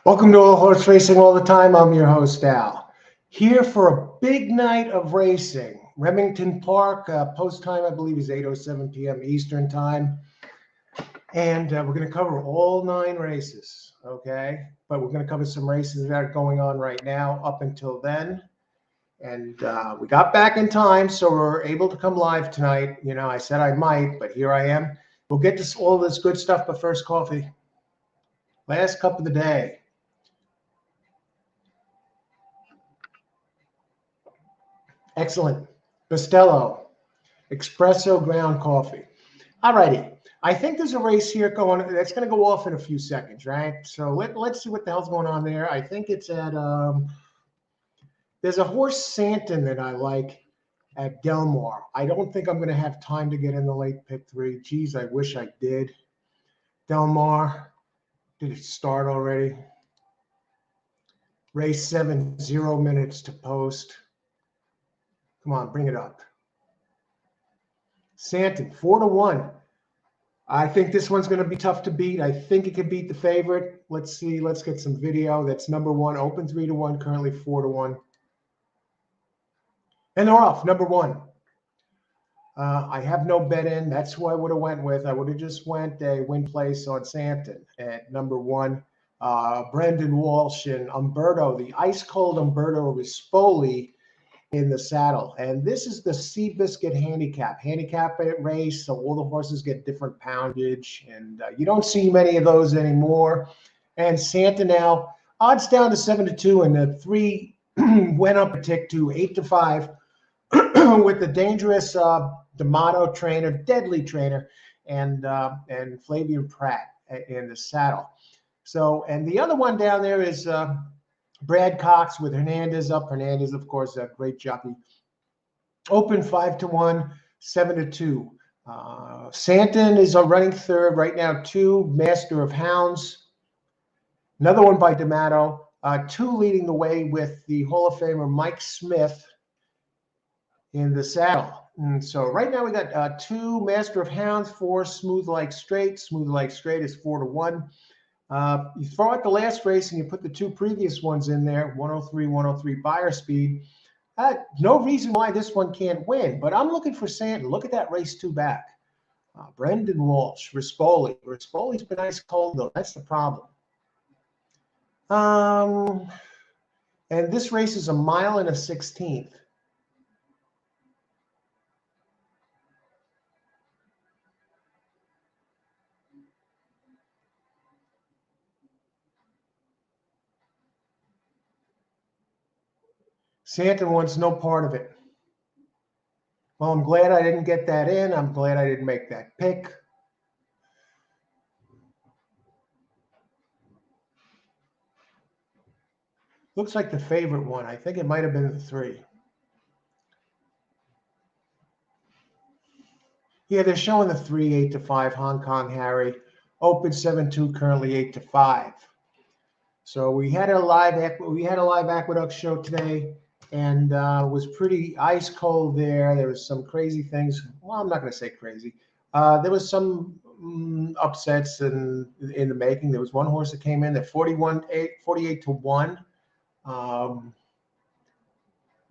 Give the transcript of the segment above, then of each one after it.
Welcome to All Horse Racing All the Time. I'm your host, Al. Here for a big night of racing. Remington Park, post time, I believe, is 8:07 p.m. Eastern Time. And we're going to cover all 9 races, okay? But we're going to cover some races that are going on right now up until then. And we got back in time, so we're able to come live tonight. You know, I said I might, but here I am. We'll get to all this good stuff, but first, coffee. Last cup of the day. Excellent. Bustelo, espresso ground coffee. All righty. I think there's a race here going that's going to go off in a few seconds, right? So let's see what the hell's going on there. I think it's at there's a horse Santon that I like at Del Mar. I don't think I'm going to have time to get in the late pick 3. Geez, I wish I did. Del Mar, did it start already? Race 7, 0 minutes to post. Come on, bring it up. Santon, 4-1. I think this one's going to be tough to beat. I think it could beat the favorite. Let's see. Let's get some video. That's number 1. Open 3-1, currently 4-1. And they're off, number 1. I have no bet in. That's who I would have went with. I would have just went a win place on Santon at number 1. Brendan Walsh and Umberto, the ice-cold Umberto Rispoli in the saddle. And this is the Seabiscuit handicap race. So all the horses get different poundage, and you don't see many of those anymore. And Santa now, odds down to 7-2, and the 3 went up a tick to 8-5 with the dangerous D'Amato trainer, deadly trainer, and Flavian Pratt in the saddle. So, and the other one down there is Brad Cox with Hernandez up. Hernandez, of course, a great jockey. Open 5-1, 7-2. Santon is running third right now. 2, Master of Hounds. Another one by D'Amato. 2 leading the way with the Hall of Famer Mike Smith in the saddle. And so right now we got 2 Master of Hounds, 4 Smooth Like Straight. Smooth Like Straight is 4-1. You throw out the last race and you put the 2 previous ones in there, 103, 103 buyer speed. No reason why this one can't win, but I'm looking for Santon. Look at that race 2 back. Brendan Walsh, Rispoli. Rispoli's been ice cold, though. That's the problem. And this race is 1 mile and a 16th. Santon wants no part of it. Well, I'm glad I didn't get that in. I'm glad I didn't make that pick. Looks like the favorite one. I think it might have been the 3. Yeah, they're showing the 3, 8-5, Hong Kong Harry. Open 7-2, currently 8-5. So we had a live Aqueduct show today, and was pretty ice cold there. There was some crazy things. Well, I'm not going to say crazy. There was some upsets in the making. There was one horse that came in at 48-1. I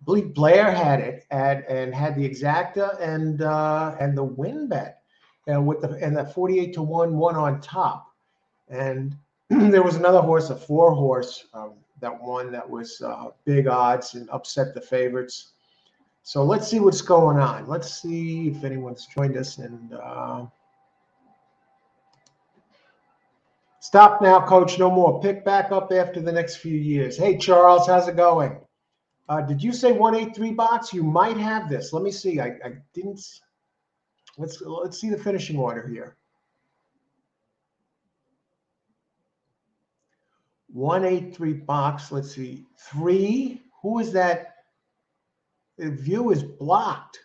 believe Blair had it and had the exacta and the win bet, with that 48-1 one on top. And there was another horse, a 4-horse, that won that was big odds and upset the favorites. So let's see what's going on. Let's see if anyone's joined us. And stop now, Coach. No more. Pick back up after the next few years. Hey, Charles, how's it going? Did you say 183 box? You might have this. Let me see. I didn't. Let's see the finishing order here. 183 box. Let's see. 3. Who is that? The view is blocked.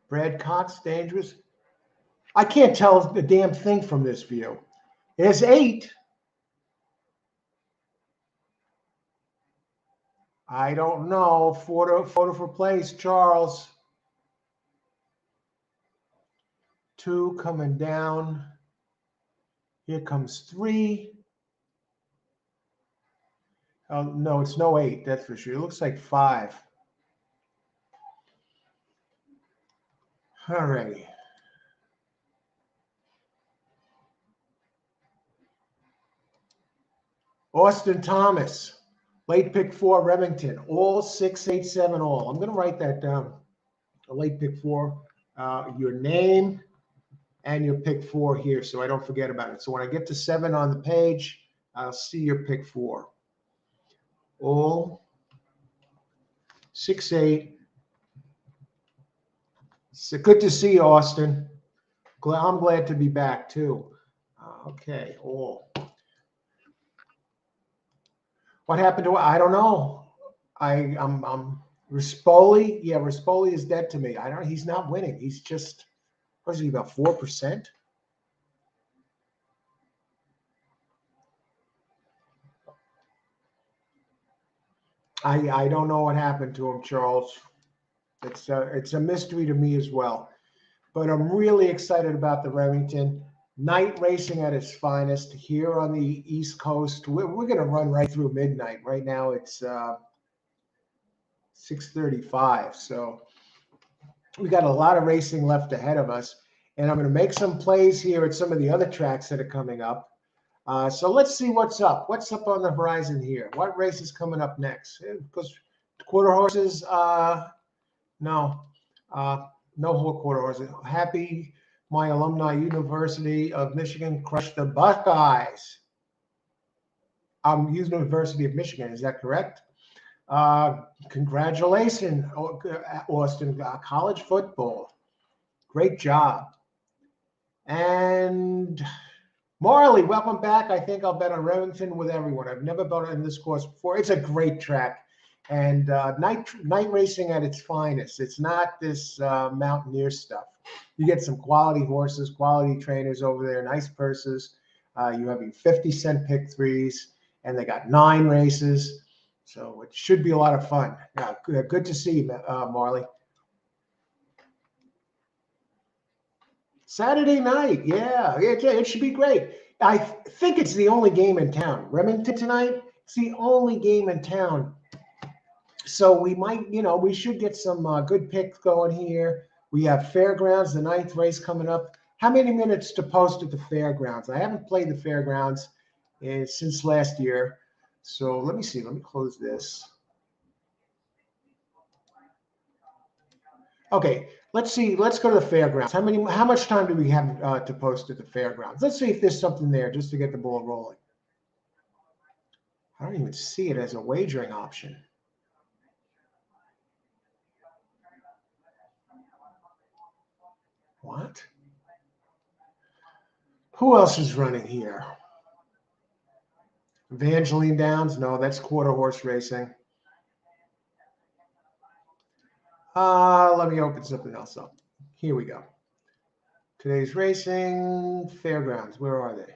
Brad Cox, dangerous. I can't tell the damn thing from this view. There's 8. I don't know. Photo for place, Charles. 2 coming down. Here comes 3. Oh, no, it's no 8, that's for sure. It looks like 5. All righty. Austin Thomas, late pick 4, Remington, all 6, 8, 7, all. I'm going to write that down. A late pick 4, your name and your pick 4 here, so I don't forget about it. So when I get to 7 on the page, I'll see your pick 4. All 6, 8. So good to see you, Austin. I'm glad to be back too. Okay, all. What happened to? I don't know. I'm Rispoli. Yeah, Rispoli is dead to me. I don't. He's not winning. He's just. What is he, about 4%? I don't know what happened to him, Charles. It's a mystery to me as well. But I'm really excited about the Remington. Night racing at its finest here on the East Coast. We're going to run right through midnight. Right now it's 6:35. So we got a lot of racing left ahead of us. And I'm going to make some plays here at some of the other tracks that are coming up. So let's see what's up. What's up on the horizon here? What race is coming up next? Because quarter horses, no. No quarter horses. Happy my alumni University of Michigan crushed the Buckeyes. University of Michigan, is that correct? Congratulations, Austin. College football. Great job. And Marley, welcome back. I think I'll bet on Remington with everyone. I've never bet on this course before. It's a great track. And night racing at its finest. It's not this mountaineer stuff. You get some quality horses, quality trainers over there, nice purses. You have your 50-cent pick 3s, and they got 9 races. So it should be a lot of fun. Yeah, good to see you, Marley. Saturday night, yeah, it should be great. I think it's the only game in town. Remington tonight, it's the only game in town. So we might, we should get some good picks going here. We have Fairgrounds, the 9th race coming up. How many minutes to post at the Fairgrounds? I haven't played the Fairgrounds since last year. So let me see. Let me close this. Okay, let's see. Let's go to the Fairgrounds. How much time do we have to post at the Fairgrounds? Let's see if there's something there just to get the ball rolling. I don't even see it as a wagering option. What? Who else is running here? Evangeline Downs? No, that's quarter horse racing. Let me open something else up. Here we go. Today's racing, Fairgrounds. Where are they?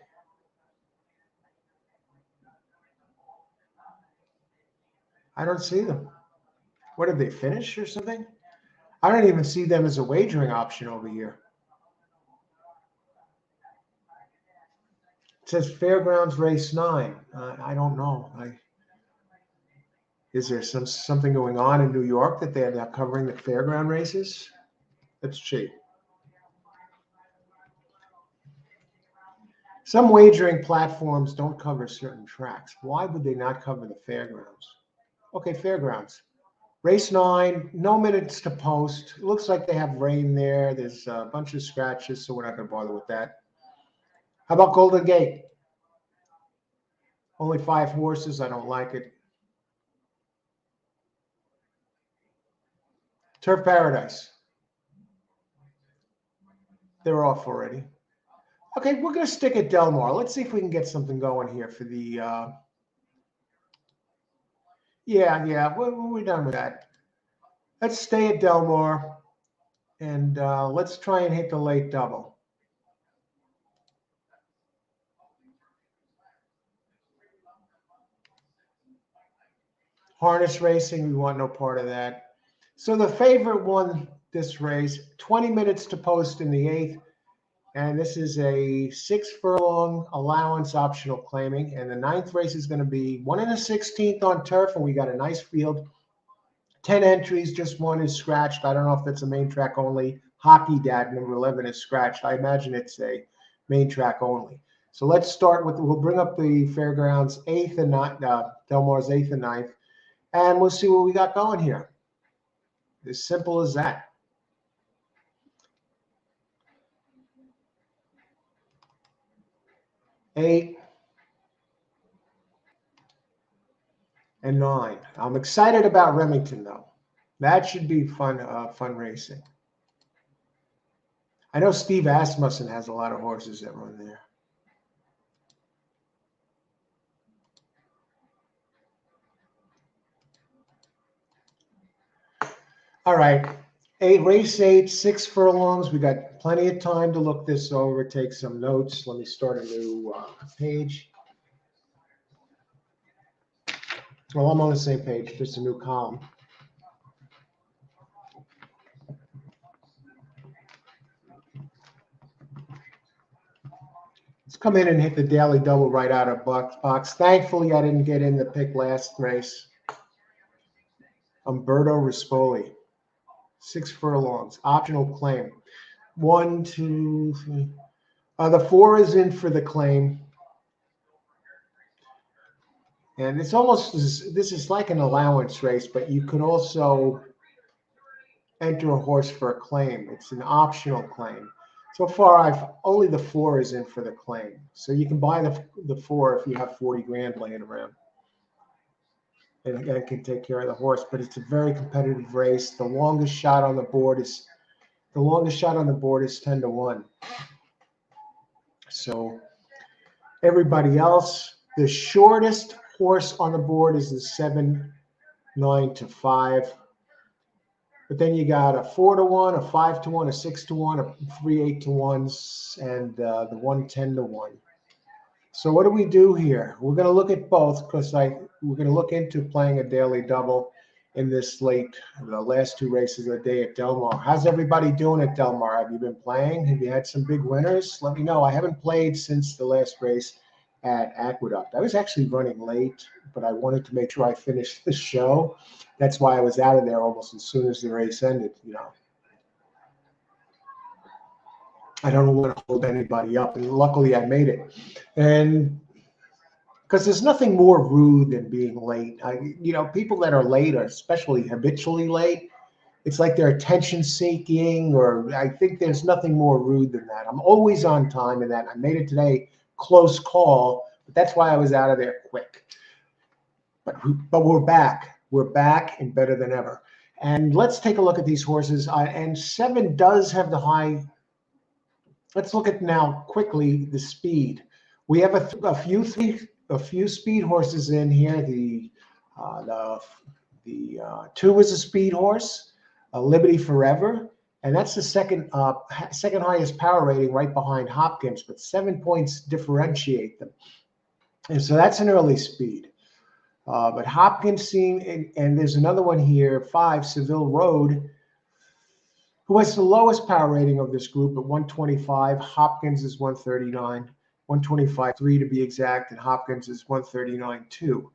I don't see them. What, did they finish or something? I don't even see them as a wagering option over here. It says Fairgrounds race 9. I don't know. Is there something going on in New York that they're not covering the fairground races? That's cheap. Some wagering platforms don't cover certain tracks. Why would they not cover the fairgrounds? Okay, fairgrounds. Race 9, no minutes to post. It looks like they have rain there. There's a bunch of scratches, so we're not going to bother with that. How about Golden Gate? Only 5 horses. I don't like it. Turf Paradise. They're off already. Okay, we're going to stick at Del Mar. Let's see if we can get something going here for the... Yeah, we're done with that. Let's stay at Del Mar, and let's try and hit the late double. Harness racing, we want no part of that. So the favorite won this race, 20 minutes to post in the 8th. And this is a 6 furlong allowance optional claiming. And the 9th race is going to be 1 1/16 on turf. And we got a nice field. 10 entries, just one is scratched. I don't know if that's a main track only. Hockey Dad, number 11, is scratched. I imagine it's a main track only. So let's start with, we'll bring up the Fairgrounds 8th and 9th, Del Mar's 8th and 9th, and we'll see what we got going here. As simple as that. Eight and 9. I'm excited about Remington, though. That should be fun, fun racing. I know Steve Asmussen has a lot of horses that run there. All right, race 8, 6 furlongs. We got plenty of time to look this over, take some notes. Let me start a new page. Well, I'm on the same page, just a new column. Let's come in and hit the daily double right out of box. Thankfully, I didn't get in the pick last race. Umberto Rispoli. 6 furlongs, optional claim. 1, 2, 3. The 4 is in for the claim. And it's almost, this is like an allowance race, but you could also enter a horse for a claim. It's an optional claim. So far, only the 4 is in for the claim. So you can buy the 4 if you have 40 grand laying around. And again, can take care of the horse, but it's a very competitive race. The longest shot on the board is 10 to 1. So everybody else, the shortest horse on the board is the 7, 9 to 5. But then you got a 4 to 1, a 5 to 1, a 6 to 1, a 3 8 to 1s, and the 1 10 to 1. So what do we do here? We're going to look at both because we're going to look into playing a daily double in this the last 2 races of the day at Del Mar. How's everybody doing at Del Mar? Have you been playing? Have you had some big winners? Let me know. I haven't played since the last race at Aqueduct. I was actually running late, but I wanted to make sure I finished the show. That's why I was out of there almost as soon as the race ended, I don't want to hold anybody up, and luckily I made it. And because there's nothing more rude than being late. People that are late are especially habitually late. It's like they're attention seeking, or I think there's nothing more rude than that. I'm always on time in that. I made it today, close call, but that's why I was out of there quick. But we're back. We're back and better than ever. And let's take a look at these horses. And 7 does have the high. Let's look at now quickly the speed. We have a few speed horses in here. The 2 is a speed horse, Liberty Forever, and that's the second highest power rating, right behind Hopkins. But 7 points differentiate them, and so that's an early speed. But Hopkins and there's another one here, 5 Seville Road, who has the lowest power rating of this group at 125. Hopkins is 139, 125.3 to be exact, and Hopkins is 139.2.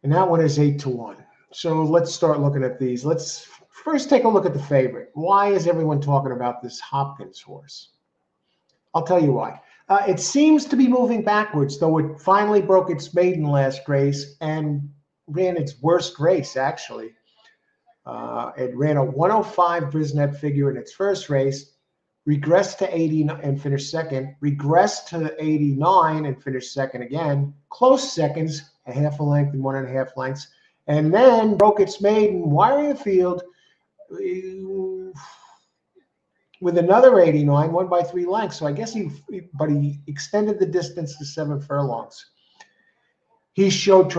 And that one is 8 to 1. So let's start looking at these. Let's first take a look at the favorite. Why is everyone talking about this Hopkins horse? I'll tell you why. It seems to be moving backwards, though it finally broke its maiden last race and ran its worst race, actually. It ran a 105 Brisnet figure in its first race, regressed to 80 and finished second, regressed to 89 and finished second again, close seconds, a half a length and 1.5 lengths, and then broke its maiden wiring the field with another 89, won by 3 lengths. So I guess he extended the distance to 7 furlongs. He showed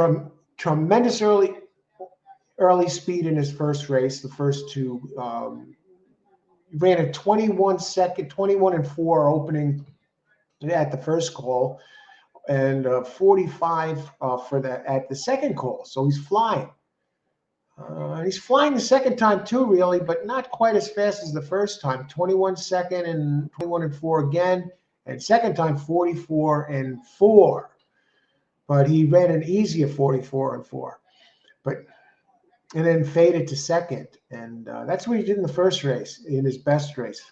tremendous early speed in his first race. The first 2 ran a 21 and 4 opening at the first call, and 45 at the second call. So he's flying. He's flying the second time too, really, but not quite as fast as the first time. 21 second and 21 and 4 again, and second time 44 and 4. But he ran an easier 44 and 4. But and then faded to second, and that's what he did in the first race, in his best race.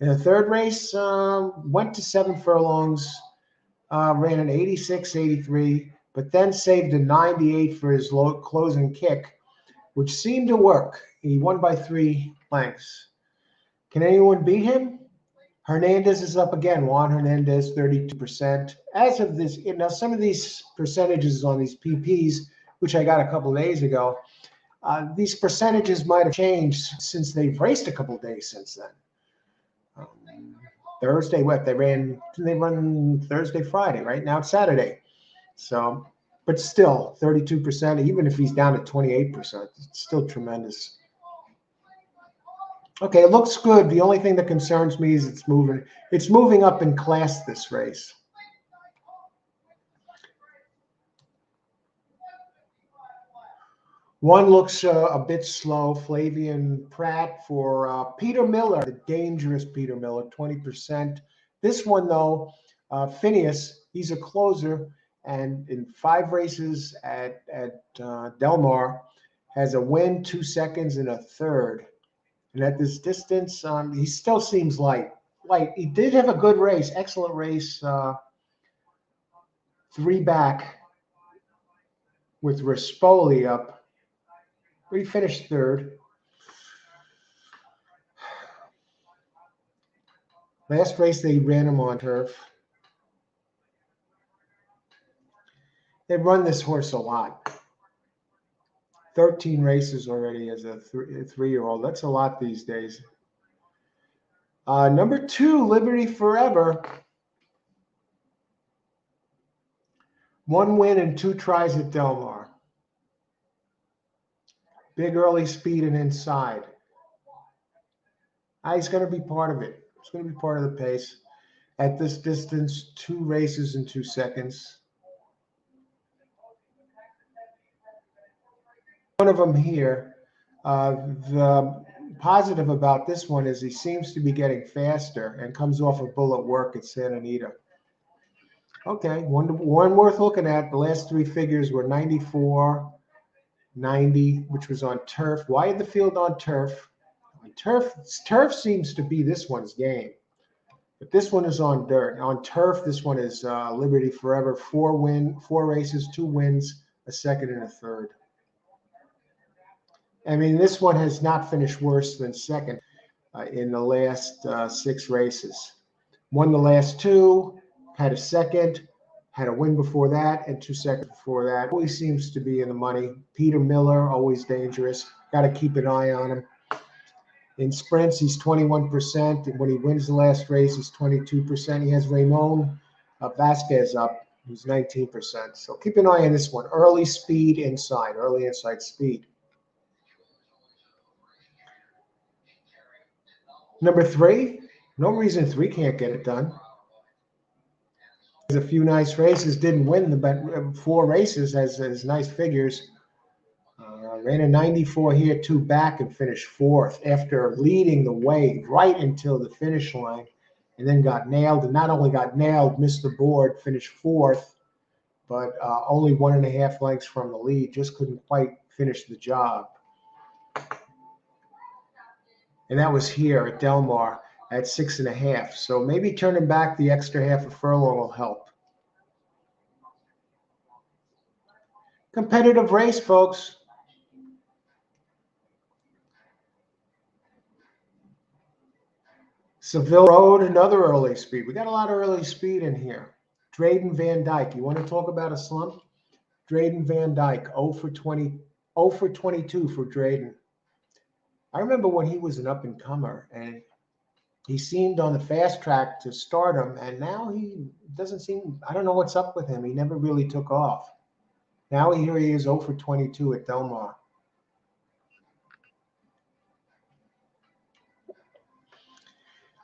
In the third race, went to 7 furlongs, ran an 86.83, but then saved a 98 for his closing kick, which seemed to work. He won by 3 lengths. Can anyone beat him? Hernandez is up again. Juan Hernandez, 32%. As of this, some of these percentages on these PPs, which I got a couple of days ago, these percentages might have changed since they've raced a couple of days since then. Thursday, they run Thursday, Friday, right? Now it's Saturday. So, but still 32%, even if he's down at 28%, it's still tremendous. Okay, it looks good. The only thing that concerns me is it's moving. It's moving up in class this race. One looks a bit slow. Flavian Pratt for Peter Miller, the dangerous Peter Miller, 20%. This one, though, Phineas, he's a closer, and in 5 races at Del Mar, has a win, 2 seconds, and a third. And at this distance, he still seems light. He did have a good race, excellent race, 3 back with Rispoli up. He finished 3rd. Last race, they ran him on turf. They run this horse a lot. 13 races already as a 3-year-old. That's a lot these days. Number 2, Liberty Forever. 1 win and 2 tries at Del Mar. Big early speed and inside. He's going to be part of it. He's going to be part of the pace. At this distance, 2 races and 2 seconds. One of them here. The positive about this one is he seems to be getting faster and comes off a bullet work at Santa Anita. Okay, one worth looking at. The last 3 figures were 94, 90, which was on turf. Why the field on turf? On turf seems to be this one's game. But this one is on dirt. On turf, this one is Liberty Forever. 4 races, 2 wins, a second and a third. I mean, this one has not finished worse than second in the last 6 races. Won the last 2, had a second, had a win before that, and 2 seconds before that. Always seems to be in the money. Peter Miller, always dangerous. Got to keep an eye on him. In sprints, he's 21%. And when he wins the last race, he's 22%. He has Ramon Vasquez up, who's 19%. So keep an eye on this one. Early speed inside, early inside speed. Number 3, no reason 3 can't get it done. There's a few nice races, didn't win the 4 races, has nice figures. Ran a 94 here, 2 back, and finished 4th after leading the way right until the finish line, and then got nailed. And not only got nailed, missed the board, finished 4th, but only 1.5 lengths from the lead. Just couldn't quite finish the job. And that was here at Del Mar at 6.5. So maybe turning back the extra half a furlong will help. Competitive race, folks. Seville Road, another early speed. We got a lot of early speed in here. Drayden Van Dyke. You want to talk about a slump? Drayden Van Dyke, 0 for 22 for Drayden. I remember when he was an up-and-comer, and he seemed on the fast track to stardom, and now he doesn't seem, I don't know what's up with him. He never really took off. Now here he is, 0 for 22 at Del Mar.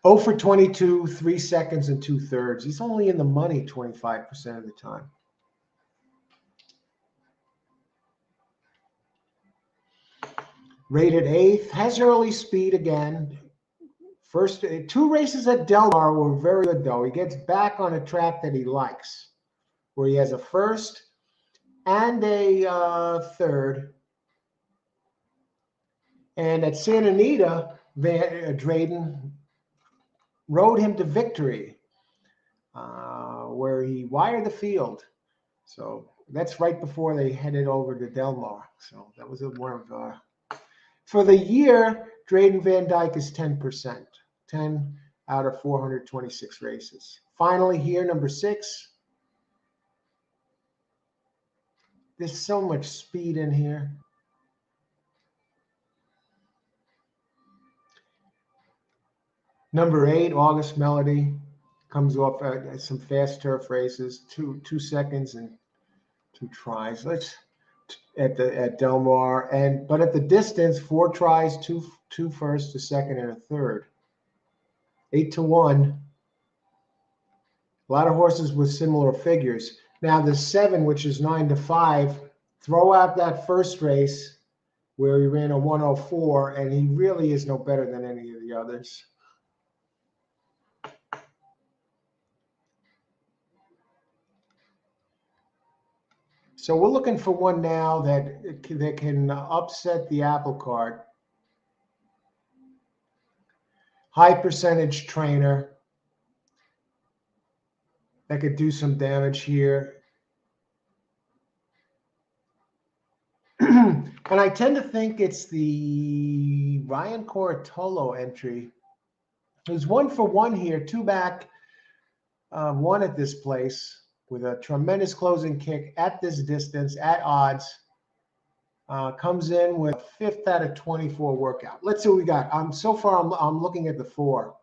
Oh for 22, 3 seconds and 2/3. He's only in the money 25% of the time. Rated 8th, has early speed again. First 2 races at Del Mar were very good, though. He gets back on a track that he likes, where he has a first and a third. And at Santa Anita, Drayden rode him to victory, where he wired the field. So that's right before they headed over to Del Mar. So that was one of for the year, Drayden Van Dyke is 10%, 10 out of 426 races. Finally here, number 6. There's so much speed in here. Number 8, August Melody, comes off some fast turf races, 2 seconds and 2 tries. Let's at Del Mar, but at the distance, 4 tries, two first, a second, and a third. 8-1. A lot of horses with similar figures. Now the 7, which is 9-5, throw out that first race where he ran a 104, and he really is no better than any of the others. So we're looking for one now that can upset the apple cart. High percentage trainer that could do some damage here. And I tend to think it's the Ryan Coratolo entry. There's 1-for-1 here, 2 back, 1 at this place with a tremendous closing kick at this distance, at odds. Comes in with 5th out of 24 workout. Let's see what we got. So far, I'm looking at the 4.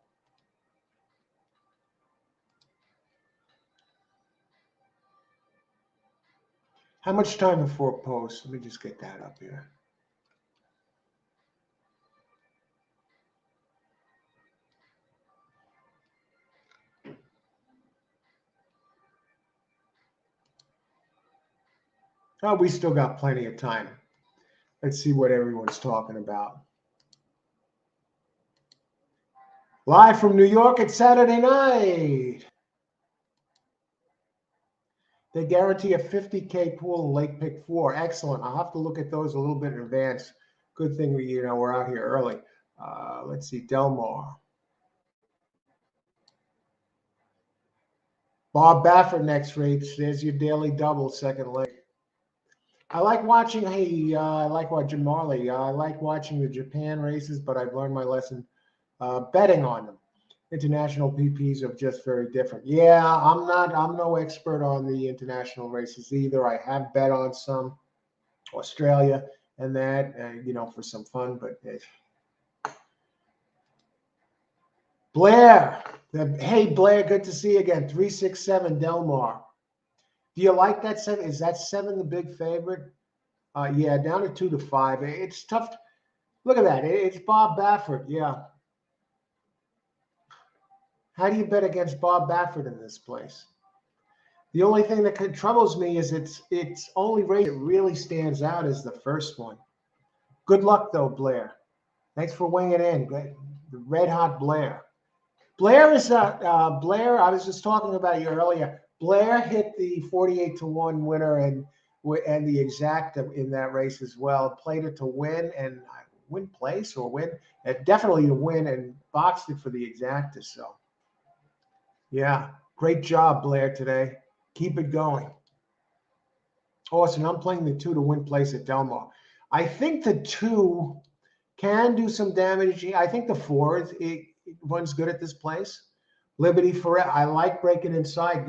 How much time before post? Let me just get that up here. Oh, we still got plenty of time. Let's see what everyone's talking about. Live from New York, it's Saturday night. They guarantee a 50K pool in Lake Pick 4. Excellent. I'll have to look at those a little bit in advance. Good thing we're out here early. Let's see, Del Mar. Bob Baffert next race. There's your daily double, second leg. I like watching. I like watching Marley. I like watching the Japan races, but I've learned my lesson betting on them. International PPs are just very different. Yeah, I'm no expert on the international races either. I have bet on some Australia and that, for some fun, but Blair. Hey, Blair, good to see you again. 367 Del Mar. Do you like that 7? Is that 7 the big favorite? Yeah, down to 2-5. It's tough. Look at that. It's Bob Baffert. Yeah. How do you bet against Bob Baffert in this place? The only thing that troubles me is its only race that really stands out is the first one. Good luck, though, Blair. Thanks for weighing it in. The red hot Blair. Blair is Blair. I was just talking about you earlier. Blair hit the 48-1 winner and the exacta in that race as well. Played it to win and win place or win, definitely to win, and boxed it for the exacta. So, yeah, great job, Blair, today. Keep it going. Awesome. I'm playing the 2 to win place at Del Mar. I think the 2 can do some damage. I think the 4 it runs good at this place. Liberty Forever. I like breaking inside.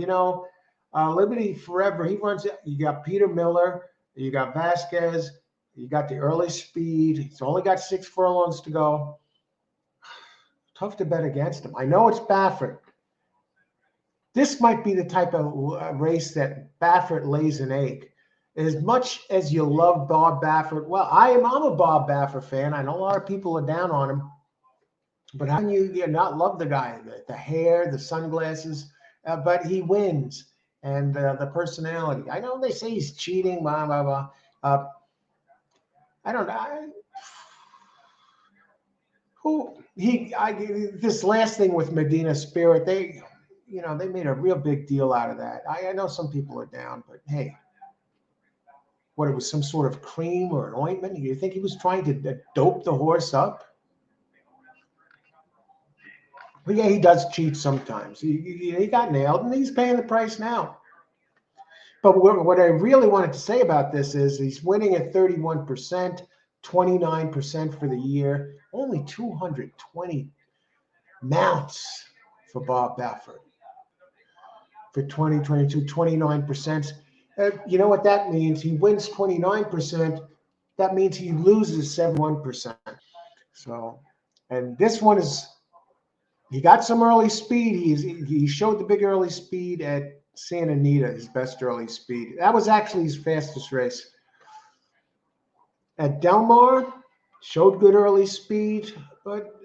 Liberty Forever. He runs it. You got Peter Miller. You got Vasquez. You got the early speed. He's only got 6 furlongs to go. Tough to bet against him. I know it's Baffert. This might be the type of race that Baffert lays an egg. As much as you love Bob Baffert, well, I'm a Bob Baffert fan. I know a lot of people are down on him. But how can you not love the guy? The hair, the sunglasses, but he wins. And the personality. I know they say he's cheating, blah, blah, blah. I don't know. This last thing with Medina Spirit, they made a real big deal out of that. I know some people are down, but hey, what, it was some sort of cream or an ointment? You think he was trying to dope the horse up? But yeah, he does cheat sometimes. He got nailed, and he's paying the price now. But what I really wanted to say about this is he's winning at 31%, 29% for the year, only 220 mounts for Bob Baffert for 2022, 29%. You know what that means? He wins 29%. That means he loses 71%. So, and this one he got some early speed. He showed the big early speed at Santa Anita, his best early speed. That was actually his fastest race. At Del Mar, showed good early speed, but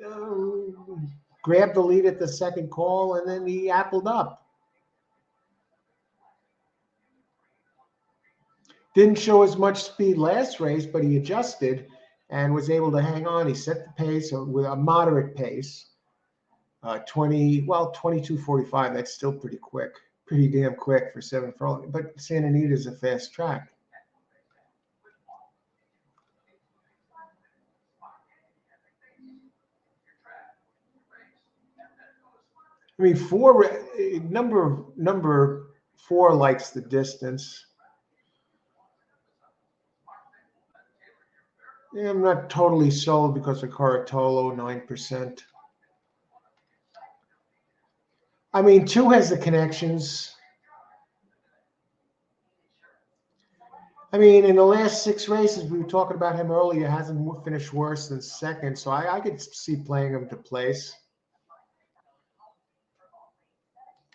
grabbed the lead at the second call, and then he appled up. Didn't show as much speed last race, but he adjusted and was able to hang on. He set the pace with a moderate pace. 22:45. That's still pretty quick, pretty damn quick for 7 furlong. But Santa Anita is a fast track. I mean, number 4 likes the distance. Yeah, I'm not totally sold because of Caratolo, 9%. I mean, 2 has the connections. I mean, in the last 6 races, we were talking about him earlier, hasn't finished worse than second. So I could see playing him to place.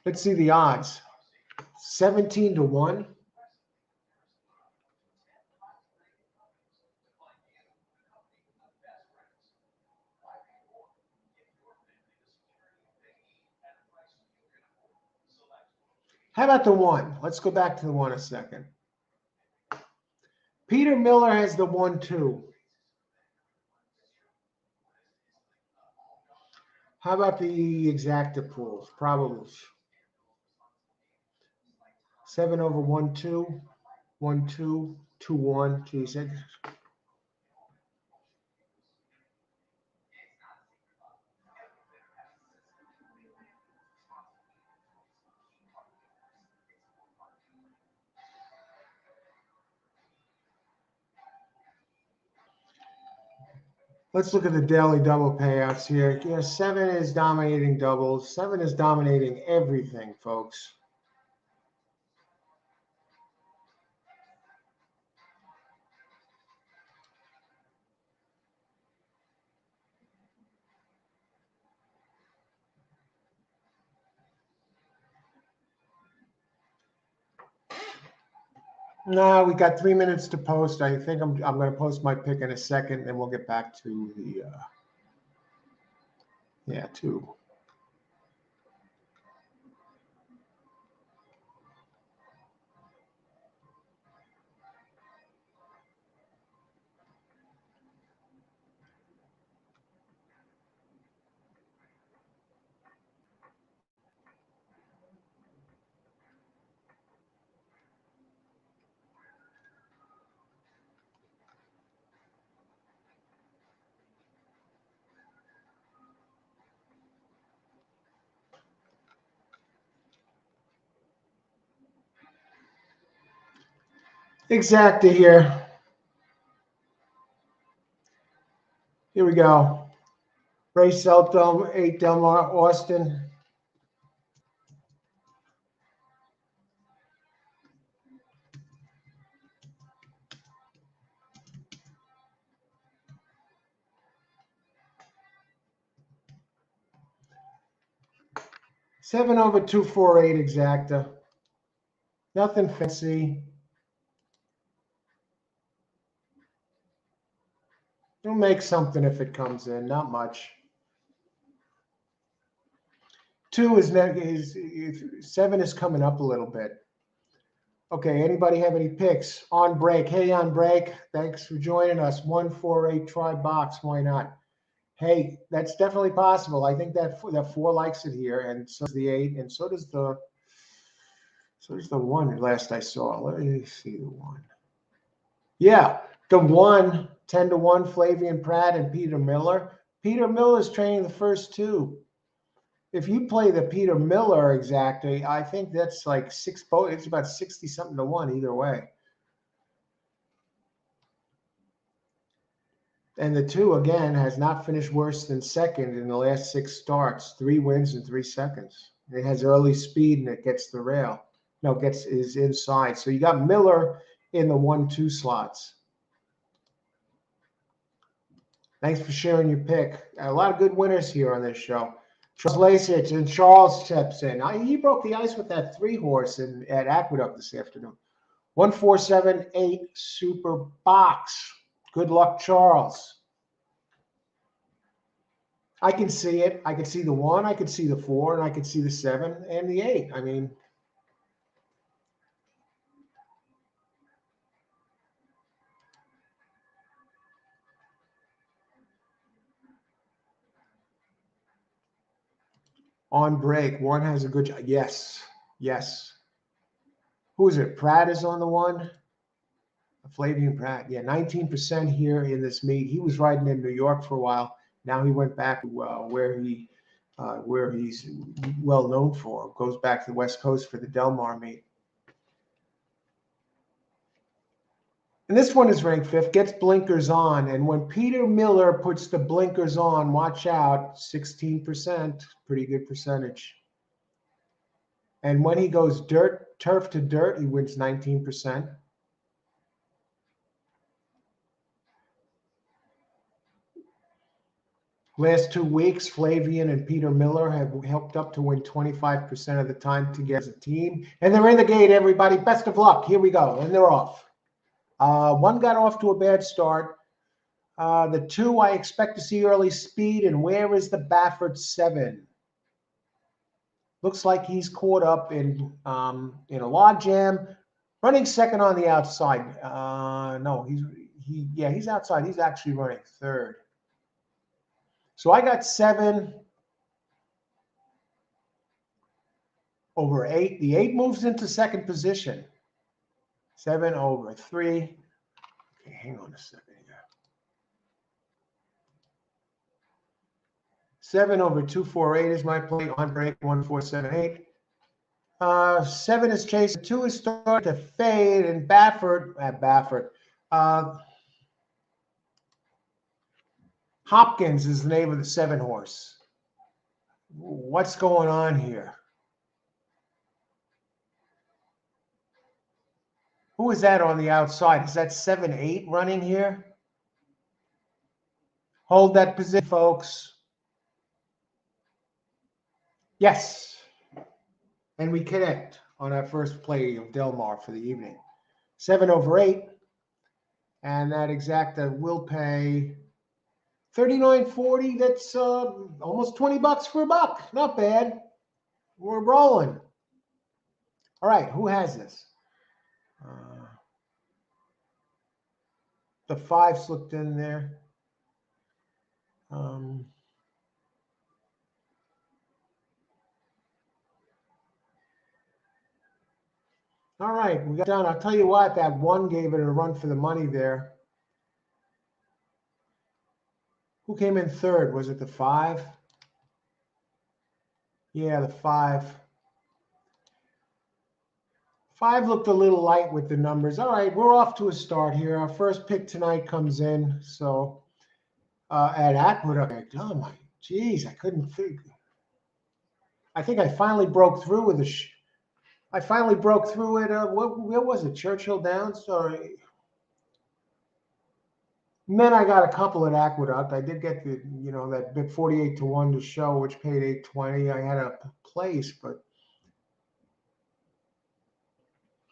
Let's see the odds. 17-1. How about the 1? Let's go back to the 1 a second. Peter Miller has the 1-2. How about the exacta pools? Probables. 7 over 1-2, 1-2, 2-1, 2-6. Let's look at the daily double payouts here. 7 is dominating doubles. 7 is dominating everything, folks. No, we got 3 minutes to post. I think I'm going to post my pick in a second, and we'll get back to the 2. Exacta here. Here we go. Race 8 Del Mar, Austin. Seven over 248 exacta. Nothing fancy. You'll make something if it comes in, not much. 7 is coming up a little bit. Okay, anybody have any picks? On break. Hey, on break. Thanks for joining us. 148 try box. Why not? Hey, that's definitely possible. I think that 4 likes it here, and so does the 8, and so does the 1 last I saw. Let me see the 1. Yeah, the 1, 10-1, Flavian Pratt and Peter Miller. Peter Miller's training the first 2. If you play the Peter Miller exactly, I think that's like it's about 60 something to 1 either way. And the 2 again has not finished worse than second in the last 6 starts, 3 wins in 3 seconds. It has early speed and it gets the rail. No, is inside. So you got Miller in the 1-2 slots. Thanks for sharing your pick. A lot of good winners here on this show. Charles Lasich and Charles steps in. He broke the ice with that 3-horse at Aqueduct this afternoon. 1478 Super Box. Good luck, Charles. I can see it. I can see the 1, I can see the 4, and I can see the 7 and the 8. I mean, on break, 1 has a good job. Yes. Who is it? Pratt is on the 1. Flavian Pratt. Yeah, 19% here in this meet. He was riding in New York for a while. Now he went back to where he's well known for. Goes back to the West Coast for the Del Mar meet. And this one is ranked 5th, gets blinkers on. And when Peter Miller puts the blinkers on, watch out, 16%, pretty good percentage. And when he goes turf to dirt, he wins 19%. Last 2 weeks, Flavian and Peter Miller have helped up to win 25% of the time together as a team. And they're in the gate, everybody. Best of luck. Here we go. And they're off. 1 got off to a bad start. The 2, I expect to see early speed. And where is the Baffert 7? Looks like he's caught up in a log jam, running second on the outside. No, he's outside. He's actually running 3rd. So I got 7 over 8. The 8 moves into 2nd position. 7 over 3. Okay, hang on a second here. 7 over 248 is my play on break. 1478. 7 is chasing. 2 is starting to fade, and Baffert. Hopkins is the name of the 7-horse. What's going on here? Who is that on the outside? Is that 7-8 running here? Hold that position, folks. Yes. And we connect on our first play of Del Mar for the evening. 7 over 8. And that exacta will pay $39.40. That's almost $20 for a buck. Not bad. We're rolling. All right, who has this? The 5 slipped in there. All right, we got down. I'll tell you what, that 1 gave it a run for the money there. Who came in 3rd? Was it the 5? Yeah, the 5. 5 looked a little light with the numbers. All right, we're off to a start here. Our first pick tonight comes in. So at Aqueduct, oh my, geez, I couldn't think. I think I finally broke through with I finally broke through it. Where was it? Churchill Downs? Sorry. And then I got a couple at Aqueduct. I did get that bit 48 to 1 to show, which paid $820. I had a place, but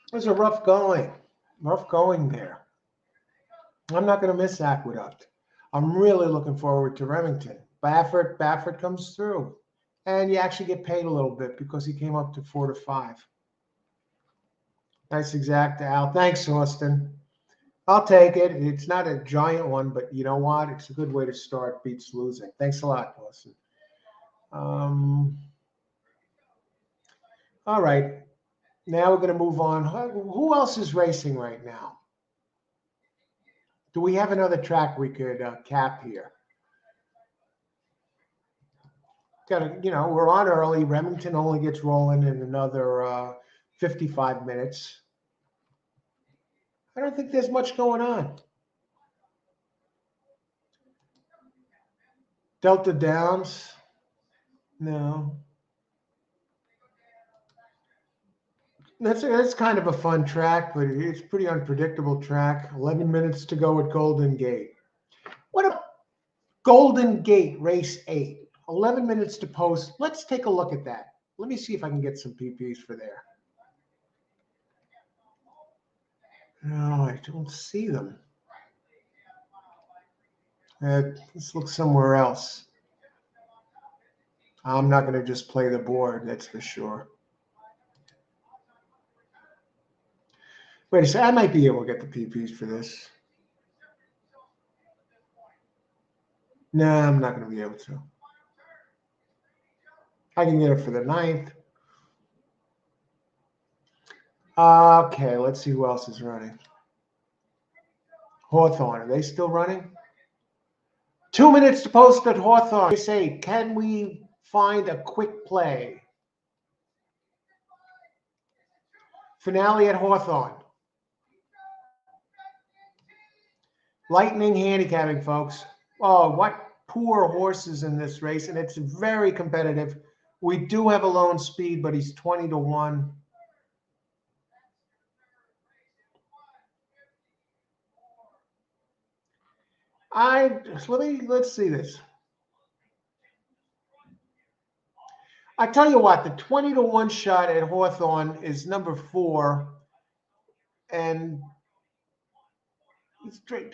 it was a rough going there. I'm not going to miss Aqueduct. I'm really looking forward to Remington. Baffert comes through, and you actually get paid a little bit because he came up to 4 to 5. Nice exact, Al. Thanks, Austin. I'll take it. It's not a giant one, but you know what? It's a good way to start. Beats losing. Thanks a lot, Dawson. All right. Now we're going to move on. Who else is racing right now? Do we have another track we could cap here? Got to, we're on early. Remington only gets rolling in another 55 minutes. I don't think there's much going on. Delta Downs? No. That's kind of a fun track, but it's pretty unpredictable track. 11 minutes to go at Golden Gate. What about Golden Gate Race 8? 11 minutes to post. Let's take a look at that. Let me see if I can get some PPs for there. No, I don't see them. Let's look somewhere else. I'm not going to just play the board, that's for sure. Wait a second, I might be able to get the PPs for this. No, I'm not going to be able to. I can get it for the 9th. Okay, let's see who else is running. Hawthorne, are they still running? 2 minutes to post at Hawthorne. They say, can we find a quick play? Finale at Hawthorne. Lightning handicapping, folks. Oh, what poor horses in this race, and it's very competitive. We do have a lone speed, but he's 20-1. Let's see this. I tell you what, the 20-1 shot at Hawthorne is number 4, and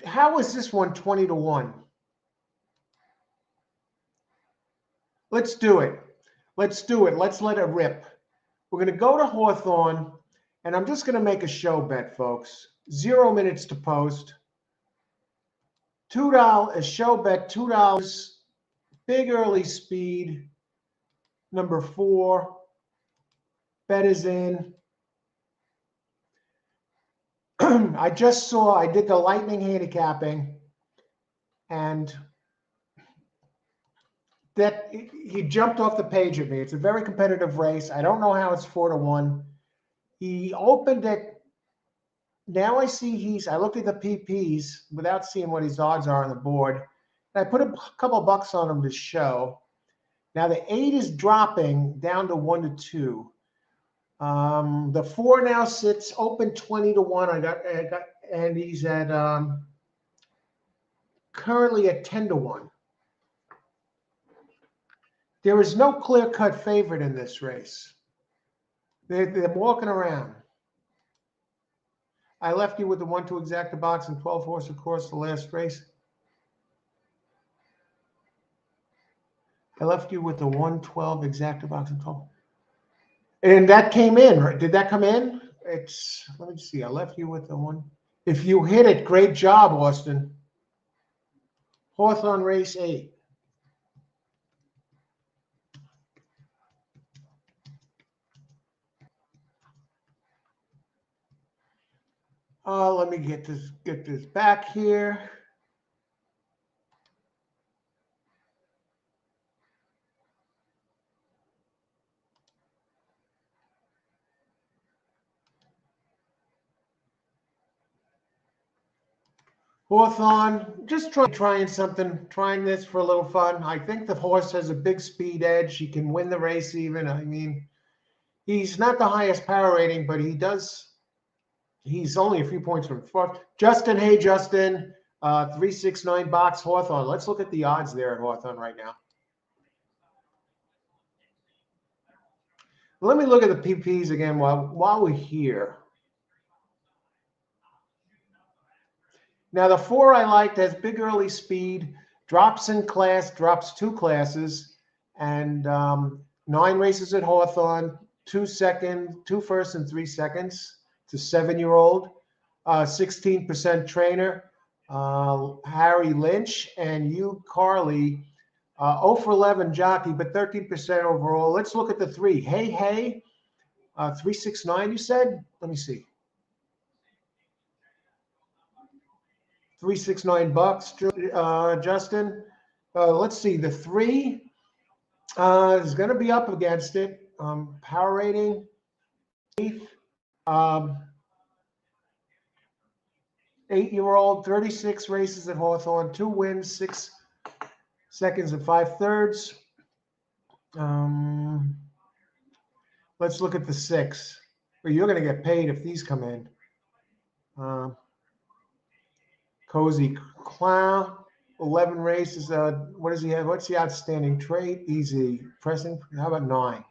how is this one 20-1? Let's do it. Let's do it. Let's let it rip. We're going to go to Hawthorne, and I'm just going to make a show bet, folks. 0 minutes to post. $2, a show bet, $2. Big early speed, number 4. Bet is in. I did the Lightning handicapping, and that he jumped off the page at me. It's a very competitive race. I don't know how it's 4-1. He opened it. Now I see I looked at the PPs without seeing what his odds are on the board. And I put a couple bucks on him to show. Now the 8 is dropping down to 1-2. The 4 now sits open 20-1. And he's at currently at 10-1. There is no clear-cut favorite in this race. They're walking around. I left you with the 1-2 exacta box and 12 horse across the last race. I left you with the 112 exacta box and 12. And that came in, right? Did that come in? Let me see. I left you with the 1. If you hit it, great job, Austin. Hawthorne race 8. Let me get this back here. Hawthorne, just trying this for a little fun. I think the horse has a big speed edge. He can win the race even. I mean, he's not the highest power rating, but he's only a few points from fourth. Justin, hey, Justin, 369 box Hawthorne. Let's look at the odds there at Hawthorne right now. Let me look at the PPs again while we're here. Now, the 4 I liked has big early speed, drops in class, drops 2 classes, and 9 races at Hawthorne, 2 first and 3 seconds. It's a 7-year-old. 16% trainer, Harry Lynch, and you, Carly, 0 for 11 jockey, but 13% overall. Let's look at the 3. Hey, 369, you said? Let me see. 369 bucks, Justin. Let's see. The 3 is going to be up against it. Power rating, 8th. 8-year-old, 36 races at Hawthorne, 2 wins, 6 seconds and 5/3. Let's look at the 6. Well, you're going to get paid if these come in. Cozy Clown, 11 races. What does he have? What's the outstanding trait? Easy pressing. How about 9?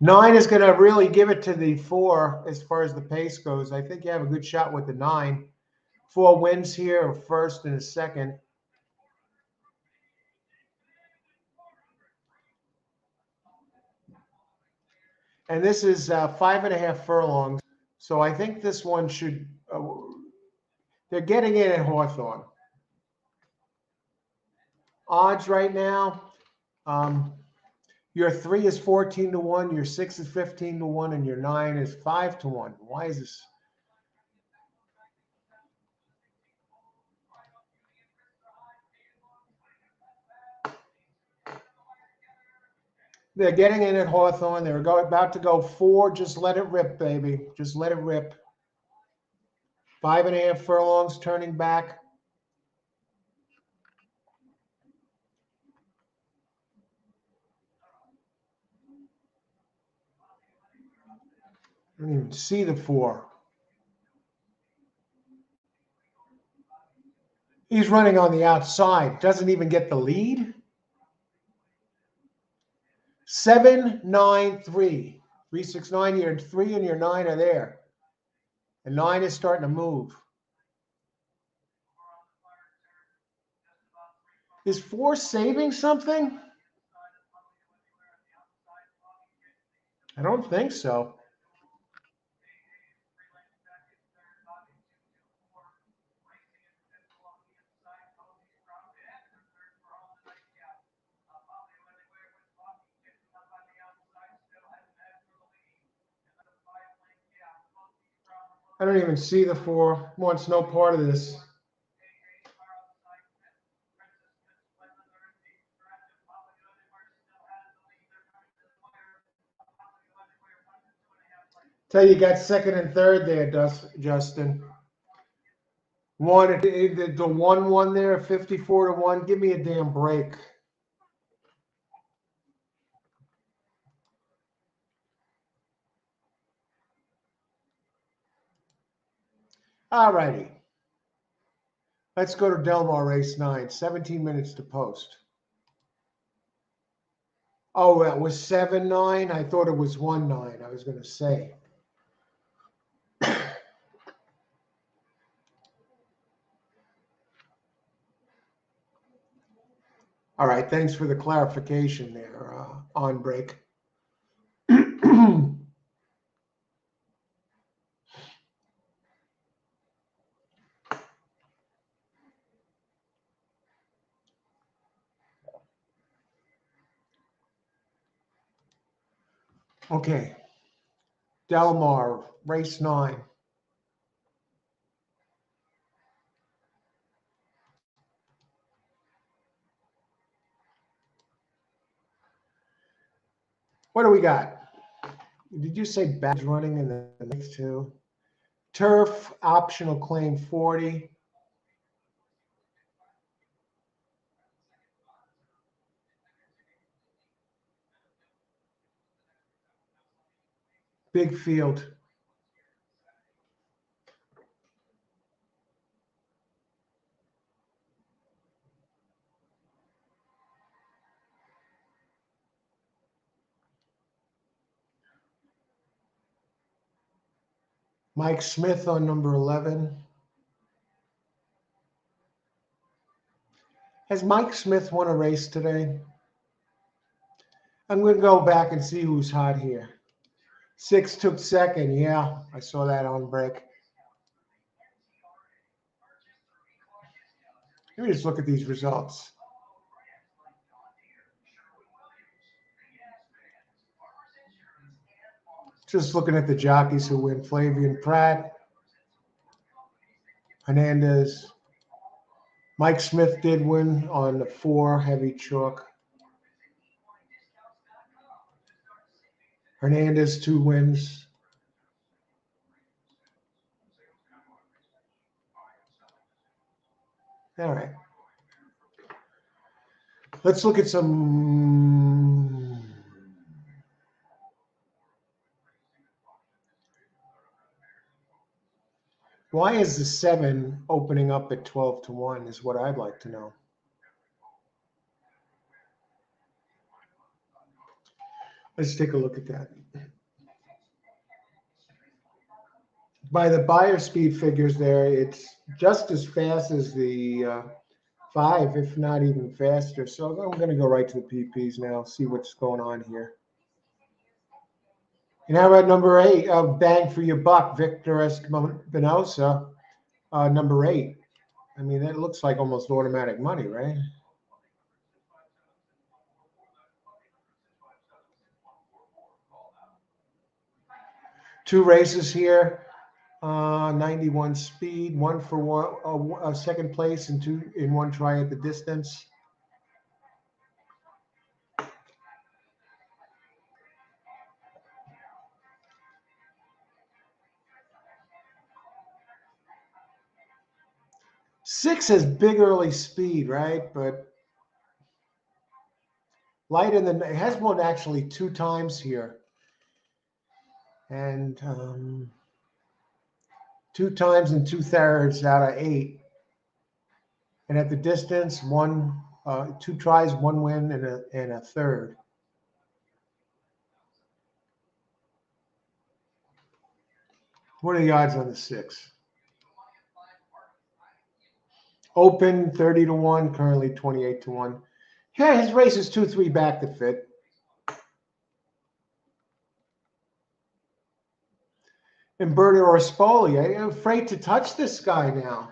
9 is going to really give it to the 4 as far as the pace goes. I think you have a good shot with the 9. 4 wins here, a first and a second. And this is 5.5 furlongs. So I think this one should, they're getting in at Hawthorne. Odds right now, your 3 is 14 to 1, your 6 is 15 to 1, and your 9 is 5 to 1. Why is this? They're getting in at Hawthorne. They're about to go 4. Just let it rip, baby. Just let it rip. 5.5 furlongs turning back. I don't even see the 4. He's running on the outside. Doesn't even get the lead. 7, 9, 3. 369. Your 3 and your 9 are there. And 9 is starting to move. Is 4 saving something? I don't think so. I don't even see the 4. Wants no part of this. Tell you got second and third there, Justin. The 1-1 there, 54 to 1. Give me a damn break. All righty. Let's go to Del Mar race 9. 17 minutes to post. Oh, that was 7-9. I thought it was 1-9. I was going to say. All right. Thanks for the clarification there, on break. Okay. Del Mar, race 9. What do we got? Did you say Badge running in the next 2? Turf, optional claim 40. Big field. Mike Smith on number 11. Has Mike Smith won a race today? I'm going to go back and see who's hot here. 6 took second. Yeah, I saw that on break. Let me just look at these results. Just looking at the jockeys who win: Flavian Pratt, Hernandez. Mike Smith did win on the 4 heavy chalk. Hernandez, 2 wins. All right. Let's look at some. Why is the 7 opening up at 12-1 is what I'd like to know. Let's take a look at that. By the buyer speed figures there, it's just as fast as the 5, if not even faster. So I'm going to go right to the PPs now, see what's going on here. And how about number 8, bang for your buck, Victor Espinosa, number 8. I mean, that looks like almost automatic money, right? Two races here, 91 speed, 1 for 1, second place, and 2 in 1 try at the distance. Six has big early speed, right? But light in the, it has won actually 2 times here. And 2 times and 2/3 out of 8. And at the distance, 2 tries, 1 win, and a third. What are the odds on the 6? Open 30-1, currently 28-1. Yeah, his race is 2-3 back to fit. And Berto Rispoli, I'm afraid to touch this guy now.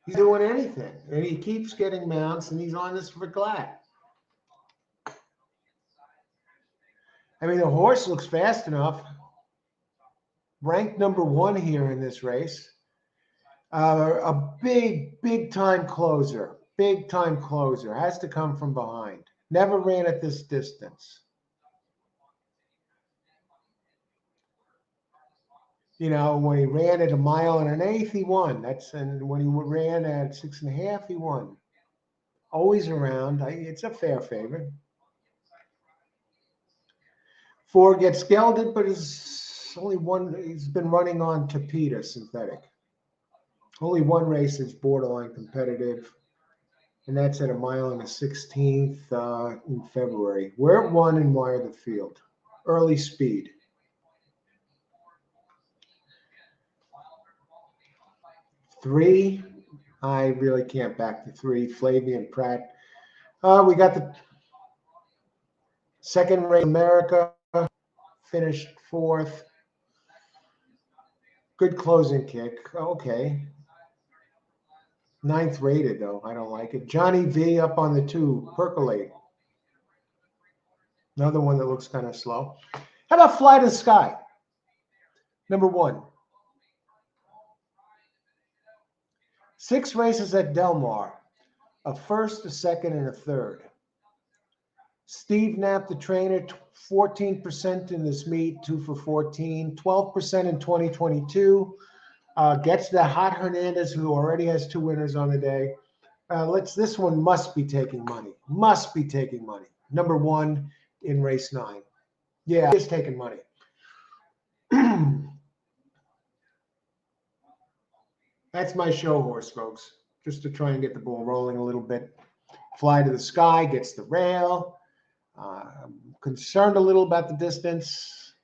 He's doing anything, and he keeps getting mounts, and he's on this for glat. I mean, the horse looks fast enough. Ranked number 1 here in this race. A big time closer. Big time closer. Has to come from behind. Never ran at this distance. You know, when he ran at 1 1/8, he won. And when he ran at 6 1/2, he won. Always around. It's a fair favorite. 4 gets gelded, but is only 1. He's been running on Tapeta synthetic. Only 1 race is borderline competitive, and that's at 1 1/16 in February. Where it won and wired the field. Early speed. Three, I really can't back the 3. Flavian Pratt. We got the second race, America, finished 4th. Good closing kick. Okay. 9th rated, though. I don't like it. Johnny V up on the 2. Percolate. Another one that looks kind of slow. How about Fly to the Sky? Number 1. 6 races at Del Mar. A first, a second, and a third. Steve Knapp, the trainer, 14% in this meet, 2 for 14, 12% in 2022. Gets the hot Hernandez, who already has 2 winners on the day. This one must be taking money. Must be taking money. Number 1 in race 9. Yeah, it's taking money. That's my show horse, folks. Just to try and get the ball rolling a little bit. Fly to the Sky, gets the rail. I'm concerned a little about the distance.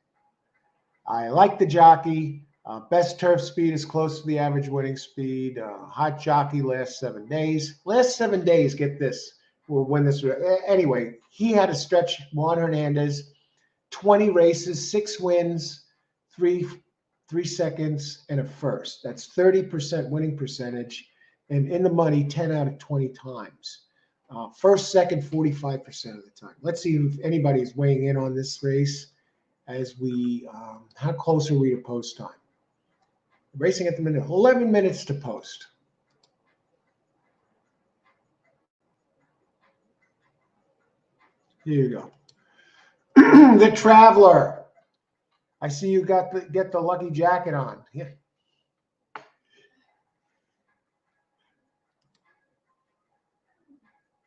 I like the jockey. Best turf speed is close to the average winning speed. Hot jockey last 7 days. Last 7 days, get this. We'll win this. Anyway, he had a stretch, Juan Hernandez, 20 races, 6 wins, 3 seconds, and a first. That's 30% winning percentage. and in the money 10 out of 20 times. First, second, 45% of the time. Let's see if anybody's weighing in on this race as we, how close are we to post time? Racing at the minute, 11 minutes to post. Here you go. The Traveler. I see you get the lucky jacket on. Yeah.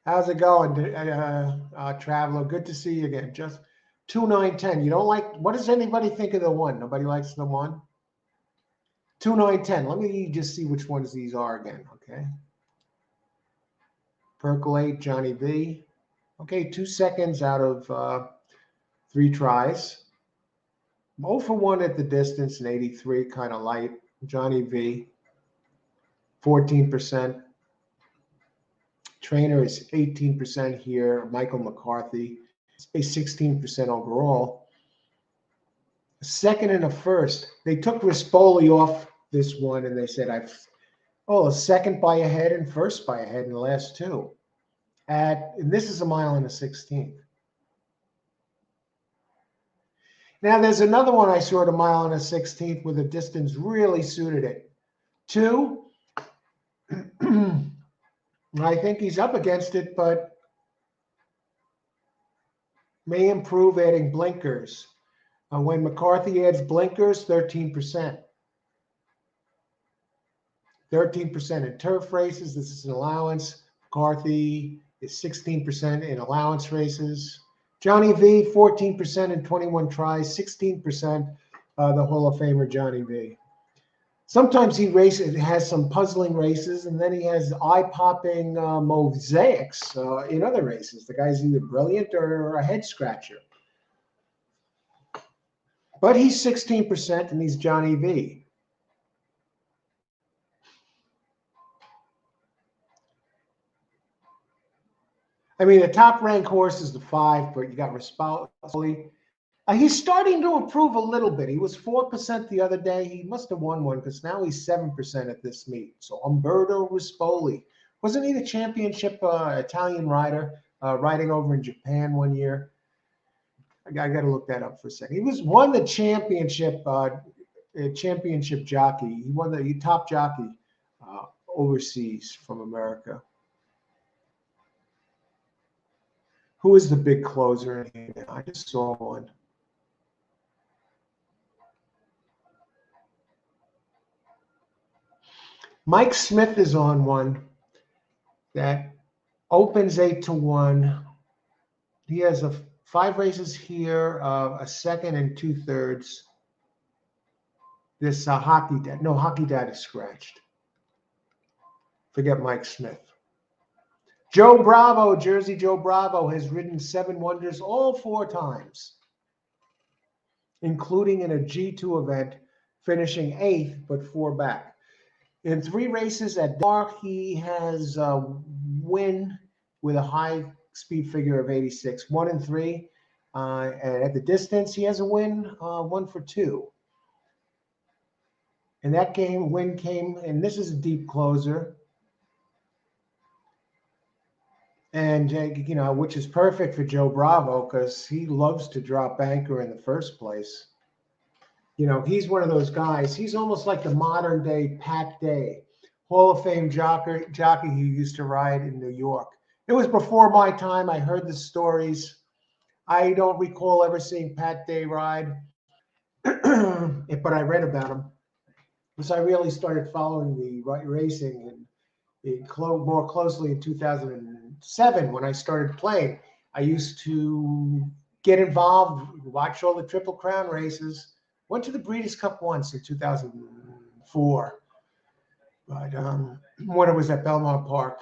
How's it going, Traveler? Good to see you again. Just 2-9-10. You don't like, what does anybody think of the one? Nobody likes the one? 2-9-10. Let me just see which ones these are again, okay? Percolate, Johnny V. Okay, 2 seconds out of 3 tries. 0 for 1 at the distance and 83, kind of light. Johnny V, 14%. Trainer is 18% here. Michael McCarthy is 16% overall. A second and a first. They took Rispoli off this one and they said, a second by ahead and first by ahead in the last 2. And this is 1 mile and a 16th. Now there's another one I saw at 1 mile and a 16th where the distance really suited it. 2. I think he's up against it, but may improve adding blinkers. When McCarthy adds blinkers, 13%. 13% in turf races. This is an allowance. McCarthy is 16% in allowance races. Johnny V, 14% in 21 tries, 16% the Hall of Famer Johnny V. Sometimes he has some puzzling races, and then he has eye-popping mosaics in other races. The guy's either brilliant or a head-scratcher. But he's 16%, and he's Johnny V. I mean, the top-ranked horse is the 5, but you got Rispoli. He's starting to improve a little bit. He was 4% the other day. He must have won one because now he's 7% at this meet. So Umberto Rispoli. Wasn't he the championship Italian rider riding over in Japan one year? I got to look that up for a second. He won the championship jockey. He won the top jockey overseas from America. Who is the big closer in here? I just saw one. Mike Smith is on one that opens 8-1. He has 5 races here, a second and 2/3. This Hockey Dad is scratched. Forget Mike Smith. Joe Bravo, Jersey Joe Bravo, has ridden 7 Wonders all 4 times, including in a G2 event, finishing 8th, but 4 back. In 3 races at Dark, he has a win with a high speed figure of 86, 1 and 3. And at the distance, he has a win, 1 for 2. And that win came, and this is a deep closer. And, which is perfect for Joe Bravo because he loves to drop anchor in the first place. He's one of those guys. He's almost like the modern day Pat Day, Hall of Fame jockey who used to ride in New York. It was before my time. I heard the stories. I don't recall ever seeing Pat Day ride, but I read about him because I really started following the racing more closely in 2007 when I started playing. I used to get involved, watch all the Triple Crown races. Went to the Breeders' Cup once in 2004, but when it was at Belmont Park.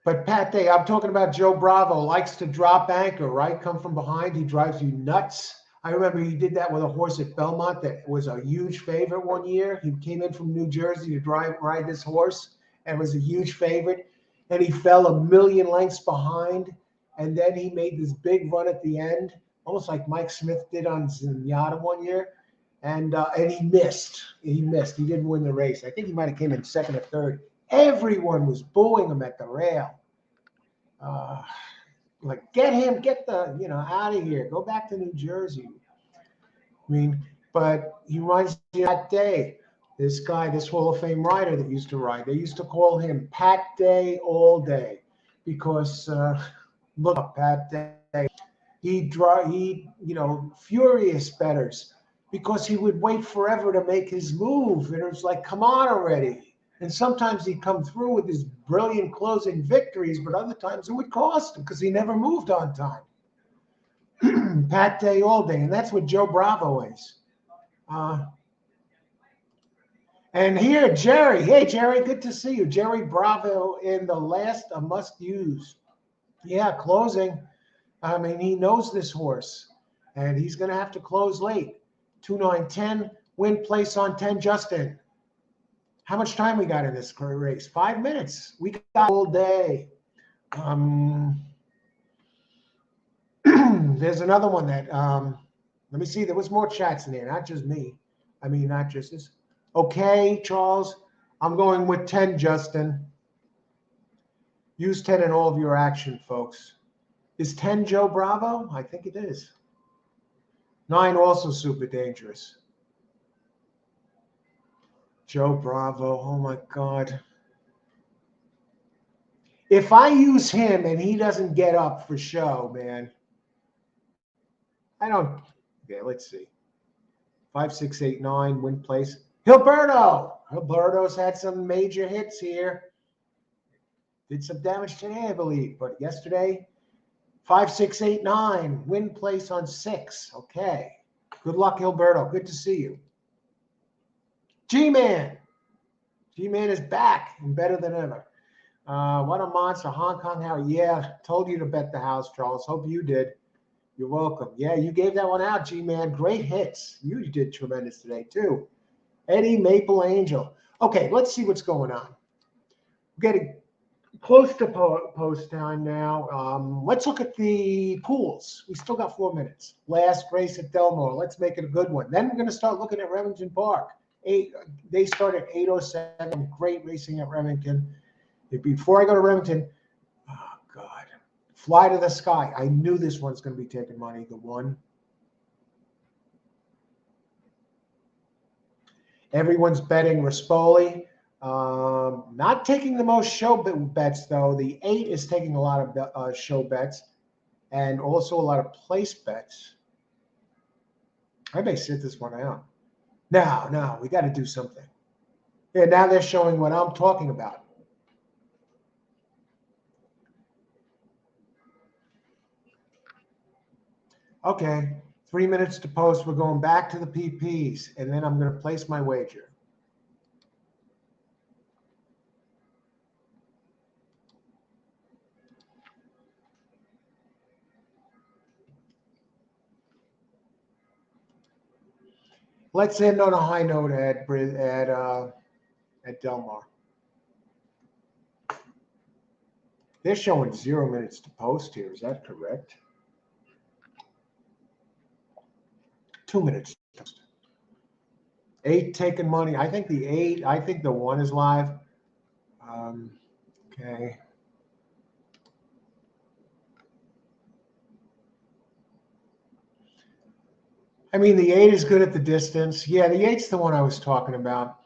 But Pat Day, I'm talking about Joe Bravo, likes to drop anchor, right? Come from behind, he drives you nuts. I remember he did that with a horse at Belmont that was a huge favorite one year. He came in from New Jersey to ride this horse and was a huge favorite. And he fell 1 million lengths behind. And then he made this big run at the end, almost like Mike Smith did on Zenyatta one year. and he missed. He missed. He didn't win the race. I think he might have came in second or third. Everyone was booing him at the rail. Uh, like, get him, get the, out of here. Go back to New Jersey. I mean, but he reminds me of that day. This guy, this Hall of Fame rider that used to ride, they used to call him Pat Day all day because look up Pat Day. He furious betters because he would wait forever to make his move. And it was like, come on already. And sometimes he'd come through with his brilliant closing victories, but other times it would cost him because he never moved on time. Pat Day all day. And that's what Joe Bravo is. And here, Jerry. Hey, Jerry, good to see you. Jerry Bravo in the last a must use. Yeah, closing. I mean, he knows this horse, and he's going to have to close late. 2-9-10, win place on 10, Justin. How much time we got in this race? 5 minutes. We got all day. There's another one that, let me see, there was more chats in there, not just me. I mean, not just this. Okay, Charles, I'm going with 10, Justin. Use 10 in all of your action, folks. Is 10 Joe Bravo? I think it is. 9 also super dangerous. Joe Bravo, oh my God. If I use him and he doesn't get up for show, man, I don't. Okay, let's see. 5, 6, 8, 9, win place. Gilberto. Gilberto's had some major hits here. Did some damage today, I believe, but yesterday, 5, 6, 8, 9, win place on 6. Okay. Good luck, Gilberto. Good to see you. G-Man. G-Man is back and better than ever. What a monster. Hong Kong Harry. Yeah, told you to bet the house, Charles. Hope you did. You're welcome. Yeah, you gave that one out, G-Man. Great hits. You did tremendous today, too. Eddie Maple Angel. Okay, let's see what's going on. We're getting close to post time now. Let's look at the pools. We still got 4 minutes. Last race at Delmore. Let's make it a good one. Then we're going to start looking at Remington Park. They start at 8:07. Great racing at Remington. Before I go to Remington, oh God, Fly to the Sky. I knew this one's going to be taking money. The one. Everyone's betting Rispoli. Not taking the most show bets, though. The 8 is taking a lot of show bets and also a lot of place bets. I may sit this one out. No, we got to do something. Yeah, now they're showing what I'm talking about. Okay, 3 minutes to post. We're going back to the PPs, and then I'm going to place my wager. Let's end on a high note at Delmar. They're showing 0 minutes to post here. Is that correct? 2 minutes to post. 8 taking money. I think the 8. I think the 1 is live. Okay. I mean, the 8 is good at the distance. Yeah, the 8's the one I was talking about.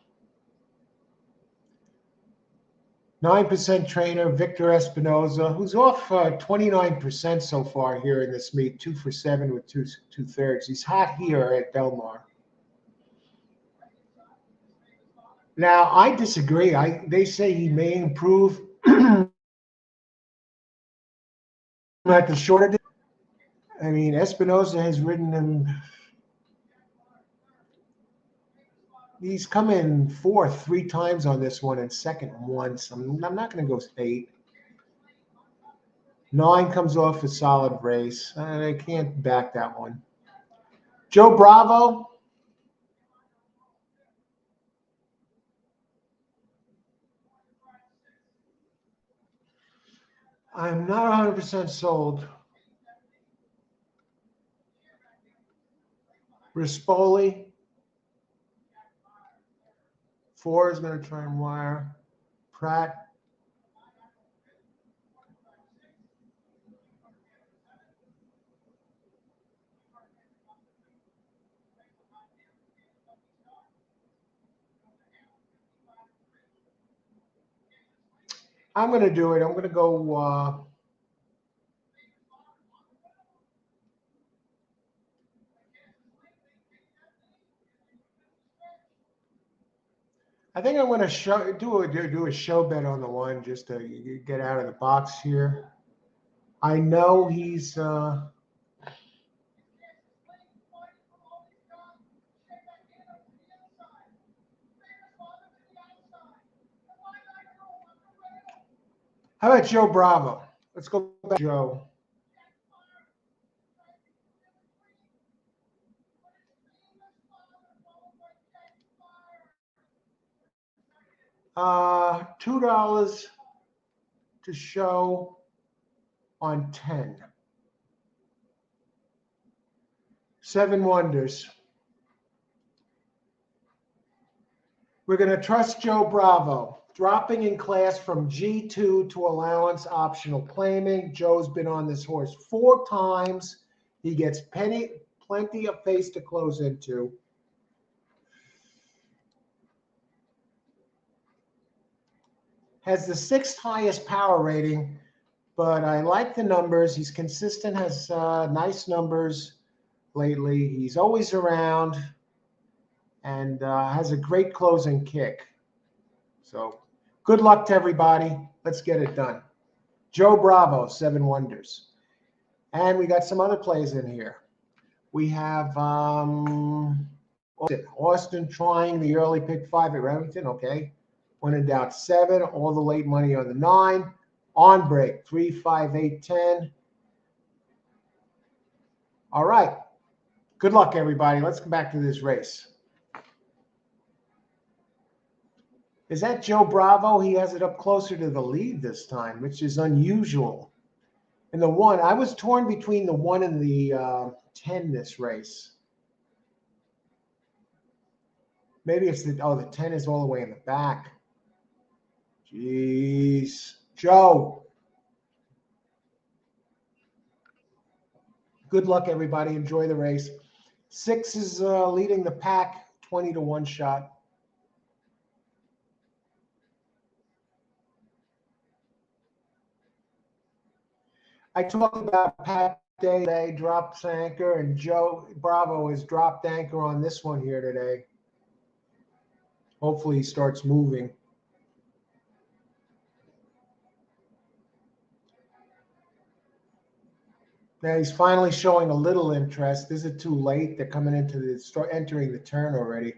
9% trainer, Victor Espinoza, who's off 29% so far here in this meet, 2 for 7 with 2/3. He's hot here at Delmar. Now, I disagree. They say he may improve at the shorter. I mean, Espinoza has ridden him. He's come in 4th 3 times on this one and 2nd once. I'm not going to go 8. 9 comes off a solid race. I can't back that one. Joe Bravo. I'm not 100% sold. Rispoli. 4 is going to try and wire. Pratt. I'm going to do it. I'm going to go. I think I'm going to do a show bet on the one just to get out of the box here. I know he's. How about Joe Bravo? Let's go back to Joe. $2 to show on 10. 7 wonders. We're going to trust Joe Bravo. Dropping in class from G2 to allowance optional claiming. Joe's been on this horse 4 times. He gets plenty of face to close into. Has the 6th highest power rating, but I like the numbers. He's consistent, has nice numbers lately. He's always around and has a great closing kick. So good luck to everybody. Let's get it done. Joe Bravo, 7 wonders. And we got some other plays in here. We have Austin trying the early pick 5 at Remington. Okay. When in doubt, 7. All the late money on the 9. On break, 3, 5, 8, 10. All right. Good luck, everybody. Let's come back to this race. Is that Joe Bravo? He has it up closer to the lead this time, which is unusual. And the 1, I was torn between the 1 and the 10 this race. Maybe it's the 10 is all the way in the back. Jeez. Joe. Good luck, everybody. Enjoy the race. 6 is leading the pack, 20 to 1 shot. I talked about Pat Day dropped anchor, and Joe Bravo has dropped anchor on this one here today. Hopefully he starts moving. Now he's finally showing a little interest. Is it too late? They're coming into entering the turn already.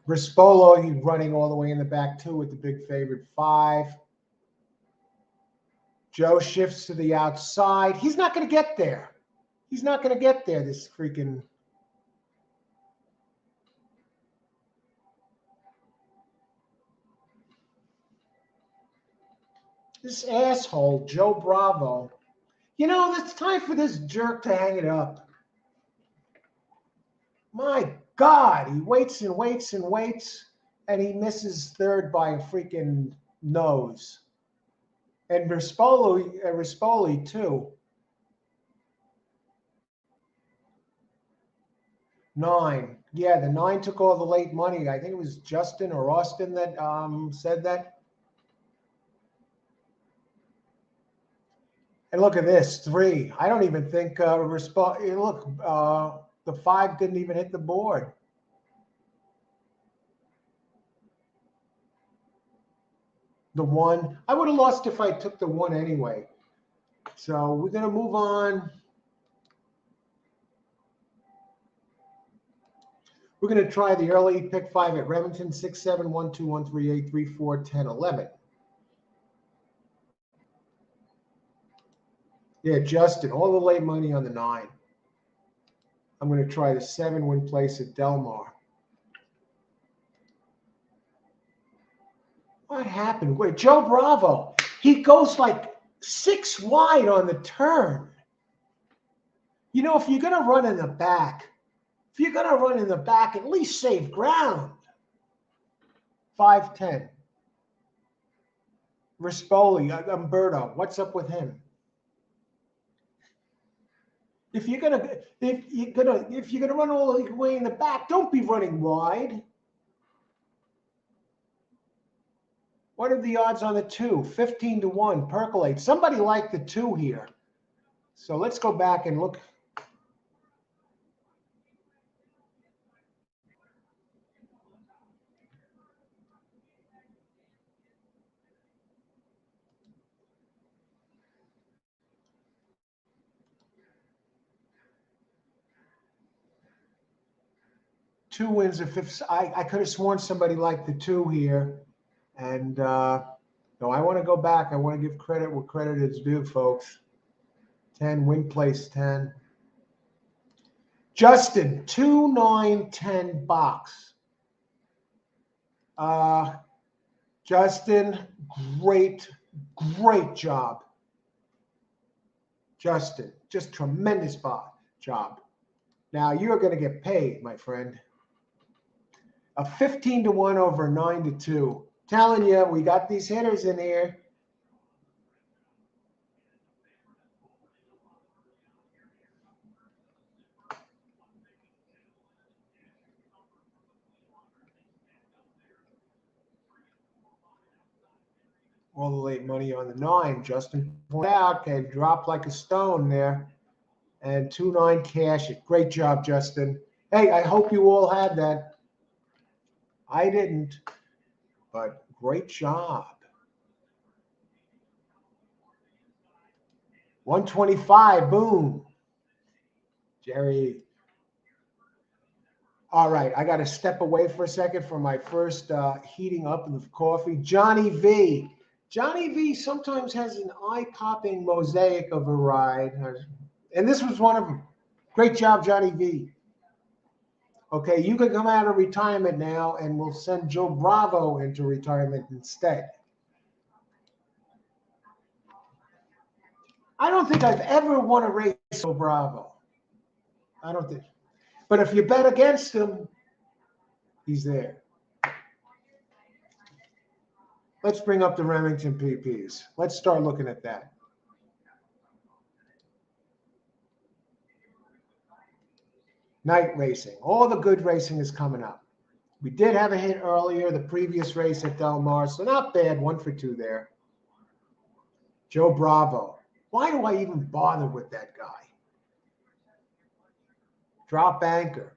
Rispolo, he's running all the way in the back too with the big favorite 5. Joe shifts to the outside. He's not going to get there. He's not going to get there, this freaking. This asshole, Joe Bravo. You know, it's time for this jerk to hang it up. My God, he waits and waits and waits, and he misses 3rd by a freaking nose. And Rispoli too. 9. Yeah, the 9 took all the late money. I think it was Justin or Austin that said that. And look at this, 3. I don't even think look, the 5 didn't even hit the board. The 1, I would have lost if I took the 1 anyway. So we're going to move on. We're going to try the early pick 5 at Remington, 6, 7, 1, 2, 1, 3, 8, 3, 4, 10, 11. Yeah, Justin, all the late money on the 9. I'm going to try the 7 win place at Del Mar. What happened? Wait, Joe Bravo, he goes like 6 wide on the turn. You know, if you're going to run in the back, If you're going to run in the back, at least save ground. 5'10". Rispoli, Umberto, what's up with him? If you're gonna run all the way in the back, don't be running wide. What are the odds on the 2? 15-1. Percolate. Somebody liked the 2 here. So let's go back and look. Two wins of fifth. I could have sworn somebody liked the 2 here. And no, I want to go back. I want to give credit where credit is due, folks. 10, win place 10. Justin, 2, 9, 10 box. Justin, great job. Justin, just tremendous job. Now you're going to get paid, my friend. A 15-1 over 9-2. Telling you, we got these hitters in here. All the late money on the 9. Justin pointed out, can drop like a stone there. And 2-9 cash it. Great job, Justin. Hey, I hope you all had that. I didn't, but great job. 125, boom. Jerry. All right, I got to step away for a second for my first heating up of coffee. Johnny V. Johnny V sometimes has an eye-popping mosaic of a ride. And this was one of them. Great job, Johnny V. Okay, you can come out of retirement now, and we'll send Joe Bravo into retirement instead. I don't think I've ever won a race with Joe Bravo. I don't think. But if you bet against him, he's there. Let's bring up the Remington PPs. Let's start looking at that. Night racing. All the good racing is coming up. We did have a hit earlier, the previous race at Del Mar, so not bad. 1 for 2 there. Joe Bravo. Why do I even bother with that guy? Drop anchor.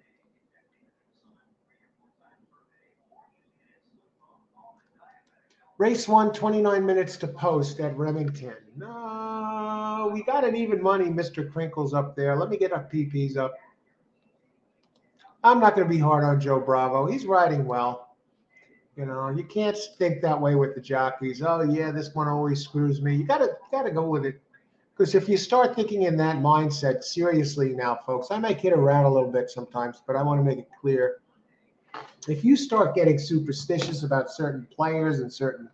Race 1, 29 minutes to post at Remington. No, we got an even money, Mr. Crinkles up there. Let me get our PPs up. I'm not going to be hard on Joe Bravo. He's riding well. You know, you can't think that way with the jockeys. Oh, yeah, this one always screws me. You got to go with it. Because if you start thinking in that mindset, seriously now, folks, I might kid around a little bit sometimes, but I want to make it clear. If you start getting superstitious about certain players and certain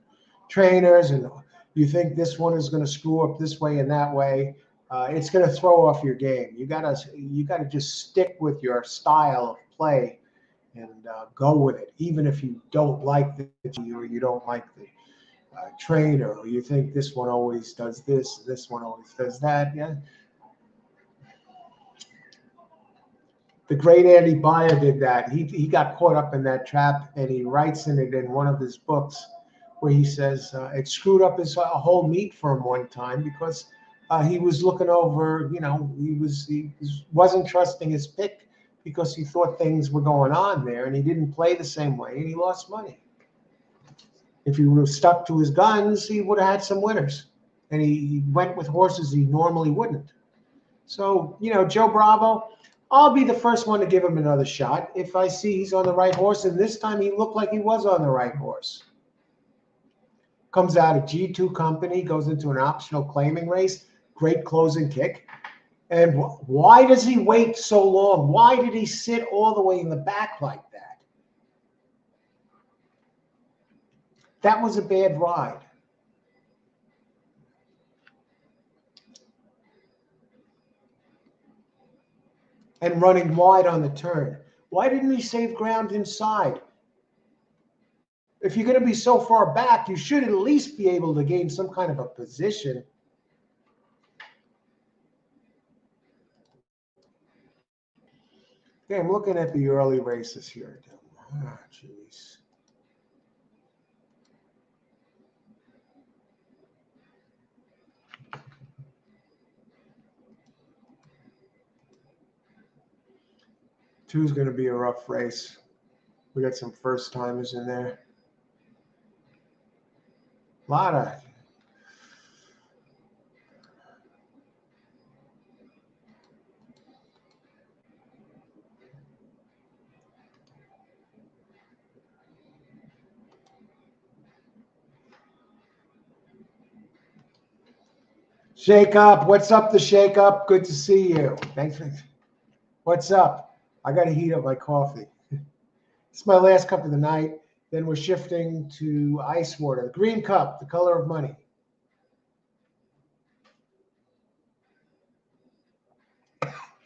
trainers, and you think this one is going to screw up this way and that way, it's going to throw off your game. You gotta just stick with your style of play and go with it, even if you don't like the team or you don't like the trainer, or you think this one always does this one always does that. Yeah. The great Andy Beyer did that. He got caught up in that trap, and he writes in it in one of his books where he says it screwed up his whole meet for him one time because he was looking over, you know, he wasn't trusting his pick because he thought things were going on there, and he didn't play the same way, and he lost money. If he would have stuck to his guns, he would have had some winners, and he went with horses he normally wouldn't. So, you know, Joe Bravo, I'll be the first one to give him another shot if I see he's on the right horse, and this time he looked like he was on the right horse. Comes out of G2 company, goes into an optional claiming race, great closing kick. And why does he wait so long? Why did he sit all the way in the back like that? That was a bad ride. and running wide on the turn. Why didn't he save ground inside? If you're going to be so far back, you should at least be able to gain some kind of a position. Okay, I'm looking at the early races here. Ah, jeez. Two's going to be a rough race. We got some first timers in there. A lot of Shake Up. What's up, the Shake Up? Good to see you. Thanks for. What's up? I got to heat up my coffee. It's my last cup of the night. Then we're shifting to ice water. The green cup, the color of money.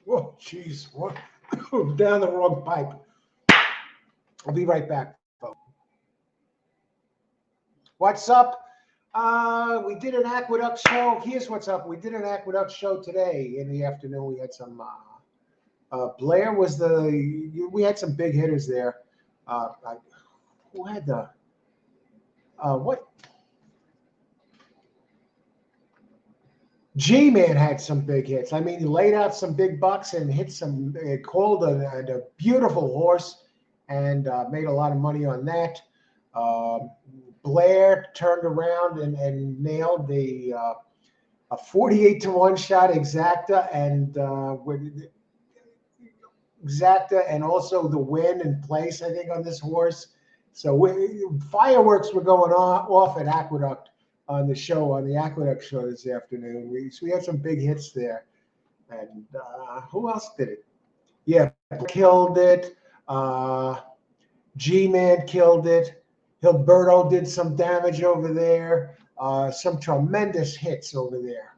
Oh, jeez. What? Down the wrong pipe. I'll be right back, folks. What's up? We did an aqueduct show. Here's what's up. We did an aqueduct show today in the afternoon. We had some. Blair was we had some big hitters there. Who had the. What? G-Man had some big hits. I mean, he laid out some big bucks and hit some. Called a beautiful horse and made a lot of money on that. Blair turned around and nailed a 48-1 shot exacta and also the win and place, I think, on this horse. So fireworks were going off at Aqueduct on the show, on the Aqueduct show this afternoon. We had some big hits there. And who else did it? Yeah, killed it. G-Man killed it. Hilberto did some damage over there. Some tremendous hits over there.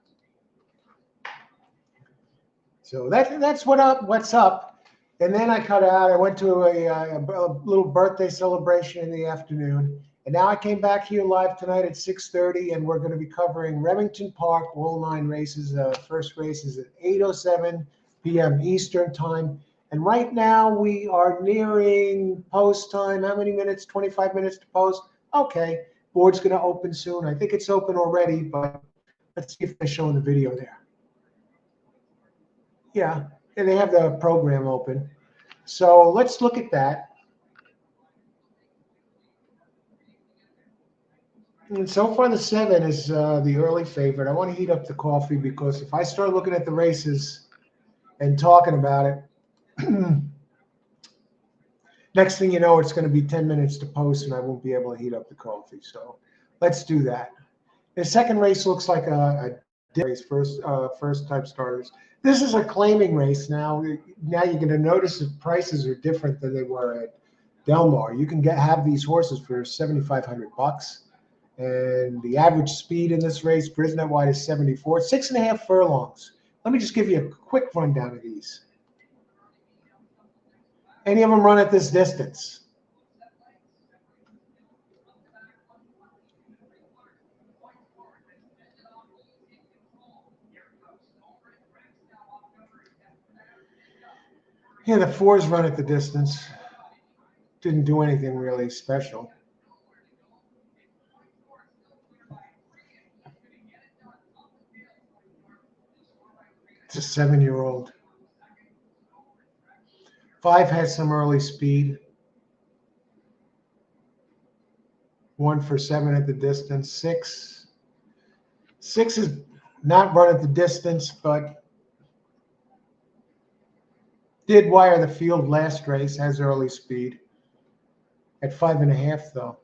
So that's what's up. And then I cut out. I went to a little birthday celebration in the afternoon. And now I came back here live tonight at 6:30, and we're going to be covering Remington Park, all 9 races. First race is at 8:07 p.m. Eastern time. And right now we are nearing post time. How many minutes? 25 minutes to post. Okay. Board's going to open soon. I think it's open already, but let's see if they're showing the video there. Yeah. And they have the program open. So let's look at that. And so far, the 7 is the early favorite. I want to heat up the coffee because if I start looking at the races and talking about it, next thing you know, it's going to be 10 minutes to post and I won't be able to heat up the coffee. So let's do that. The second race looks like a race, first type starters. This is a claiming race now. Now you're going to notice that prices are different than they were at Del Mar. You can have these horses for $7,500. And the average speed in this race, Brisnet Wide, is 74, 6.5 furlongs. Let me just give you a quick rundown of these. Any of them run at this distance? Yeah, the 4s run at the distance. Didn't do anything really special. It's a 7-year-old. 5 has some early speed. 1 for 7 at the distance. 6 is not run at the distance, but did wire the field last race, has early speed. At 5.5, though.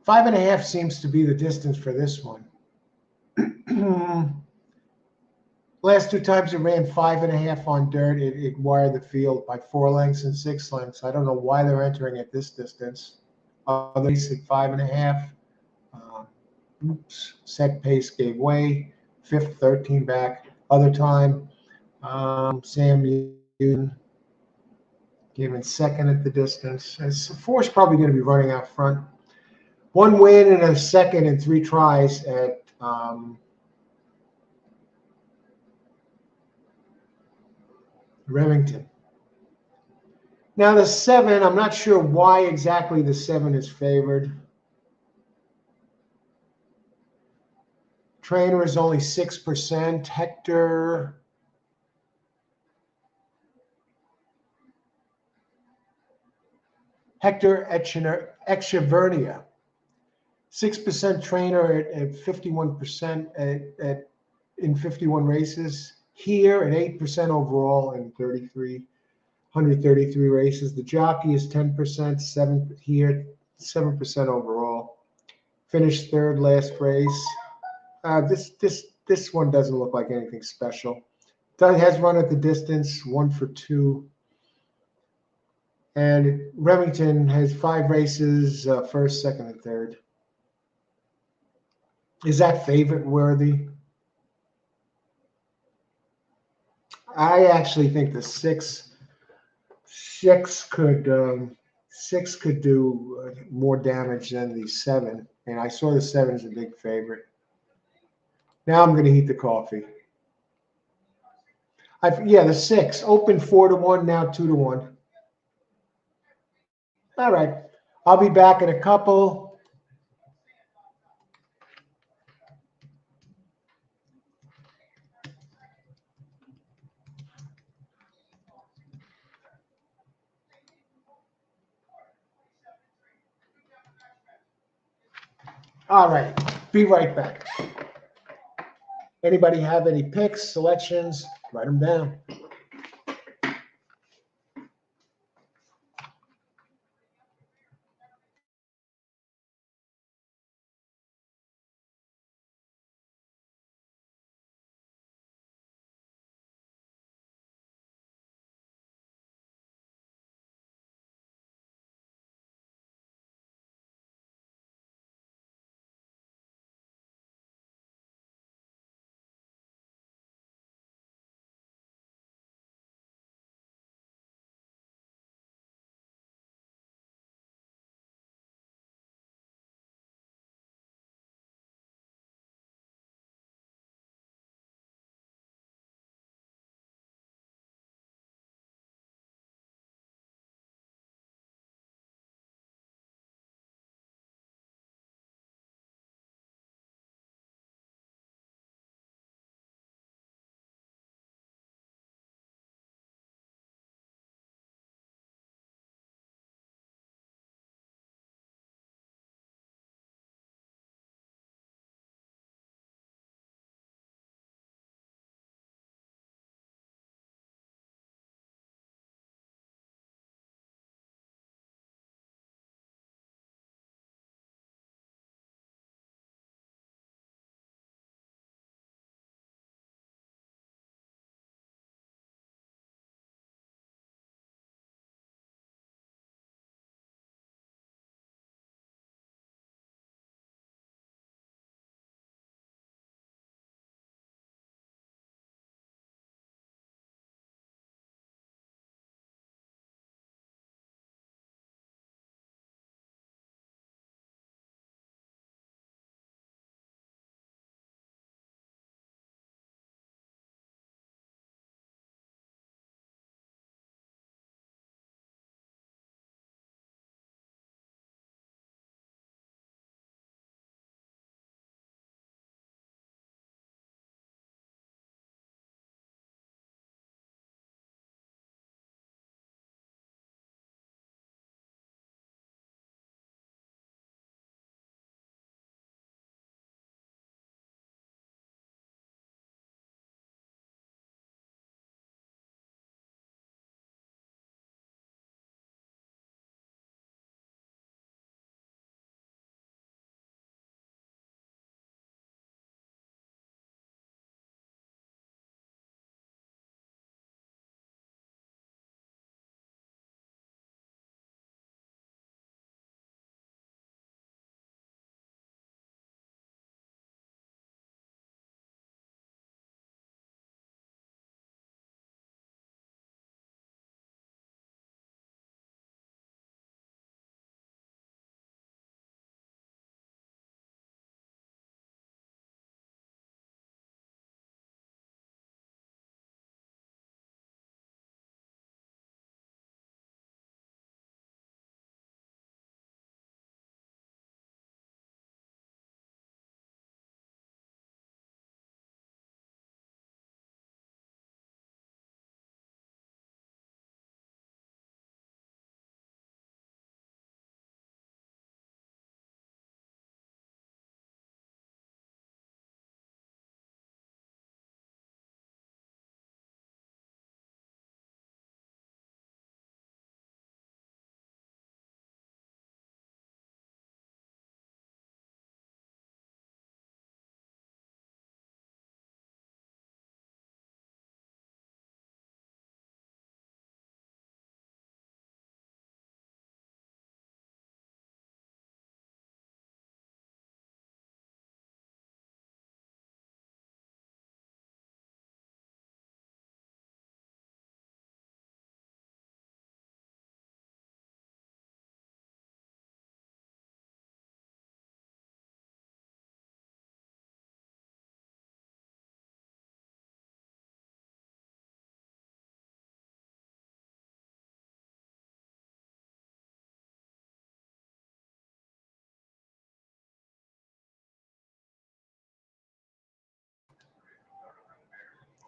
5.5 seems to be the distance for this one. Last 2 times it ran 5.5 on dirt. It wired the field by 4 lengths and 6 lengths. I don't know why they're entering at this distance. Basic 5.5. Oops. Set pace gave way. 5th, 13 back. Other time, Sam Newton came in second at the distance. Four's probably going to be running out front. One win and a second and 3 tries at Remington. Now the 7, I'm not sure why exactly the 7 is favored. Trainer is only 6%. Hector Echeverria, 6% trainer at 51% in 51 races. Here at 8% overall in 133 races. The jockey is 10%, 7% overall. Finished third last race. This one doesn't look like anything special. Doug has run at the distance, 1 for 2. And Remington has 5 races, first, second, and third. Is that favorite worthy? I actually think the six could do more damage than the 7, and I saw the 7 as a big favorite. Now I'm going to heat the coffee. The 6 open 4-1, now 2-1. All right, I'll be back in a couple. All right, be right back. Anybody have any picks, selections? Write them down.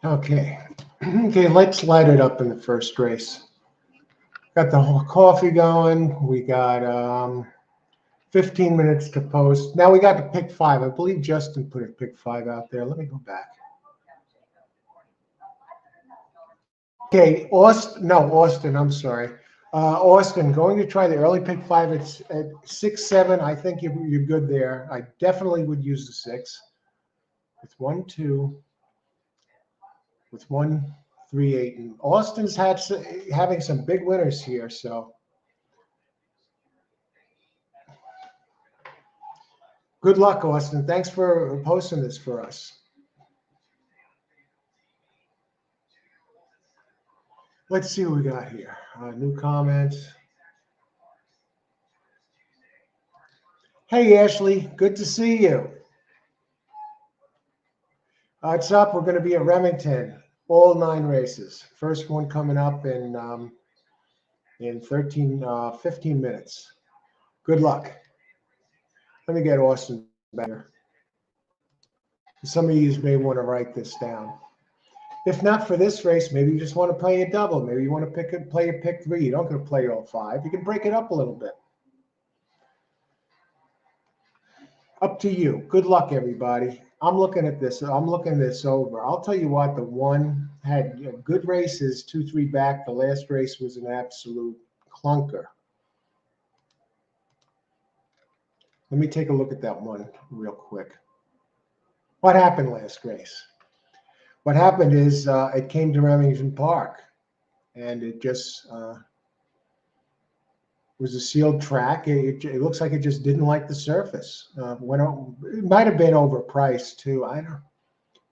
Okay. Okay, let's light it up in the first race. Got the whole coffee going. We got 15 minutes to post. Now we got to pick five. I believe Justin put a pick five out there. Let me go back. Okay, Austin. No, Austin. I'm sorry. Austin, going to try the early pick five. It's at 6-7. I think you're good there. I definitely would use the six with 1-2, with 1-3-8. And Austin's having some big winners here. So good luck, Austin. Thanks for posting this for us. Let's see what we got here. New comments. Hey, Ashley. Good to see you. It's up. We're going to be at Remington, all 9 races. First one coming up in 15 minutes. Good luck. Let me get Austin back here. Some of you may want to write this down. If not for this race, maybe you just want to play a double. Maybe you want to play a pick 3. You don't going to play all 5. You can break it up a little bit. Up to you. Good luck, everybody. I'm looking at this. I'm looking this over. I'll tell you what, the one had good races, 2-3 back. The last race was an absolute clunker. Let me take a look at that one real quick. What happened last race? What happened is it came to Remington Park, and it just was a sealed track. It looks like it just didn't like the surface. It might have been overpriced too. I don't.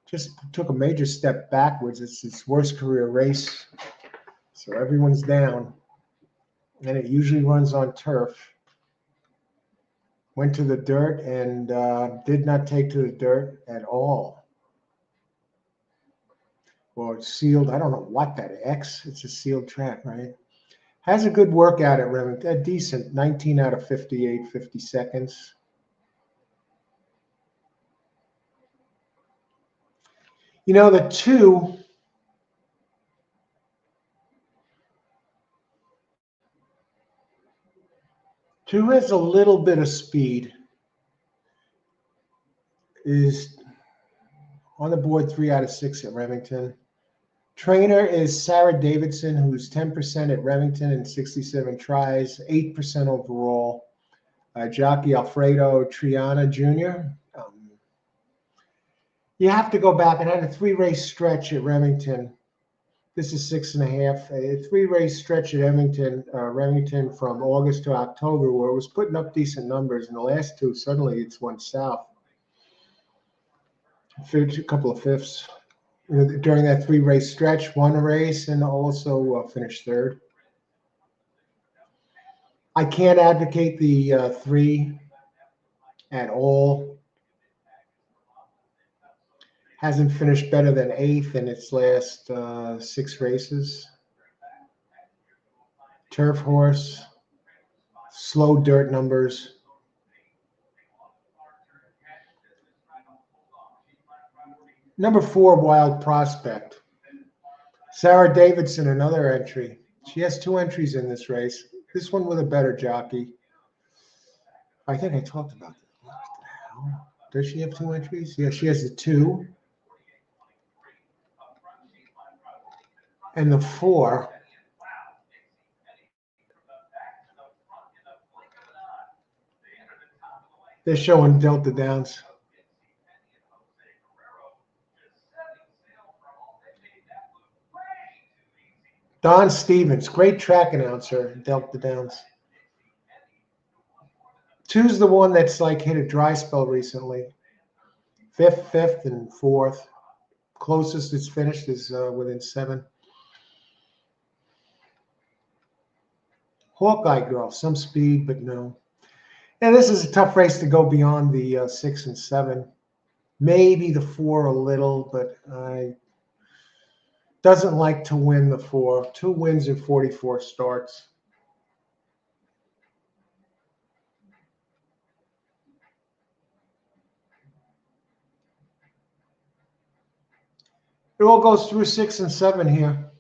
Just took a major step backwards. It's its worst career race, so everyone's down, and it usually runs on turf. Went to the dirt and did not take to the dirt at all. Well, it's sealed. I don't know what that X. It's a sealed track, right? Has a good workout at Remington. A decent 19 out of 58, 50 seconds. You know, the 2. Two has a little bit of speed. Is on the board 3 out of 6 at Remington. Trainer is Sarah Davidson, who's 10% at Remington and 67 tries, 8% overall. Jockey Alfredo Triana Jr. You have to go back and had a 3-race stretch at Remington. This is 6.5. A 3-race stretch at Remington from August to October, where it was putting up decent numbers. In the last 2, suddenly it's went south. A couple of fifths. During that 3-race stretch, won a race and also finished 3rd. I can't advocate the 3 at all. Hasn't finished better than 8th in its last 6 races. Turf horse, slow dirt numbers. Number 4, Wild Prospect. Sarah Davidson, another entry. She has 2 entries in this race. This one with a better jockey. I think I talked about this. What the hell? Does she have 2 entries? Yeah, she has the 2. And the 4. They're showing Delta Downs. Don Stevens, great track announcer, Delta Downs. 2's the one that's like hit a dry spell recently. 5th, and 4th. Closest it's finished is within 7. Hawkeye Girl, some speed, but no. And this is a tough race to go beyond the 6 and 7. Maybe the 4 a little, but I doesn't like to win the 4. 2 wins in 44 starts. It all goes through 6 and 7 here.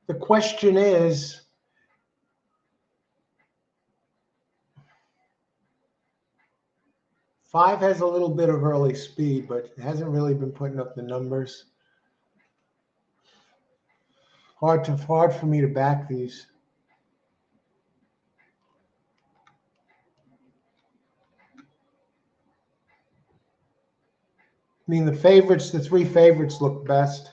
The question is, five has a little bit of early speed, but it hasn't really been putting up the numbers. Hard for me to back these. I mean, the three favorites look best.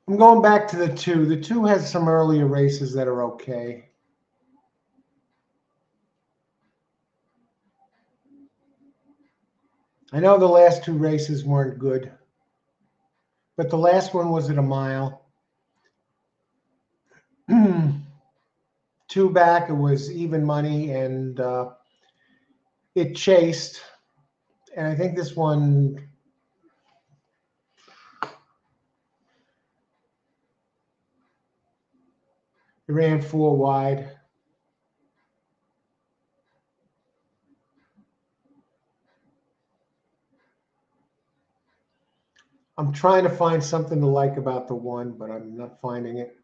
I'm going back to the 2. The 2 has some earlier races that are okay. I know the last 2 races weren't good, but the last one was at a mile. 2 back, it was even money, and it chased. And I think this one, it ran 4 wide. I'm trying to find something to like about the 1, but I'm not finding it.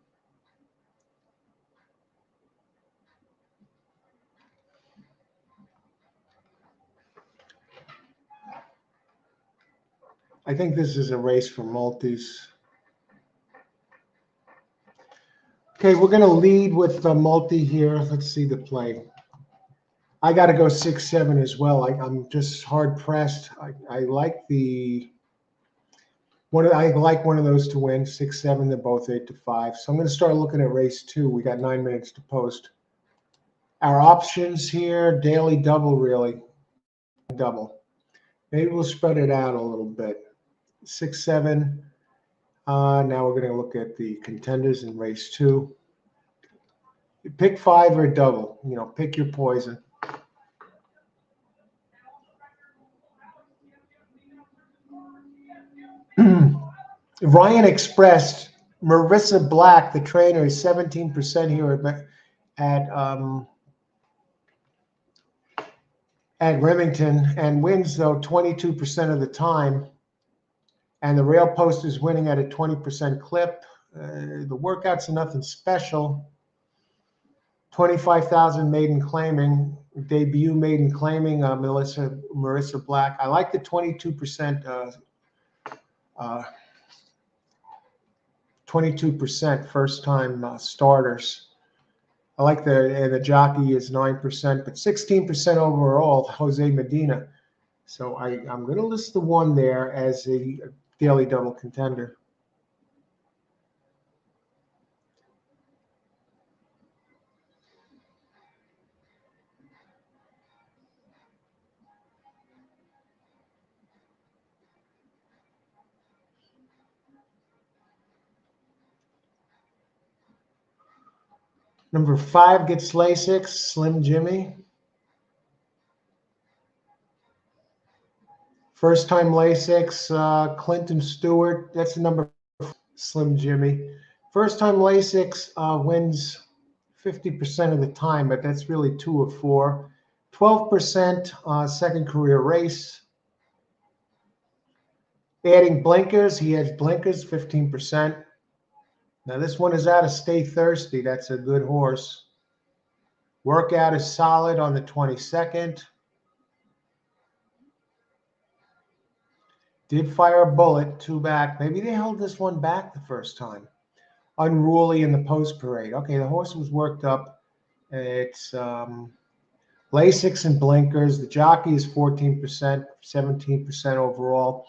I think this is a race for multis. Okay, we're going to lead with the multi here. Let's see the play. I got to go 6-7 as well. I'm just hard pressed. I like one of those to win 6-7. They're both 8-5. So I'm going to start looking at race 2. We got 9 minutes to post. Our options here: daily double, really double. Maybe we'll spread it out a little bit. 6-7. Now we're going to look at the contenders in race 2. You pick 5 or double. Pick your poison. Ryan expressed Marissa Black, the trainer, is 17% here at Remington, and wins though 22% of the time. And the rail post is winning at a 20% clip. The workouts are nothing special. 25,000 maiden claiming, debut maiden claiming, Marissa Black. I like the 22%. 22% first time starters. I like the jockey is 9%, but 16% overall, Jose Medina. So I'm going to list the 1 there as a daily double contender. Number 5 gets Lasix, Slim Jimmy. First time Lasix, Clinton Stewart. That's the number 4, Slim Jimmy. First time Lasix wins 50% of the time, but that's really 2 of 4. 12% second career race. Adding blinkers, he has blinkers, 15%. Now this one is out of Stay Thirsty. That's a good horse. Workout is solid on the 22nd. Did fire a bullet, 2 back. Maybe they held this one back the first time. Unruly in the post parade. Okay, the horse was worked up. It's Lasix and blinkers. The jockey is 14%, 17% overall.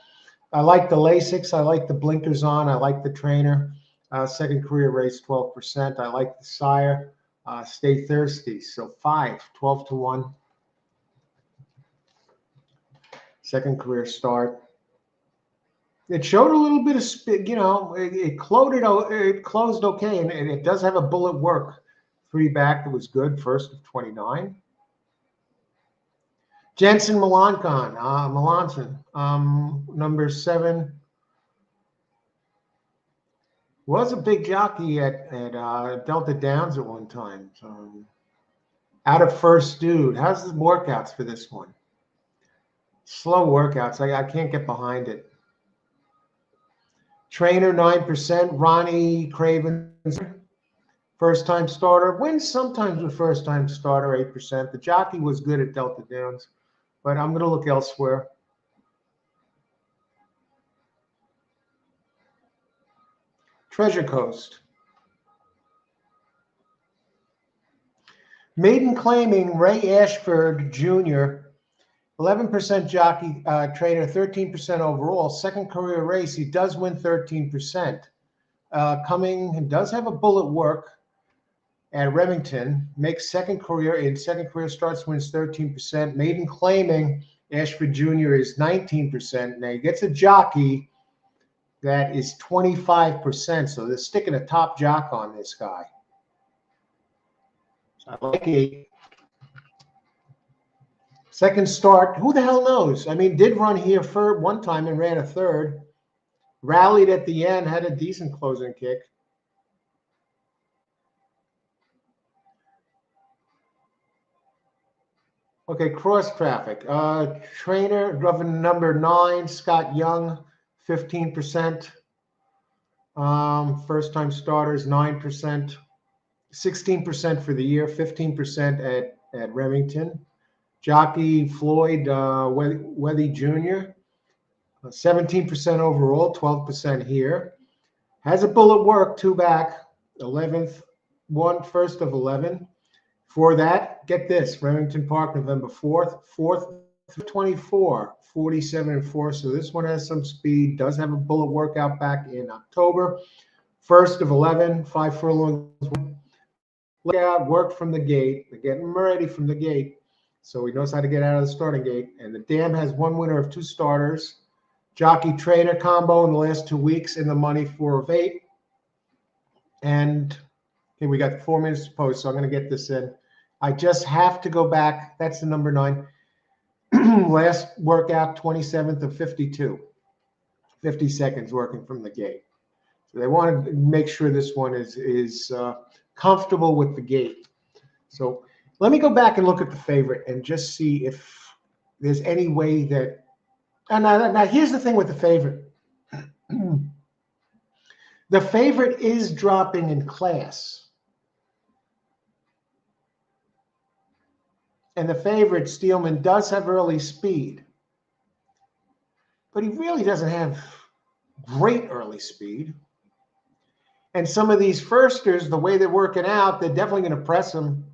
I like the Lasix. I like the blinkers on. I like the trainer. Second career race, 12%. I like the sire. Stay Thirsty. So 5, 12-1. Second career start. It showed a little bit of speed. It closed okay, and it does have a bullet work. 3 back that was good. First of 29. Jensen Melanson, number 7. Was a big jockey at Delta Downs at one time. Out of First Dude. How's the workouts for this one? Slow workouts. I can't get behind it. Trainer 9%. Ronnie Craven, first time starter. Wins sometimes with first time starter 8%. The jockey was good at Delta Downs, but I'm going to look elsewhere. Treasure Coast. Maiden Claiming Ray Ashford Jr., 11% jockey trainer, 13% overall. Second career race, he does win 13%. Coming and does have a bullet work at Remington. Makes second career starts, wins 13%. Maiden Claiming Ashford Jr. is 19%. Now he gets a jockey that is 25%. So they're sticking a top jock on this guy. So I like it. Second start, who the hell knows? I mean, did run here for one time and ran a third. Rallied at the end, had a decent closing kick. Okay, cross traffic. Trainer, number 9, Scott Young, 15%. First time starters, 9%. 16% for the year, 15% at Remington. Jockey Floyd Wethy Jr., 17% overall, 12% here. Has a bullet work, 2 back, 11th, first of 11. For that, get this, Remington Park, November 4th, 24, 47-4. So this one has some speed, does have a bullet workout back in October. First of 11, 5 furlongs. Look out, work from the gate. They're getting him ready from the gate. So he knows how to get out of the starting gate. And the dam has 1 winner of 2 starters. Jockey trainer combo in the last 2 weeks in the money 4 of 8. And okay, we got 4 minutes to post, so I'm going to get this in. I just have to go back. That's the number 9. Last workout, 27th of 52. 50 seconds working from the gate. So they want to make sure this one is comfortable with the gate. So let me go back and look at the favorite and just see if there's any way that. And now here's the thing with the favorite. The favorite is dropping in class. And the favorite, Steelman, does have early speed. But he really doesn't have great early speed. And some of these firsters, the way they're working out, they're definitely going to press him.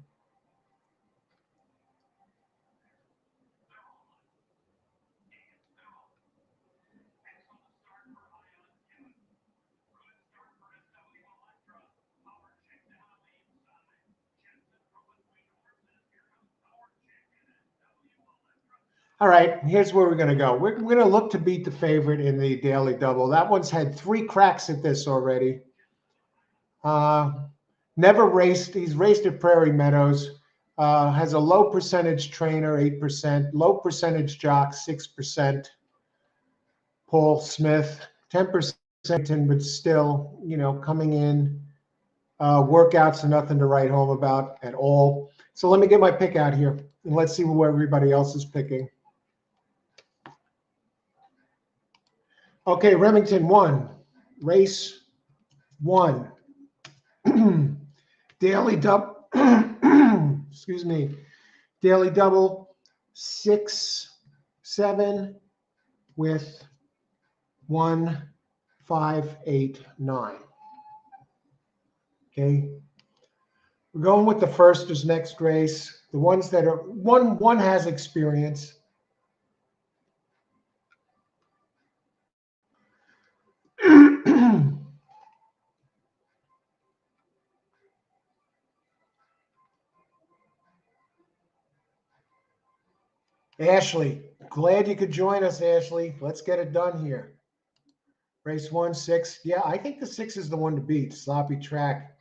All right, here's where we're going to go. We're going to look to beat the favorite in the daily double. That one's had 3 cracks at this already. Never raced. He's raced at Prairie Meadows. Has a low percentage trainer, 8%. Low percentage jock, 6%. Paul Smith, 10%, but still, coming in. Workouts are nothing to write home about at all. So let me get my pick out here, and let's see what everybody else is picking. Okay, Remington 1, race 1. Daily double, excuse me, daily double 6, 7 with 1, 5, 8, 9. Okay, we're going with the firsters next race. The ones that are one has experience. Ashley, glad you could join us, Ashley. Let's get it done here. Race 1, 6. Yeah, I think the 6 is the one to beat. Sloppy track.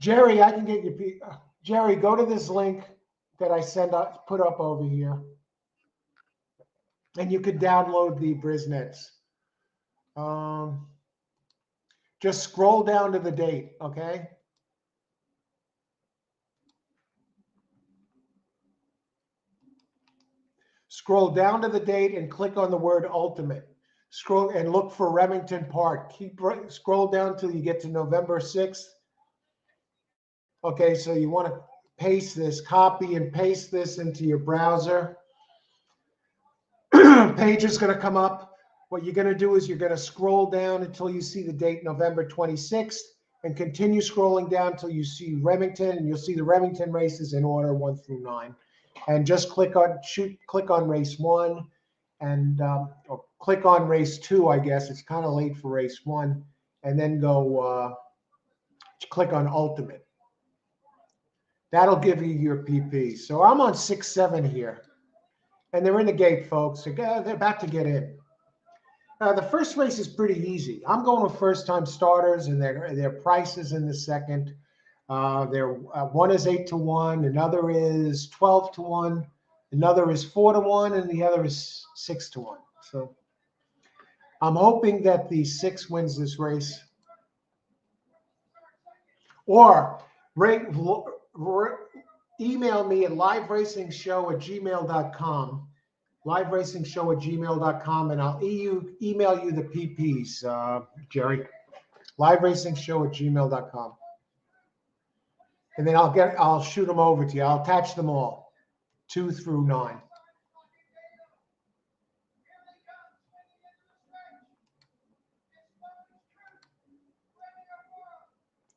Jerry, I can get you. Jerry, go to this link that I put up over here, and you could download the Brisnets. Just scroll down to the date, okay? Scroll down to the date and click on the word ultimate. Scroll and look for Remington Park. Scroll down till you get to November 6th. Okay, so you want to paste this, copy and paste this into your browser. Page is going to come up. What you're going to do is you're going to scroll down until you see the date November 26th and continue scrolling down until you see Remington, and you'll see the Remington races in order 1 through 9. And just click on race 1 and or click on race 2, I guess. It's kind of late for race 1. And then go click on ultimate. That'll give you your PP. So I'm on 6-7 here. And they're in the gate, folks. They're about to get in. The first race is pretty easy. I'm going with first-time starters, and their prices in the second. One is 8-1, another is 12-1, another is 4-1, and the other is 6-1. So I'm hoping that the 6 wins this race. Or email me at liveracingshow@gmail.com. liveracingshow@gmail.com, and I'll email you the PPs, Jerry. liveracingshow@gmail.com. And then I'll shoot them over to you. I'll attach them all, 2 through 9.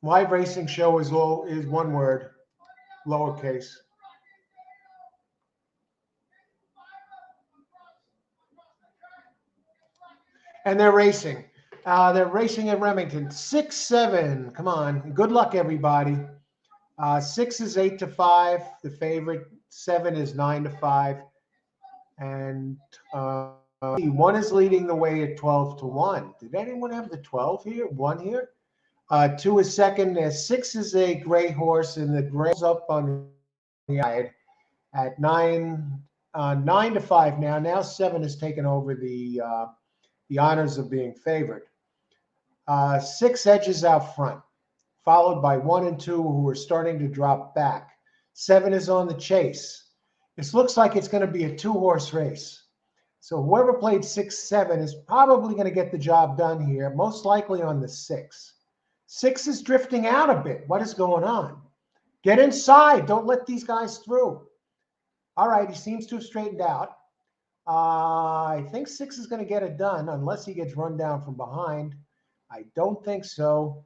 Live Racing Show is one word, lowercase. And they're racing. They're racing at Remington. 6-7. Come on. Good luck, everybody. 6 is 8-5. The favorite. 7 is 9-5. And 1 is leading the way at 12-1. Did anyone have the 12 here? 1 here? 2 is second. 6 is a gray horse, and the gray's up on the side at 9-5 now. Now 7 has taken over the honors of being favored. 6 edges out front, followed by 1 and 2 who are starting to drop back. 7 is on the chase. This looks like it's going to be a 2-horse race. So whoever played 6-7 is probably going to get the job done here, most likely on the 6. 6 is drifting out a bit. What is going on? Get inside. Don't let these guys through. All right, he seems to have straightened out. I think 6 is going to get it done unless he gets run down from behind. I don't think so.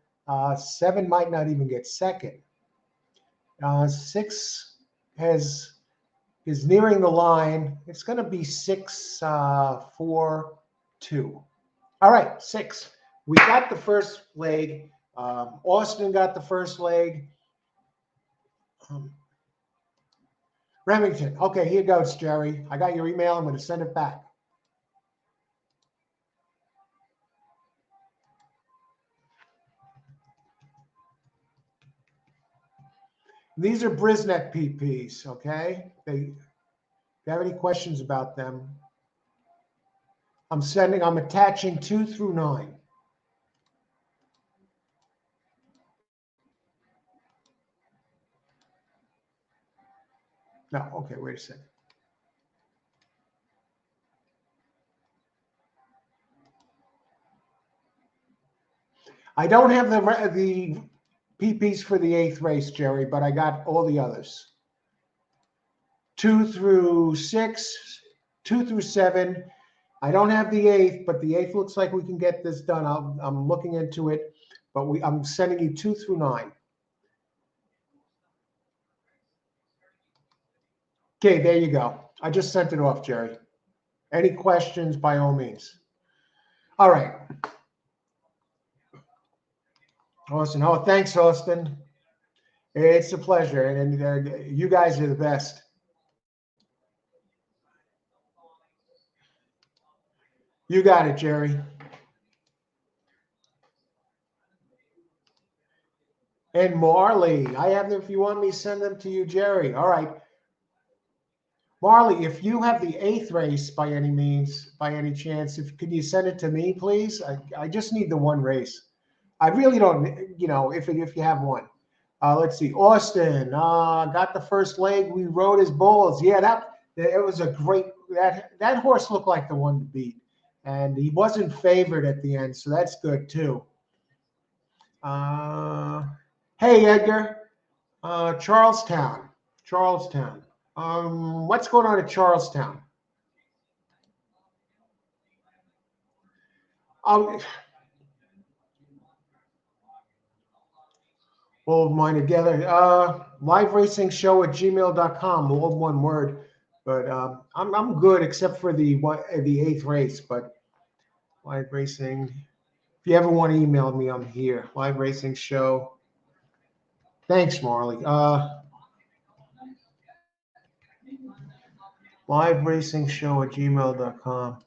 7 might not even get second. 6 is nearing the line. It's going to be 6-4-2. All right, 6. We got the first leg. Austin got the first leg. Remington. Okay, here goes, Jerry. I got your email. I'm going to send it back. These are Brisnet PPs, okay? If you have any questions about them, I'm attaching 2 through 9. No, okay, wait a second. I don't have the PPs for the 8th race, Jerry, but I got all the others. 2 through 6, 2 through 7. I don't have the 8th, but the 8th looks like we can get this done. I'm looking into it, but I'm sending you 2 through 9. Okay, there you go. I just sent it off, Jerry. Any questions, by all means. All right. Austin. Oh, thanks, Austin. It's a pleasure. And you guys are the best. You got it, Jerry. And Marley, I have them. If you want me, send them to you, Jerry. All right. Marley, if you have the 8th race by any means, by any chance, could you send it to me, please? I just need the one race. I really don't, if you have one. Let's see. Austin got the first leg. We rode his bulls. Yeah, it was a great. That horse looked like the one to beat, and he wasn't favored at the end, so that's good too. Hey Edgar, Charlestown. What's going on at Charlestown? All of mine together. Live racing show at gmail.com, all one word. But I'm good except for the 8th race. But live racing, if you ever want to email me, I'm here. Live racing show. Thanks, Marley. Live racing show at gmail.com.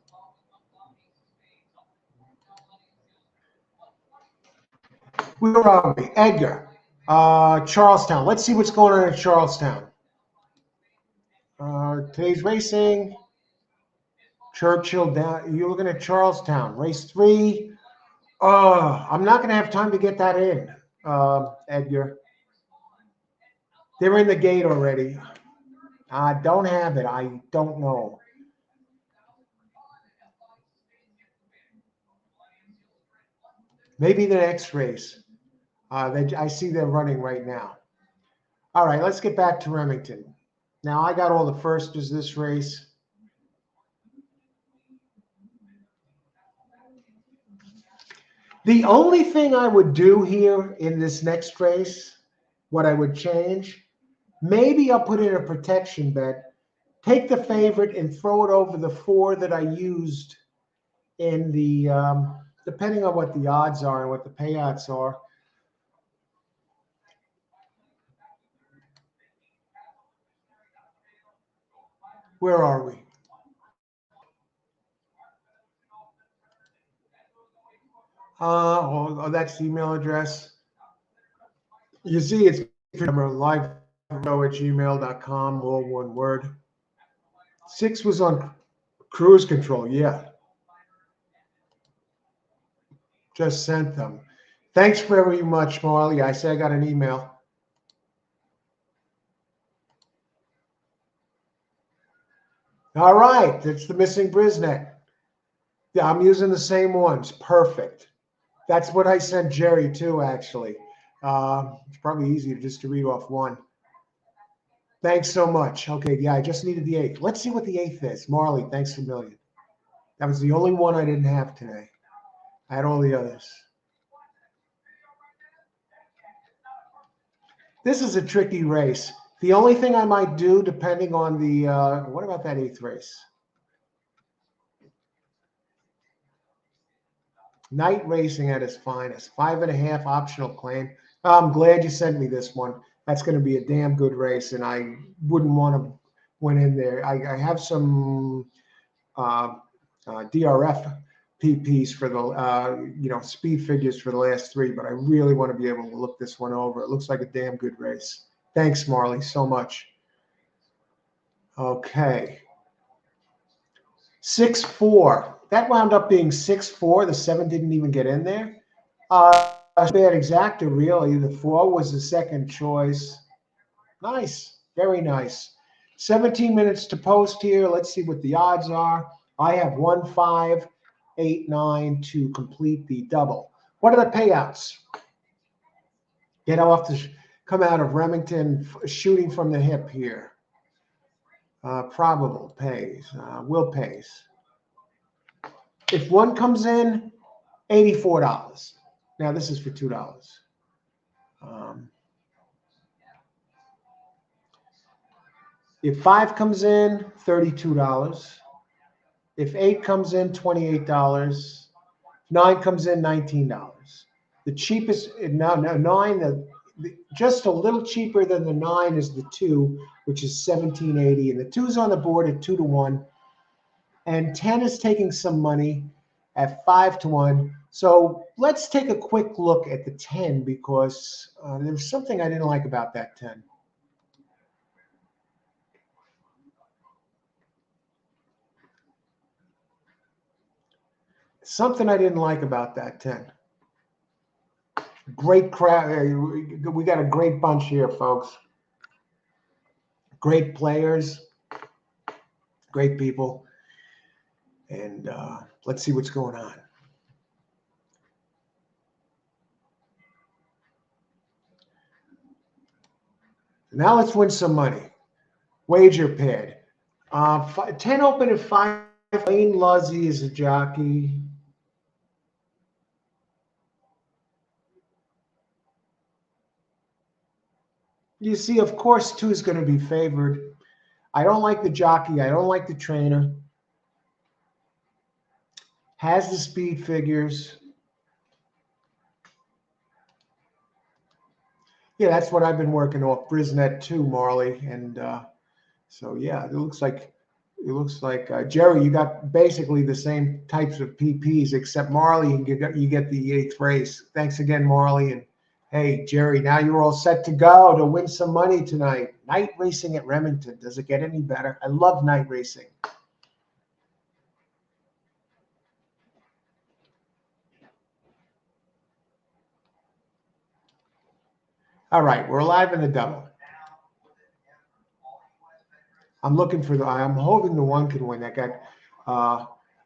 Where are we? Edgar. Charlestown. Let's see what's going on in Charlestown. Today's racing. Churchill down. You're looking at Charlestown. Race 3. I'm not going to have time to get that in, Edgar. They're in the gate already. I don't have it. I don't know. Maybe the next race. I see they're running right now. All right, let's get back to Remington. Now, I got all the firsters this race. The only thing I would do here in this next race, what I would change, maybe I'll put in a protection bet, take the favorite and throw it over the 4 that I used in the, depending on what the odds are and what the payouts are. Where are we? That's the email address. You see, it's number live@gmail.com, all one word. 6 was on cruise control. Yeah. Just sent them. Thanks very much, Marley. I say I got an email. All right. It's the missing Brisnet. Yeah, I'm using the same ones. Perfect. That's what I sent Jerry too, actually. It's probably easier just to read off one. Thanks so much. Okay, yeah, I just needed the 8th. Let's see what the 8th is. Marley, thanks a million. That was the only one I didn't have today. I had all the others. This is a tricky race. The only thing I might do, depending on the, what about that 8th race? Night racing at its finest. 5.5 optional claim. I'm glad you sent me this one. That's going to be a damn good race, and I wouldn't want to win in there. I have some DRF PPs for the speed figures for the last 3, but I really want to be able to look this one over. It looks like a damn good race. Thanks, Marley, so much. Okay. 6-4. That wound up being 6-4. The 7 didn't even get in there. Bad exacta, really. The 4 was the second choice. Nice. Very nice. 17 minutes to post here. Let's see what the odds are. I have 1, 5, 8, 9 to complete the double. What are the payouts? Get off the come out of Remington, shooting from the hip here. Probable pays. Will pays. If one comes in, $84. Now this is for $2. If 5 comes in, $32. If 8 comes in, $28. If 9 comes in, $19. The cheapest, no, 9, just a little cheaper than the 9 is the 2, which is $17.80. And the 2's on the board at 2 to 1. And 10 is taking some money at 5 to 1. So let's take a quick look at the 10 because there's something I didn't like about that 10. Something I didn't like about that 10. Great crowd. We got a great bunch here, folks. Great players, great people. And let's see what's going on. Now let's win some money. Wager pad. 10 open at 5. Lane Luzzy is a jockey. You see, of course, 2 is going to be favored. I don't like the jockey. I don't like the trainer. Has the speed figures. Yeah, that's what I've been working off. Brisnet too, Marley. And so, yeah, it looks like Jerry, you got basically the same types of PPs, except Marley, you get the 8th race. Thanks again, Marley. And hey, Jerry, now you're all set to go to win some money tonight. Night racing at Remington. Does it get any better? I love night racing. All right, we're live in the double. I'm hoping the 1 can win. I got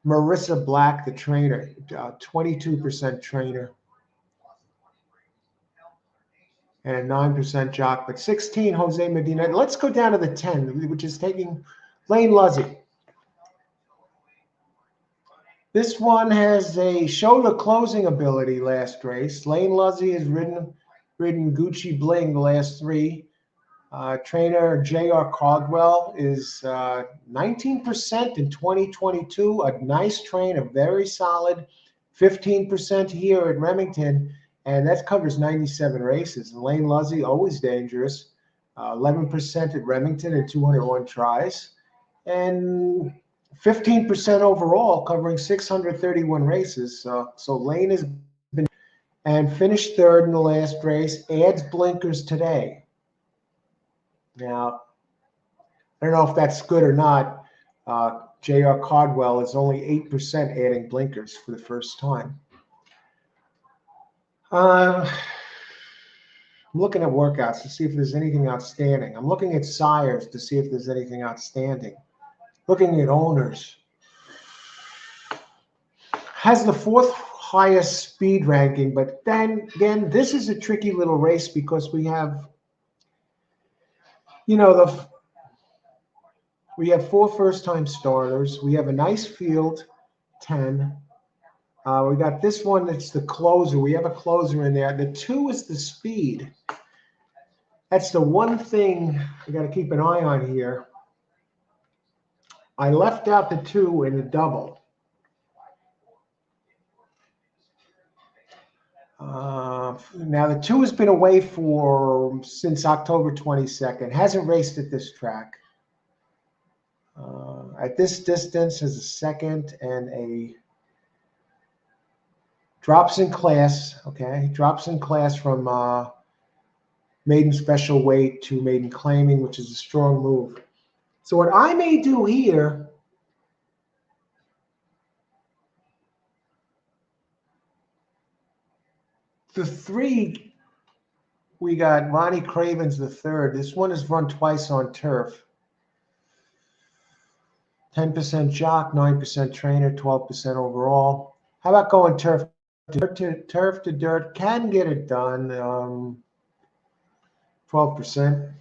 Marissa Black, the trainer, 22% trainer. And 9% jock, but 16 Jose Medina. Let's go down to the 10, which is taking Lane Luzzy. This one has showed a closing ability last race. Lane Luzzy has ridden Gucci Bling the last 3. Trainer J.R. Caldwell is 19% in 2022. A nice trainer, very solid. 15% here at Remington, and that covers 97 races. And Lane Luzzy, always dangerous. 11% at Remington and 201 tries. And 15% overall, covering 631 races. So Lane has been and finished 3rd in the last race. Adds blinkers today. Now, I don't know if that's good or not. J.R. Caldwell is only 8% adding blinkers for the first time. I'm looking at workouts to see if there's anything outstanding. I'm looking at sires to see if there's anything outstanding. Looking at owners. Has the 4th highest speed ranking, but then again, this is a tricky little race because we have, we have 4 first-time starters. We have a nice field, 10. We got this one that's the closer. We have a closer in there. The 2 is the speed. That's the one thing we got to keep an eye on here. I left out the 2 in the double. Now the 2 has been away since October 22nd. Hasn't raced at this track. At this distance has a 2nd and a drops in class. Okay, drops in class from maiden special weight to maiden claiming, which is a strong move. So what I may do here, the 3, we got Ronnie Cravens the 3rd. This one is run twice on turf. 10% jock, 9% trainer, 12% overall. How about going turf to dirt? Can get it done. 12%.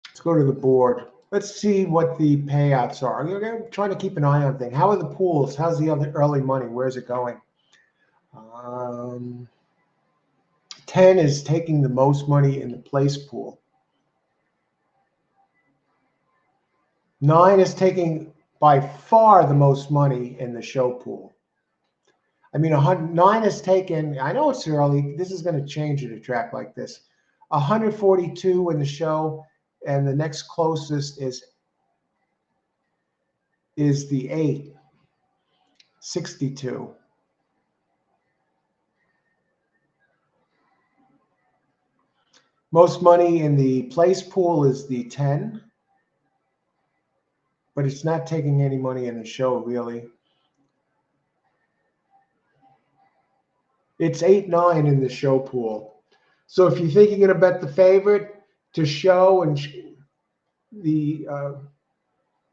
Let's go to the board. Let's see what the payouts are. I'm trying to keep an eye on things. How are the pools? How's the other early money? Where's it going? 10 is taking the most money in the place pool. 9 is taking by far the most money in the show pool. I mean, 9 is taken. I know it's early. This is going to change at a track like this. 142 in the show, and the next closest is the 8. 62. Most money in the place pool is the 10, but it's not taking any money in the show, really. It's 8-9 in the show pool. So if you think you're going to bet the favorite to show and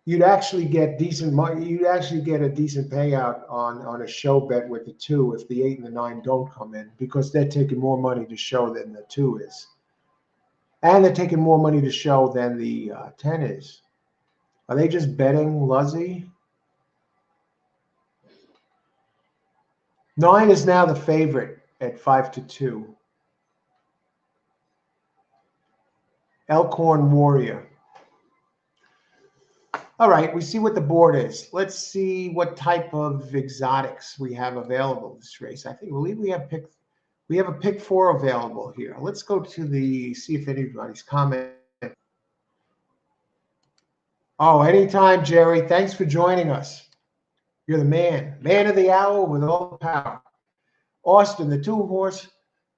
you'd actually get decent money. You'd actually get a decent payout on a show bet with the 2 if the 8 and the 9 don't come in, because they're taking more money to show than the 2 is. And they're taking more money to show than the 10 is. Are they just betting Luzzy? 9 is now the favorite at 5-2. Elkhorn Warrior. All right, we see what the board is. Let's see what type of exotics we have available this race. I believe we have a pick 4 available here. Let's go to see if anybody's comment. Oh, anytime, Jerry. Thanks for joining us. You're the man of the hour with all the power. Austin, the 2-horse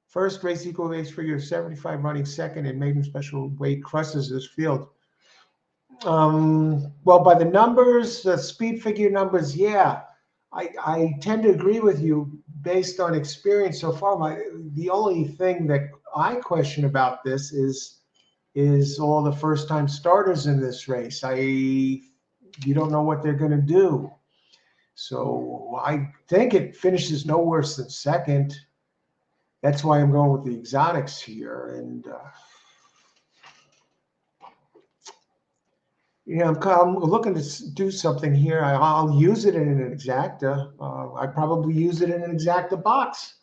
first race equal race figure 75 running second in maiden special weight crosses this field. Well, by the numbers, the speed figure numbers, yeah, I tend to agree with you based on experience so far. The only thing that I question about this is all the first-time starters in this race. You don't know what they're going to do. So I think it finishes no worse than second. That's why I'm going with the exotics here. And I'm looking to do something here. I'll use it in an exacta. I probably use it in an exacta box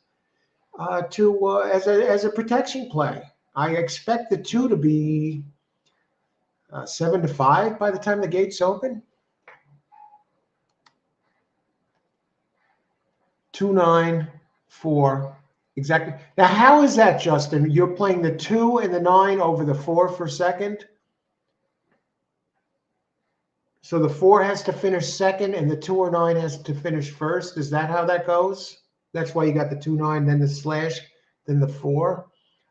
as a protection play. I expect the 2 to be 7-5 by the time the gates open. 2, 9, 4. Exactly. Now, how is that, Justin? You're playing the 2 and the 9 over the 4 for second? So the 4 has to finish second and the 2 or 9 has to finish first. Is that how that goes? That's why you got the 2, 9, then the slash, then the 4.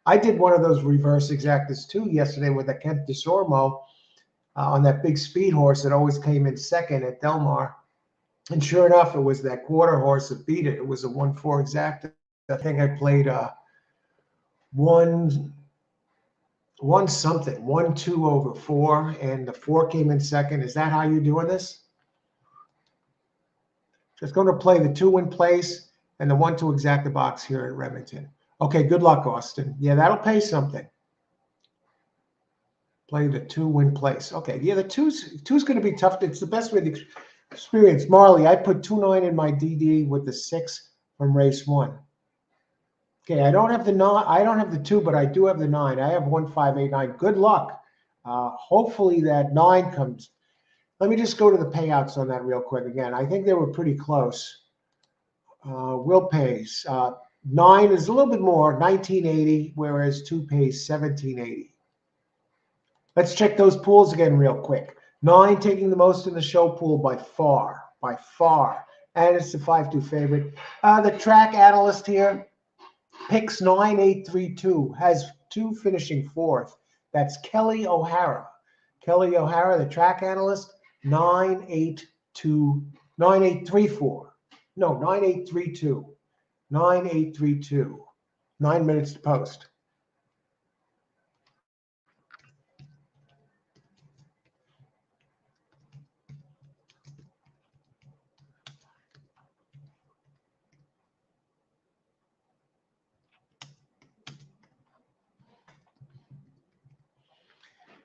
I did one of those reverse exactas too yesterday with a Kent DeSormo on that big speed horse that always came in second at Del Mar. And sure enough, it was that quarter horse that beat it. It was a 1-4 exacta. I think I played 1-2 over 4, and the 4 came in second. Is that how you're doing this? Just going to play the 2 in place and the 1-2 exacta box here at Remington. Okay, good luck, Austin. Yeah, that'll pay something. Play the 2 in place. Okay, yeah, the two's going to be tough. It's the best way to experience. Marley, I put 2-9 in my DD with the 6 from race 1. Okay, I don't have the 9. I don't have the 2, but I do have the 9. I have 1, 5, 8, 9. Good luck. Hopefully that 9 comes. Let me just go to the payouts on that real quick again. I think they were pretty close. Will pays 9 is a little bit more, 1980, whereas 2 pays 1780. Let's check those pools again real quick. 9 taking the most in the show pool by far, and it's the 5-2 favorite. The track analyst here picks 9832, has 2 finishing 4th. That's Kelly O'Hara. Kelly O'Hara, the track analyst, 9834. No, 9832. 9832. 9 minutes to post.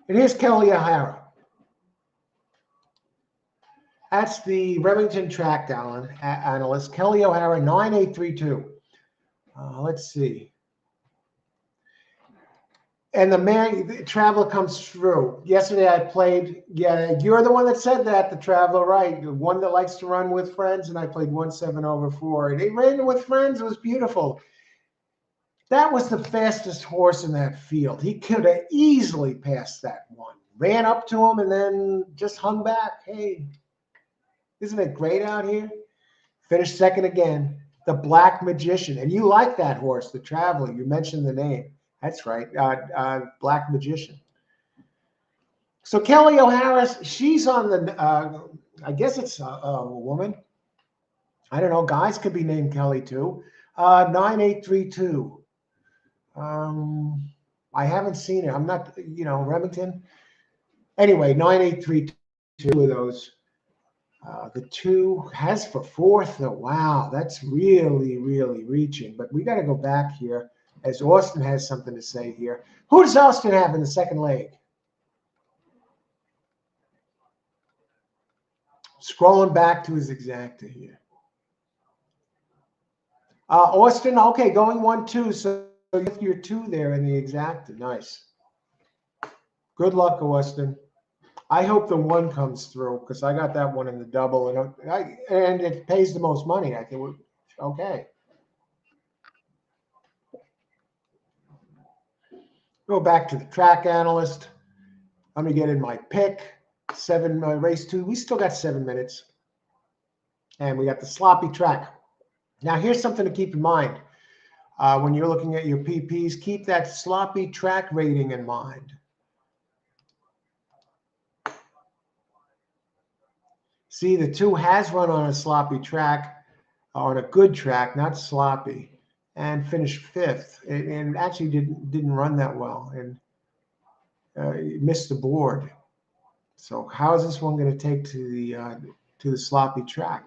And here's Kelly O'Hara. That's the Remington track analyst. Kelly O'Hara, 9832. Let's see. And the Traveler comes through. Yesterday I played, yeah, you're the one that said that, the Traveler, right? The one that likes to run with friends, and I played 1-7 over 4. And he ran with friends. It was beautiful. That was the fastest horse in that field. He could have easily passed that one. Ran up to him and then just hung back. Hey, isn't it great out here? Finished second again. The Black Magician. And you like that horse, the Traveler. You mentioned the name. That's right. Black Magician. So Kelly O'Harris, she's on the, I guess it's a woman. I don't know. Guys could be named Kelly too. 9832. I haven't seen it. I'm not, Remington. Anyway, 9832 of those. The 2 has for 4th. Though. Wow, that's really, really reaching. But we got to go back here as Austin has something to say here. Who does Austin have in the second leg? Scrolling back to his exacta here. Austin, okay, going 1-2. So you're 2 there in the exacta. Nice. Good luck, Austin. I hope the 1 comes through because I got that one in the double, and it pays the most money. I think. Okay. Go back to the track analyst. Let me get in my pick. 7 race 2. We still got 7 minutes, and we got the sloppy track. Now, here's something to keep in mind when you're looking at your PPs. Keep that sloppy track rating in mind. See, the 2 has run on a sloppy track, on a good track, not sloppy, and finished 5th. And actually didn't run that well, and missed the board. So how is this one going to take to the sloppy track?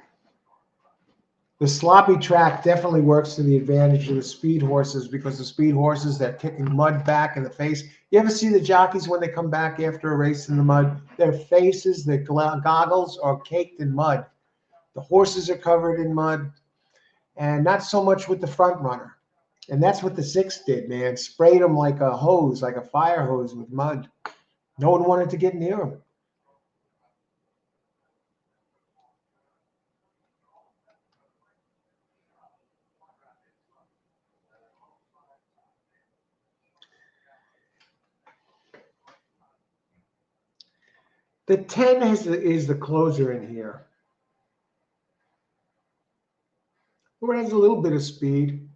The sloppy track definitely works to the advantage of the speed horses because the speed horses, they're kicking mud back in the face. You ever see the jockeys when they come back after a race in the mud? Their faces, their goggles are caked in mud. The horses are covered in mud, and not so much with the front runner. And that's what the 6 did, man. Sprayed him like a hose, like a fire hose with mud. No one wanted to get near him. The 10 is the closer in here. It has a little bit of speed.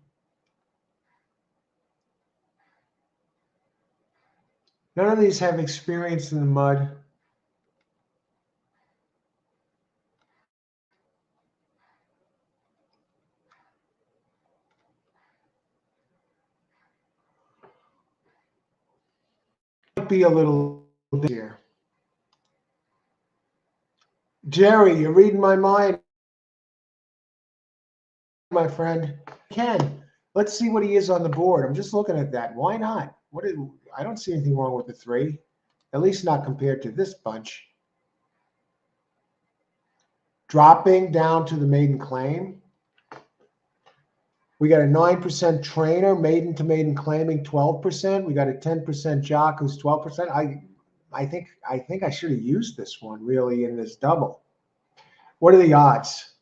None of these have experience in the mud. Might be a little bit here. Jerry, you're reading my mind, my friend. Ken, let's see what he is on the board. I'm just looking at that. Why not? I don't see anything wrong with the 3, at least not compared to this bunch. Dropping down to the maiden claim. We got a 9% trainer, maiden to maiden claiming 12%. We got a 10% jock who's 12%. I think I should have used this one really in this double. What are the odds?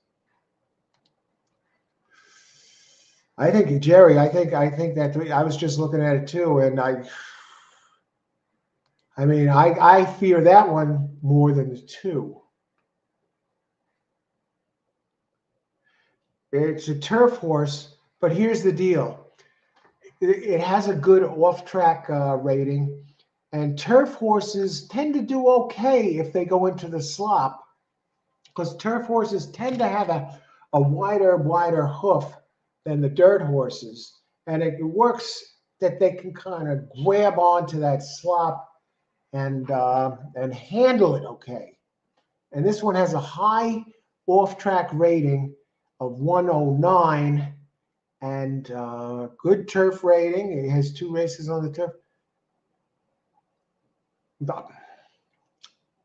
I think Jerry. I think that 3. I was just looking at it too, and I fear that one more than the 2. It's a turf horse, but here's the deal. It has a good off-track rating, and turf horses tend to do okay if they go into the slop, because turf horses tend to have a wider hoof than the dirt horses, and it works that they can kind of grab onto that slop and handle it okay. And this one has a high off-track rating of 109 and good turf rating. It has 2 races on the turf.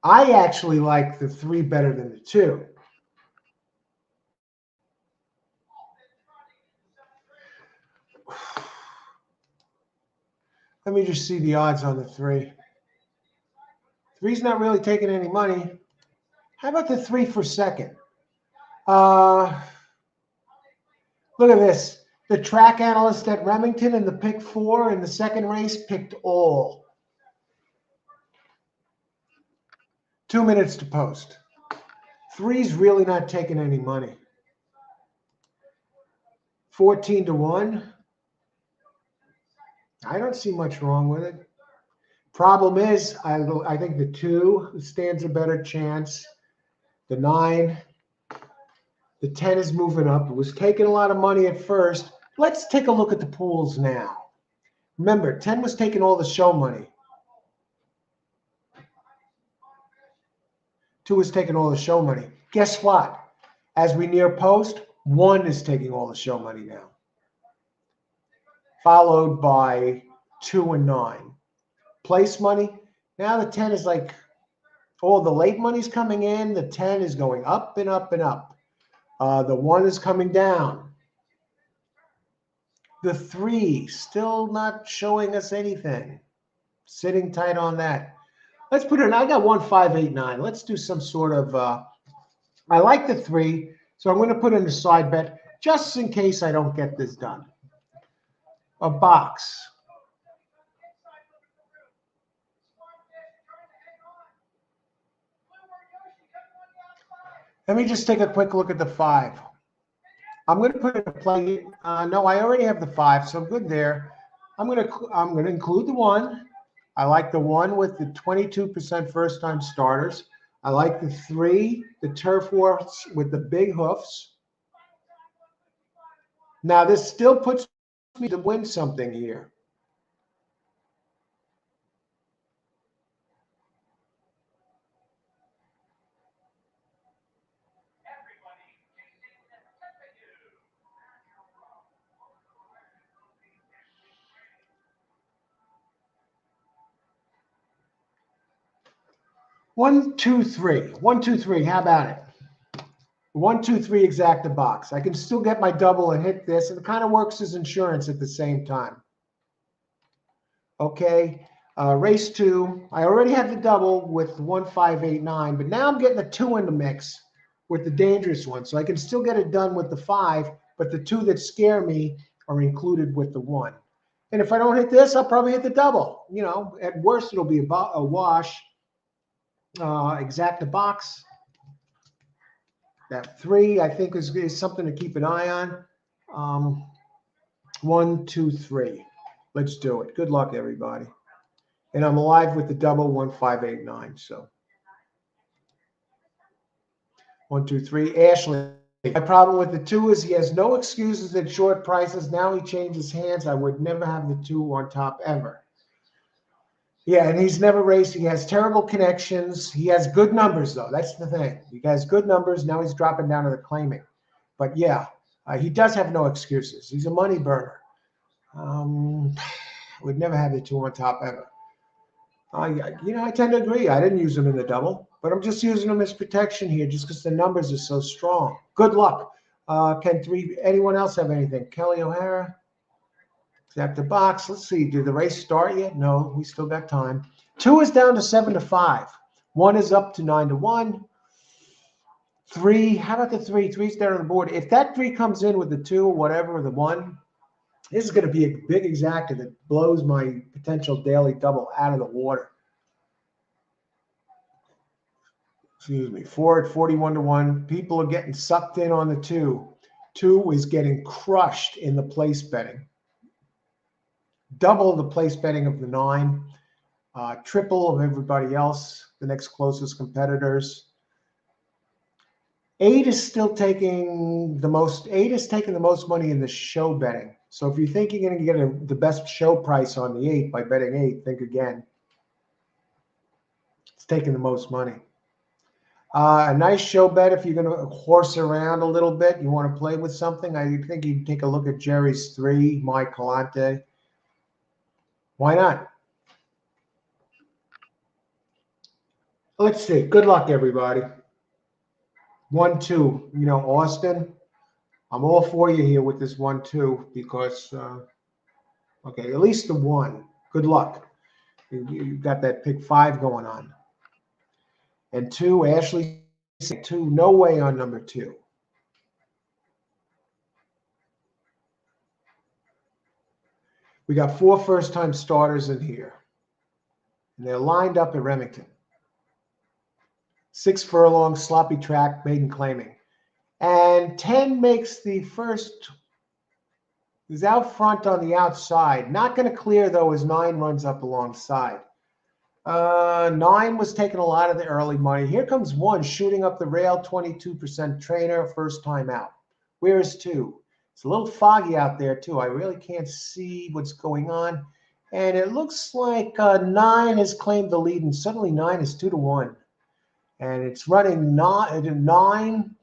I actually like the 3 better than the 2. Let me just see the odds on the 3. 3's not really taking any money. How about the 3 for second? Look at this. The track analyst at Remington in the pick 4 in the second race picked all. 2 minutes to post. 3's really not taking any money. 14 to 1. I don't see much wrong with it. Problem is, I think the 2 stands a better chance. The 9, the 10 is moving up. It was taking a lot of money at first. Let's take a look at the pools now. Remember, 10 was taking all the show money. 2 is taking all the show money. Guess what? As we near post, 1 is taking all the show money now, followed by 2 and 9. Place money, now the 10 is like, all the late money's coming in. The 10 is going up and up and up. The 1 is coming down. The 3 still not showing us anything. Sitting tight on that. Let's put it, I got 1589. Let's do some sort of, I like the 3, so I'm going to put in a side bet just in case I don't get this done. A box. Let me just take a quick look at the 5. I'm going to put in a play. No, I already have the 5, so I'm good there. I'm going to include the 1. I like the 1 with the 22% first-time starters. I like the 3, the turf horse with the big hoofs. Now, this still puts me to win something here. One, two, three. 1, 2, 3. How about it? 1, 2, 3 exacta box. I can still get my double and hit this, and it kind of works as insurance at the same time. Okay, race 2. I already had the double with 1589, but now I'm getting the 2 in the mix with the dangerous one, so I can still get it done with the 5, but the 2 that scare me are included with the 1. And if I don't hit this, I'll probably hit the double. You know, at worst, it'll be a wash. Exacta box. That 3, I think, is something to keep an eye on. 1, 2, 3. Let's do it. Good luck, everybody. And I'm alive with the double 1589. So 1, 2, 3. Ashley. My problem with the 2 is he has no excuses at short prices. Now he changes hands. I would never have the 2 on top ever. Yeah, and he's never raced. He has terrible connections. He has good numbers, though. That's the thing. He has good numbers. Now he's dropping down to the claiming. But, yeah, he does have no excuses. He's a money burner. Would never have the 2 on top ever. I tend to agree. I didn't use him in the double, but I'm just using him as protection here just because the numbers are so strong. Good luck. Anyone else have anything? Kelly O'Hara? Exacta box. Let's see. Did the race start yet? No, we still got time. 2 is down to 7 to 5. 1 is up to 9 to 1. 3. How about the 3? 3's down on the board. If that 3 comes in with the 2 or whatever, or the 1, this is going to be a big exacta that blows my potential daily double out of the water. Excuse me. 4 at 41 to 1. People are getting sucked in on the 2. 2 is getting crushed in the place betting. Double the place betting of the 9, triple of everybody else, the next closest competitors. 8 is still taking the most. 8 is taking the most money in the show betting. So if you think you're going to get the best show price on the 8 by betting 8, think again. It's taking the most money. A nice show bet if you're going to horse around a little bit. You want to play with something. I think you can take a look at Jerry's 3, Mike Calante. Why not? Let's see. Good luck, everybody. 1, 2. Austin, I'm all for you here with this 1, 2 because, okay, at least the 1. Good luck. You got that pick 5 going on. And 2, Ashley, 2. No way on number 2. We got 4 first-time starters in here. And they're lined up at Remington. 6 furlong, sloppy track, maiden claiming. And 10 makes the first He's out front on the outside. Not going to clear, though, as 9 runs up alongside. 9 was taking a lot of the early money. Here comes 1 shooting up the rail, 22% trainer, first time out. Where is 2? It's a little foggy out there, too. I really can't see what's going on. And it looks like 9 has claimed the lead, and suddenly 9 is 2-1. And it's running 9,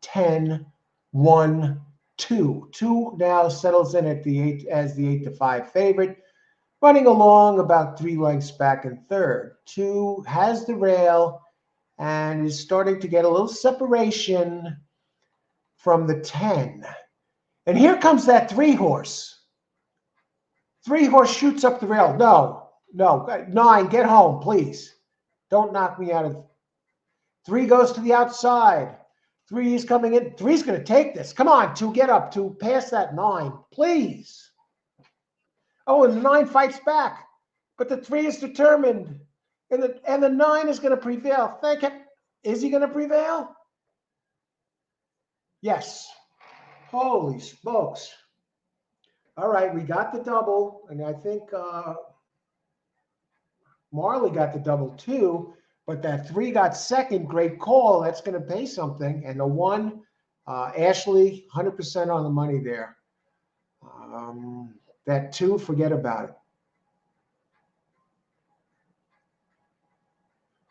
10, 1, 2. 2 now settles in at the 8 as the 8-5 favorite. Running along about 3 lengths back in third. 2 has the rail and is starting to get a little separation from the 10. And here comes that 3 horse. 3 horse shoots up the rail. No. 9, get home, please. Don't knock me out of. 3 goes to the outside. 3 is coming in. 3's going to take this. Come on, 2, get up. 2, pass that 9, please. Oh, and the 9 fights back. But the 3 is determined. And the 9 is going to prevail. Thank him. Is he going to prevail? Yes. Holy smokes. All right, we got the double. And I think Marley got the double too. But that 3 got second. Great call. That's going to pay something. And the 1, Ashley, 100% on the money there. That 2, forget about it.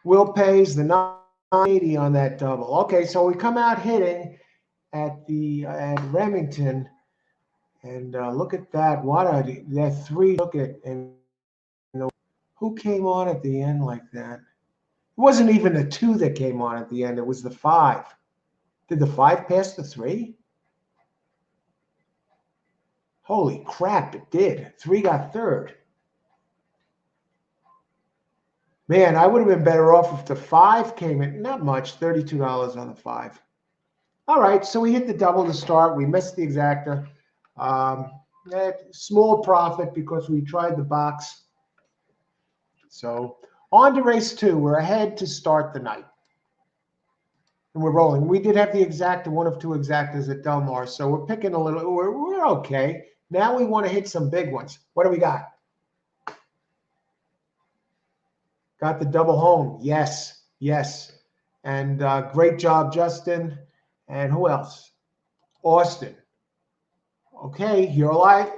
Will pays the 980 on that double. Okay, so we come out hitting at Remington, and look at that. That 3 took it, and who came on at the end like that? It wasn't even the 2 that came on at the end. It was the 5. Did the 5 pass the 3? Holy crap, it did. 3 got third. Man, I would have been better off if the 5 came in. Not much, $32 on the 5. All right, so we hit the double to start. We missed the exacta. Small profit because we tried the box. So on to race 2. We're ahead to start the night. And we're rolling. We did have the exacta, 1 of 2 exactas at Del Mar. So we're picking a little. We're okay. Now we want to hit some big ones. What do we got? Got the double home. Yes. And great job, Justin. And who else? Austin. Okay, you're alive.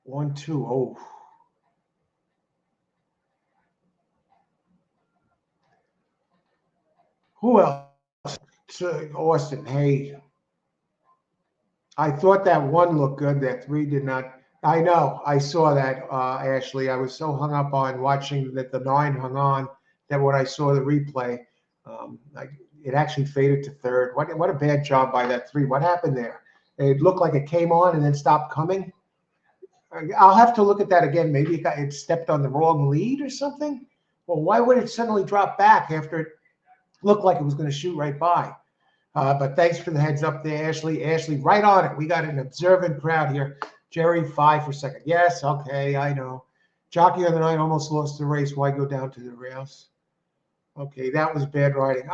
1, 2. Oh. Who else? Austin. Hey. I thought that 1 looked good. That 3 did not. I know. I saw that, Ashley. I was so hung up on watching that the 9 hung on that when I saw the replay, it actually faded to third. What a bad job by that 3. What happened there? It looked like it came on and then stopped coming. I'll have to look at that again. Maybe it stepped on the wrong lead or something. Well, why would it suddenly drop back after it looked like it was going to shoot right by? But thanks for the heads up there, Ashley. Ashley, right on it. We got an observant crowd here. Jerry, 5 for second. Yes, okay, I know. Jockey on the 9 almost lost the race. Why go down to the rails? Okay, that was bad riding.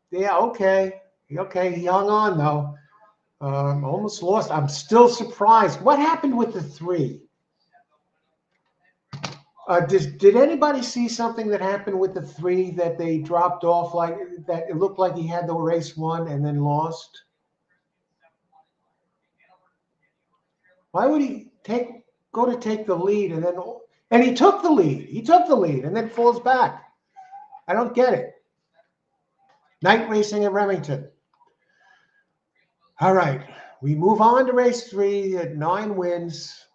Yeah, okay. Okay, he hung on, though. Almost lost. I'm still surprised. What happened with the 3? Did anybody see something that happened with the 3 that they dropped off like that? It looked like he had the race won and then lost. Why would he go to take the lead and he took the lead? He took the lead and then falls back. I don't get it. Night racing at Remington. All right, we move on to race 3 at 9 wins.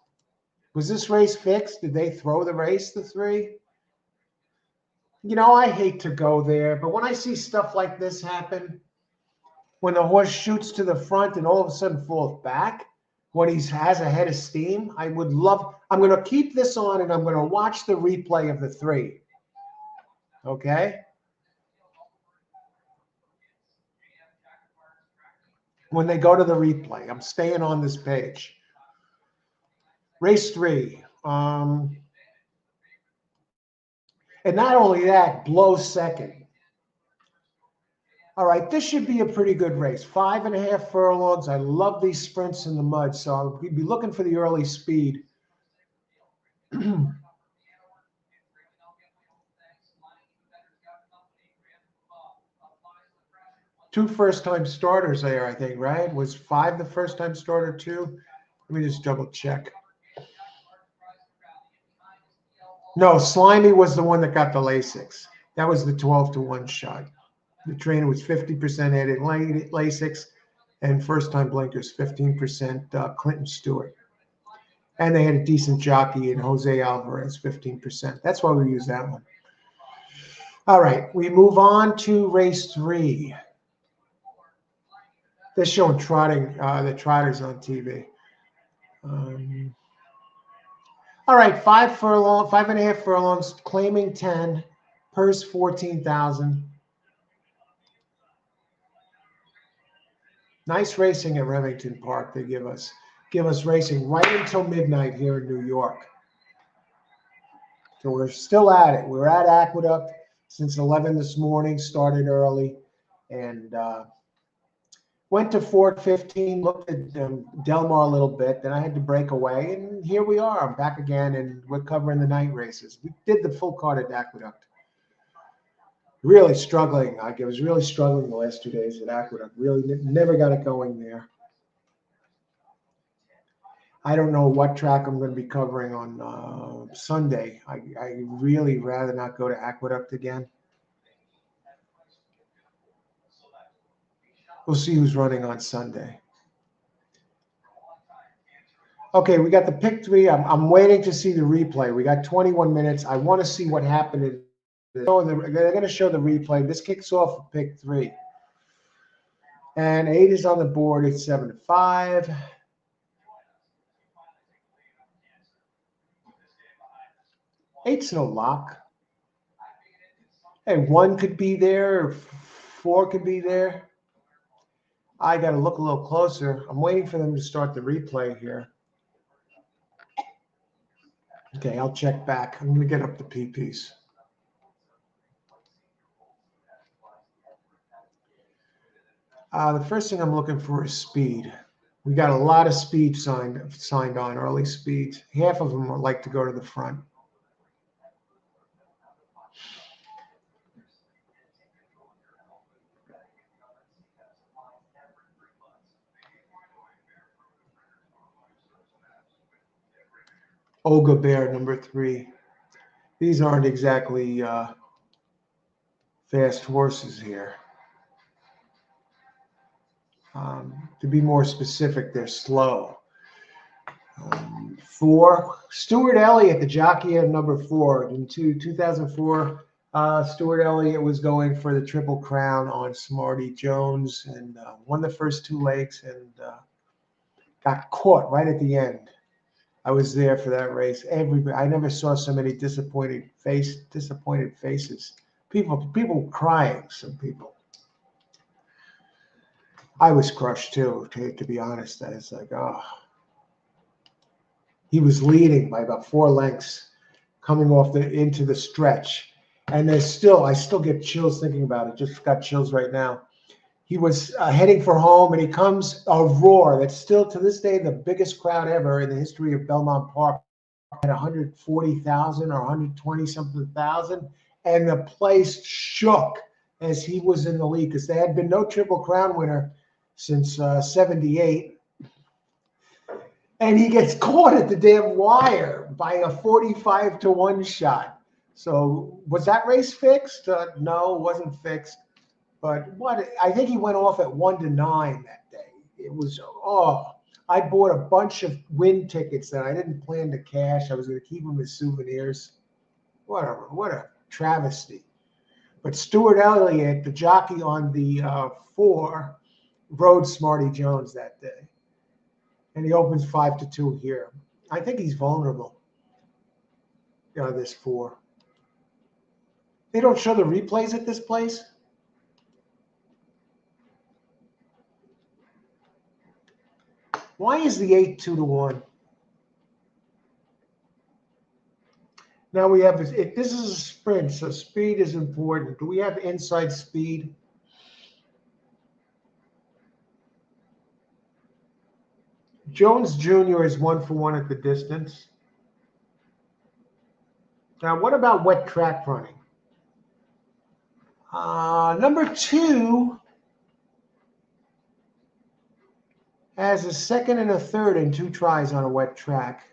Was this race fixed? Did they throw the race, the 3? You know, I hate to go there, but when I see stuff like this happen, when the horse shoots to the front and all of a sudden falls back, when he has a head of steam, I'm going to keep this on and I'm going to watch the replay of the 3. Okay? When they go to the replay, I'm staying on this page. Race 3. And not only that, blow second. All right, this should be a pretty good race. 5.5 furlongs. I love these sprints in the mud, so I'll be looking for the early speed. Two first-time starters there, I think, right? Was 5 the first-time starter too? Let me just double check. No, Slimy was the one that got the Lasix. That was the 12-1 shot. The trainer was 50% added Lasix, and first-time blinkers 15%. Clinton Stewart, and they had a decent jockey in Jose Alvarez, 15%. That's why we use that one. All right, we move on to race 3. They're showing trotting, the trotters on TV. All right, 5.5 furlongs, claiming 10, purse 14,000. Nice racing at Remington Park. They give us racing right until midnight here in New York. So we're still at it. We're at Aqueduct since 11 this morning. Started early, and went to Fort 15. Looked at Del Mar a little bit. Then I had to break away, and here we are. I'm back again, and we're covering the night races. We did the full card at Aqueduct. Really struggling. I was really struggling the last 2 days at Aqueduct. Really never got it going there. I don't know what track I'm going to be covering on Sunday. I really rather not go to Aqueduct again. We'll see who's running on Sunday. Okay, we got the pick 3. I'm waiting to see the replay. We got 21 minutes. I want to see what happened. They're going to show the replay. This kicks off with pick 3. And 8 is on the board. It's 7-5. Eight's no lock. Hey, 1 could be there, or 4 could be there. I got to look a little closer. I'm waiting for them to start the replay here. Okay, I'll check back. I'm going to get up the PPs. The first thing I'm looking for is speed. We got a lot of speed signed on, early speeds. Half of them would like to go to the front. Olga Bear, number 3. These aren't exactly fast horses here. To be more specific, they're slow. 4, Stuart Elliott, the jockey at number 4. In 2004, Stuart Elliott was going for the Triple Crown on Smarty Jones and won the first 2 legs and got caught right at the end. I was there for that race. I never saw so many disappointed faces. People crying. Some people. I was crushed too, to be honest. I was like, oh. He was leading by about 4 lengths, coming off into the stretch, and I still get chills thinking about it. Just got chills right now. He was heading for home, and he comes a roar that's still to this day the biggest crowd ever in the history of Belmont Park at 140,000 or 120 something thousand, and the place shook as he was in the lead because there had been no Triple Crown winner since 78. And he gets caught at the damn wire by a 45-1 shot. So was that race fixed? No, it wasn't fixed. But I think he went off at 1-9 that day. It was, I bought a bunch of win tickets that I didn't plan to cash. I was going to keep them as souvenirs. What a travesty. But Stuart Elliott, the jockey on the 4, rode Smarty Jones that day. And he opens 5-2 here. I think he's vulnerable. This 4. They don't show the replays at this place? Why is the 8 2-1? Now we have this is a sprint, so speed is important. Do we have inside speed? Jones Jr. is 1-for-1 at the distance. Now, what about wet track running? Number 2 has a second and a third and 2 tries on a wet track.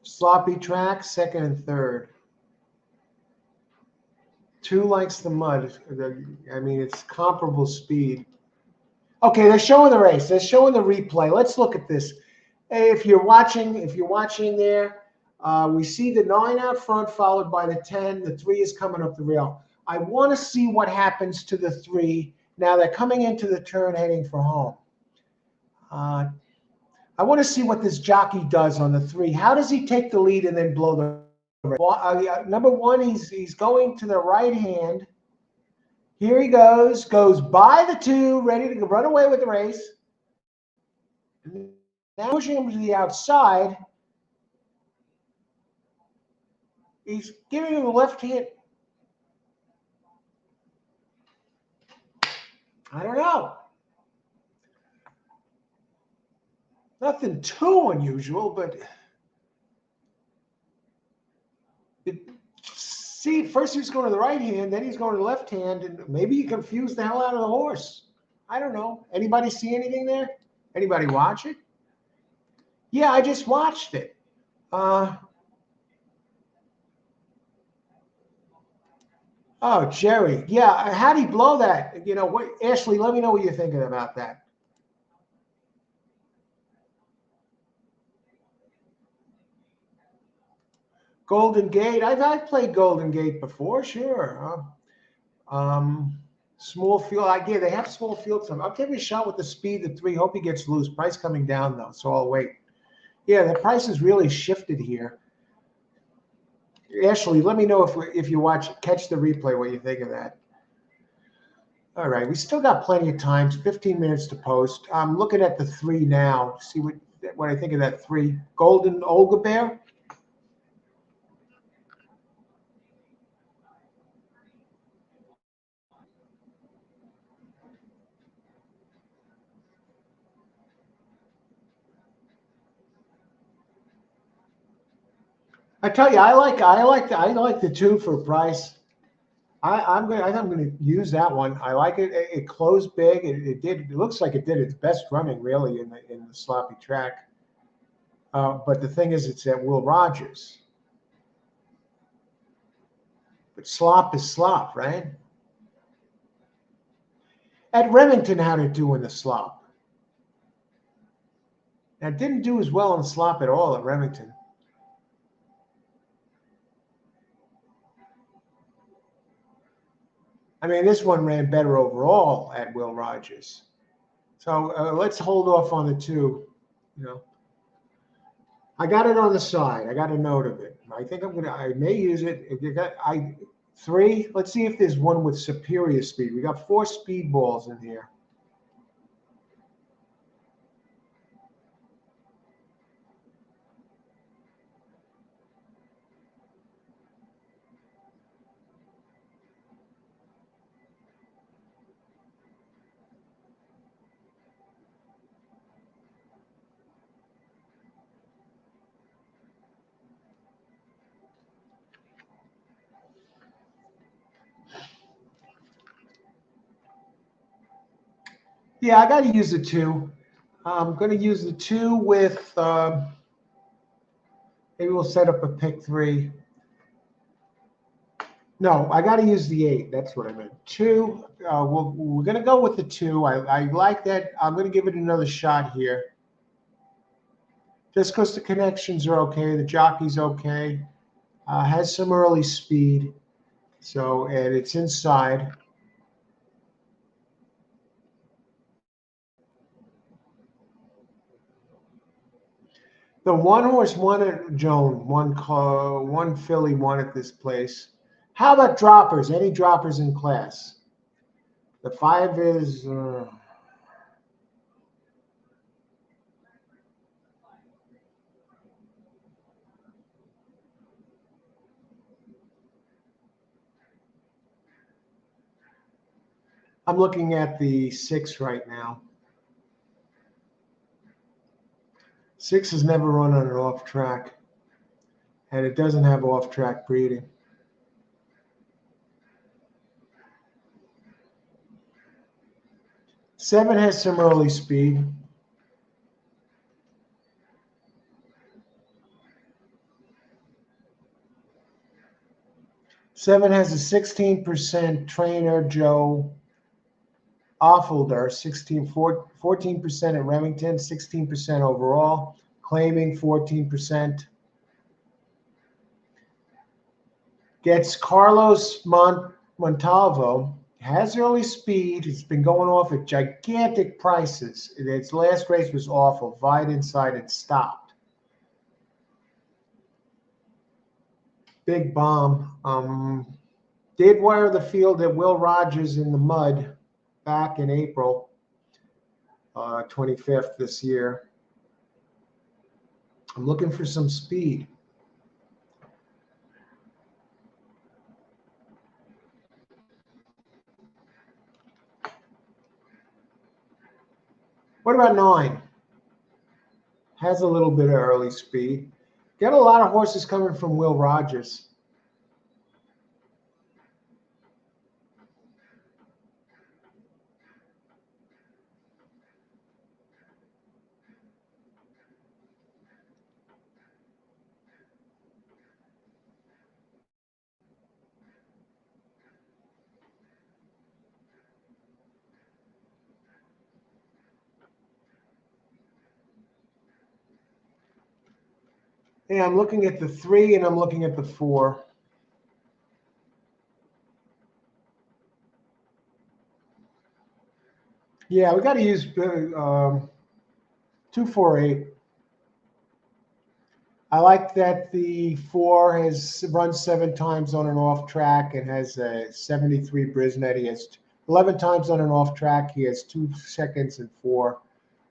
Sloppy track, second and third. 2 likes the mud. I mean, it's comparable speed. Okay, they're showing the race. They're showing the replay. Let's look at this. If you're watching there, we see the 9 out front followed by the 10. The 3 is coming up the rail. I want to see what happens to the 3. Now they're coming into the turn heading for home. I want to see what this jockey does on the 3. How does he take the lead and then blow the race? Number 1, he's going to the right hand. Here he goes by the 2, ready to run away with the race. Now pushing him to the outside. He's giving him a left hand. I don't know. Nothing too unusual, but see, first he's going to the right hand, then he's going to the left hand, and maybe he confused the hell out of the horse. I don't know. Anybody see anything there? Anybody watch it? Yeah, I just watched it. Oh, Jerry. Yeah, how'd he blow that? You know what, Ashley, let me know what you're thinking about that. Golden Gate. I've played Golden Gate before, sure. Small field. Yeah, they have small field. I'll give you a shot with the speed, the 3. Hope he gets loose. Price coming down though, so I'll wait. Yeah, the price has really shifted here. Ashley, let me know if you catch the replay, what you think of that. All right, we still got plenty of time. 15 minutes to post. I'm looking at the 3 now. See what I think of that 3. Golden Olga Bear. I tell you, I like the 2 for price. I'm gonna use that one. I like it. It closed big. It looks like it did its best running really in the sloppy track. But the thing is, it's at Will Rogers. But slop is slop, right? At Remington, how'd it do in the slop? Now, it didn't do as well in the slop at all at Remington. I mean, this one ran better overall at Will Rogers. So let's hold off on the 2. You know, I got it on the side. I got a note of it. I may use it. If you got 3, let's see if there's one with superior speed. We got 4 speed balls in here. Yeah, I got to use the 2. I'm going to use the 2 with, maybe we'll set up a pick 3. No, I got to use the 8. That's what I meant. 2. We're going to go with the 2. I like that. I'm going to give it another shot here. Just because the connections are okay, the jockey's okay, has some early speed. So, and it's inside. The 1 horse won at Joan, one filly won at this place. How about droppers? Any droppers in class? The 5 is I'm looking at the 6 right now. 6 has never run on an off track, and it doesn't have off track breeding. Seven has some early speed. Seven has a 16% trainer Joe Offelder, 14% at Remington, 16% overall, claiming 14%. Gets Carlos Montalvo, has early speed. It's been going off at gigantic prices. Its last race was awful. Vied inside and stopped. Big bomb. Did wire the field at Will Rogers in the mud back in April 25th this year. I'm looking for some speed. What about 9? Has a little bit of early speed. Got a lot of horses coming from Will Rogers. Yeah, I'm looking at the 3 and I'm looking at the 4. Yeah, we got to use 248. I like that the 4 has run 7 times on an off track and has a 73 Brisnet. He has 11 times on an off track. He has 2 seconds and 4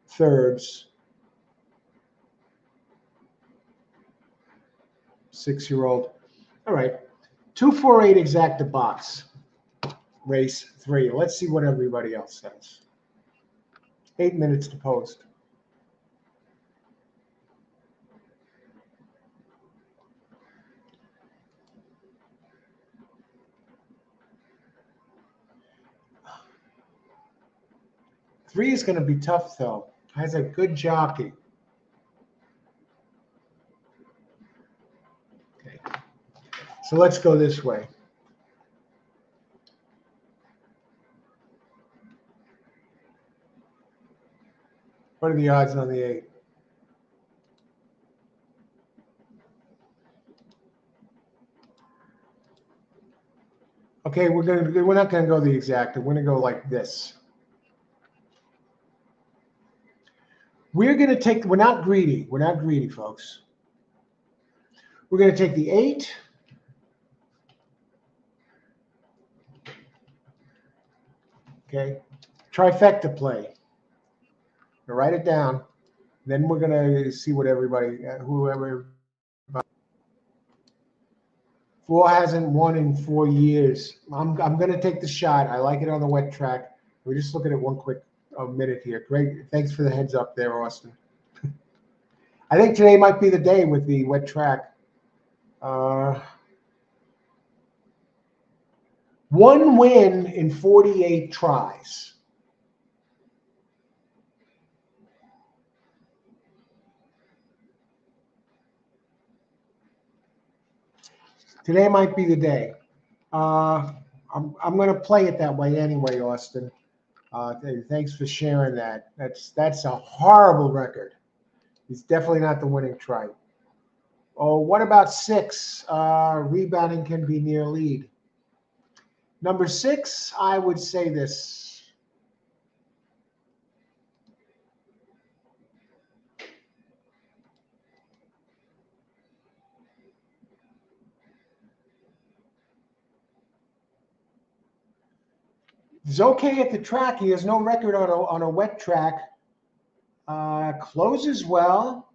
thirds. 6-year-old. All right. 248 exacta box. Race 3. Let's see what everybody else says. 8 minutes to post. Three is going to be tough, though. Has a good jockey. Okay. So let's go this way. What are the odds on the 8? Okay, we're not gonna go the exacta. We're gonna go like this. We're not greedy. We're not greedy, folks. We're gonna take the 8. Okay, trifecta play. Now write it down. Then we're gonna see what whoever. 4 hasn't won in 4 years. I'm gonna take the shot. I like it on the wet track. We're just looking at one quick minute here. Great. Thanks for the heads up there, Austin. I think today might be the day with the wet track. 1 win in 48 tries. Today might be the day. I'm going to play it that way anyway, Austin. Thanks for sharing that. That's a horrible record. He's definitely not the winning trite. Oh, what about 6? Rebounding can be near lead. Number 6, I would say this. He's okay at the track. He has no record on a wet track. Closes well.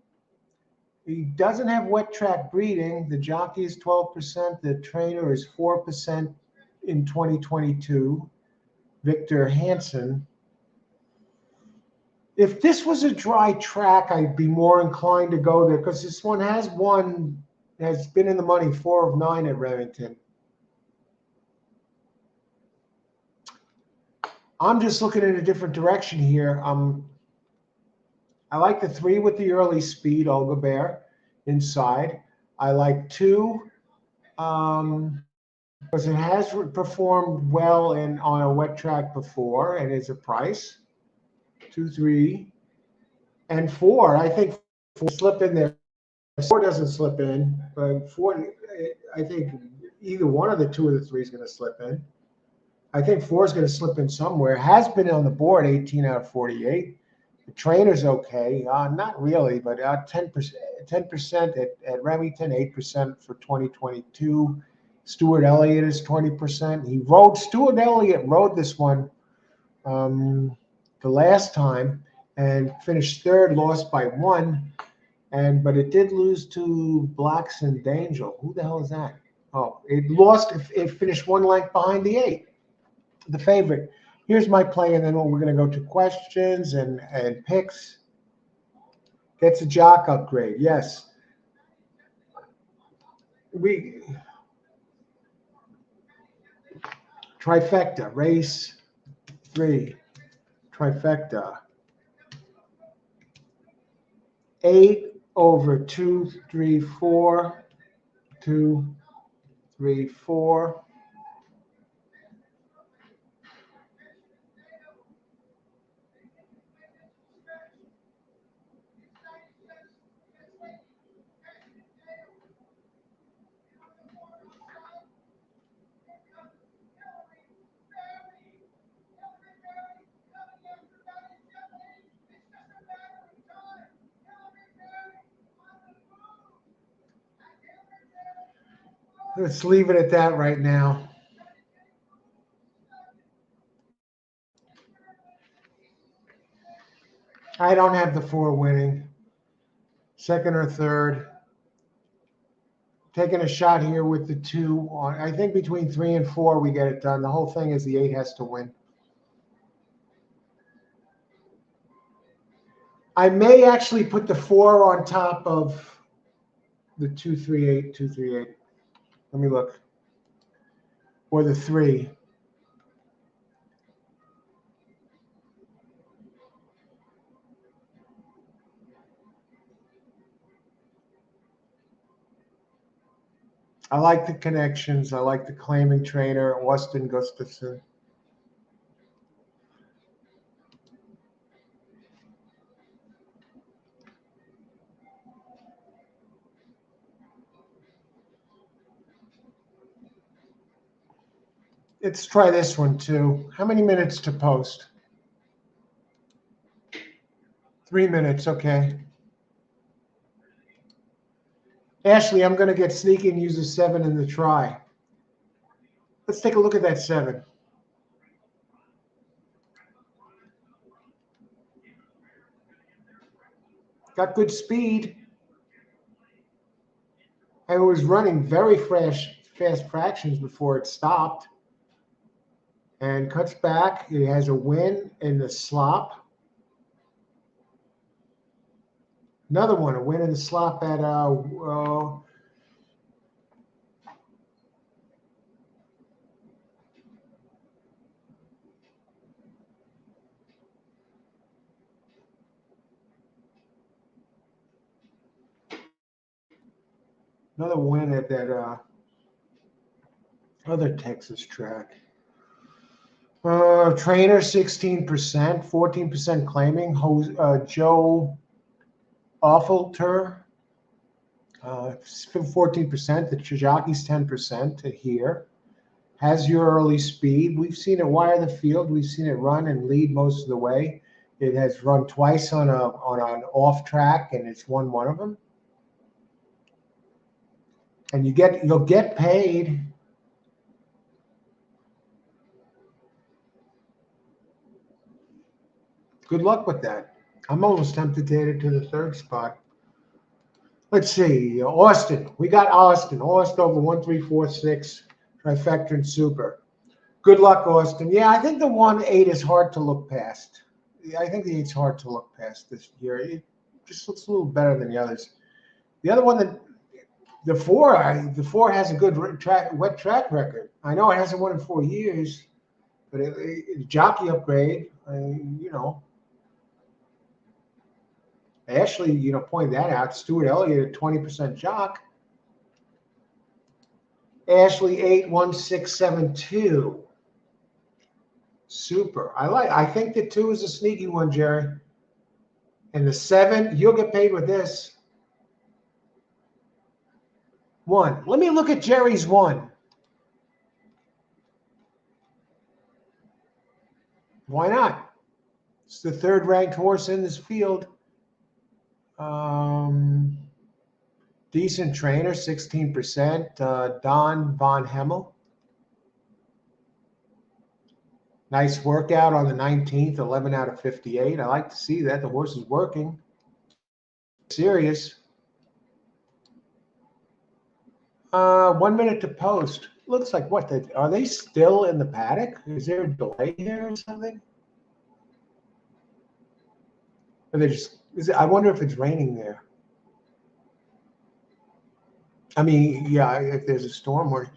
He doesn't have wet track breeding. The jockey is 12%. The trainer is 4% in 2022. Victor Hansen. If this was a dry track, I'd be more inclined to go there because this one has been in the money, 4 of 9 at Remington. I'm just looking in a different direction here. I like the 3 with the early speed, Olga Bear, inside. I like 2 because it has performed well on a wet track before and is a price. 2, 3, and 4. I think 4 slip in there. 4 doesn't slip in, but 4. I think either one of the 2 of the 3 is going to slip in. I think 4 is going to slip in somewhere. Has been on the board 18 out of 48. The trainer's okay. Not really, but 10%, 10% at Remington, 8% for 2022. Stuart Elliott is 20%. Stuart Elliott rode this one the last time and finished 3rd, lost by 1. But it did lose to Blackson Angel. Who the hell is that? Oh, it lost. It finished 1 length behind the 8. The favorite. Here's my play, and then we're going to go to questions and picks. Gets a jock upgrade. Yes. Trifecta. Race 3. Trifecta. 8 over 2, 3, 4. 2, 3, 4. Let's leave it at that right now. I don't have the 4 winning. 2nd or 3rd. Taking a shot here with the 2. I think between 3 and 4 we get it done. The whole thing is the 8 has to win. I may actually put the 4 on top of the 2, 3, 8, 2, 3, 8. Let me look. Or the 3. I like the connections. I like the claiming trainer, Austin Gustafson. Let's try this one too. How many minutes to post? 3 minutes, okay. Ashley, I'm going to get sneaky and use a 7 in the try. Let's take a look at that 7. Got good speed. I was running very fast fractions before it stopped. And cuts back. It has a win in the slop. Another one, a win in the slop at another win at that other Texas track. Trainer 16%, 14% claiming. Joe Offelter, 14%. The jockey's 10% here. Has your early speed. We've seen it wire the field. We've seen it run and lead most of the way. It has run twice on an off track, and it's won one of them. And you'll get paid. Good luck with that. I'm almost tempted to hit it to the 3rd spot. Let's see. Austin. We got Austin. Austin over 1, 3, 4, 6. Trifecta and super. Good luck, Austin. Yeah, I think the 1-8 is hard to look past. Yeah, I think the 8's hard to look past this year. It just looks a little better than the others. The other one that the 4 has a good wet track record. I know it hasn't won in 4 years, but it jockey upgrade. You know, Ashley, pointed that out. Stuart Elliott, 20% jock. Ashley 81672. Super. I think the 2 is a sneaky one, Jerry. And the 7, you'll get paid with this. 1. Let me look at Jerry's 1. Why not? It's the 3rd ranked horse in this field. Decent trainer, 16%. Don Von Hemmel. Nice workout on the 19th, 11 out of 58. I like to see that. The horse is working. Serious. 1 minute to post. Looks like what? Are they still in the paddock? Is there a delay here or something? Or they just? I wonder if it's raining there. I mean, yeah, if there's a storm warning.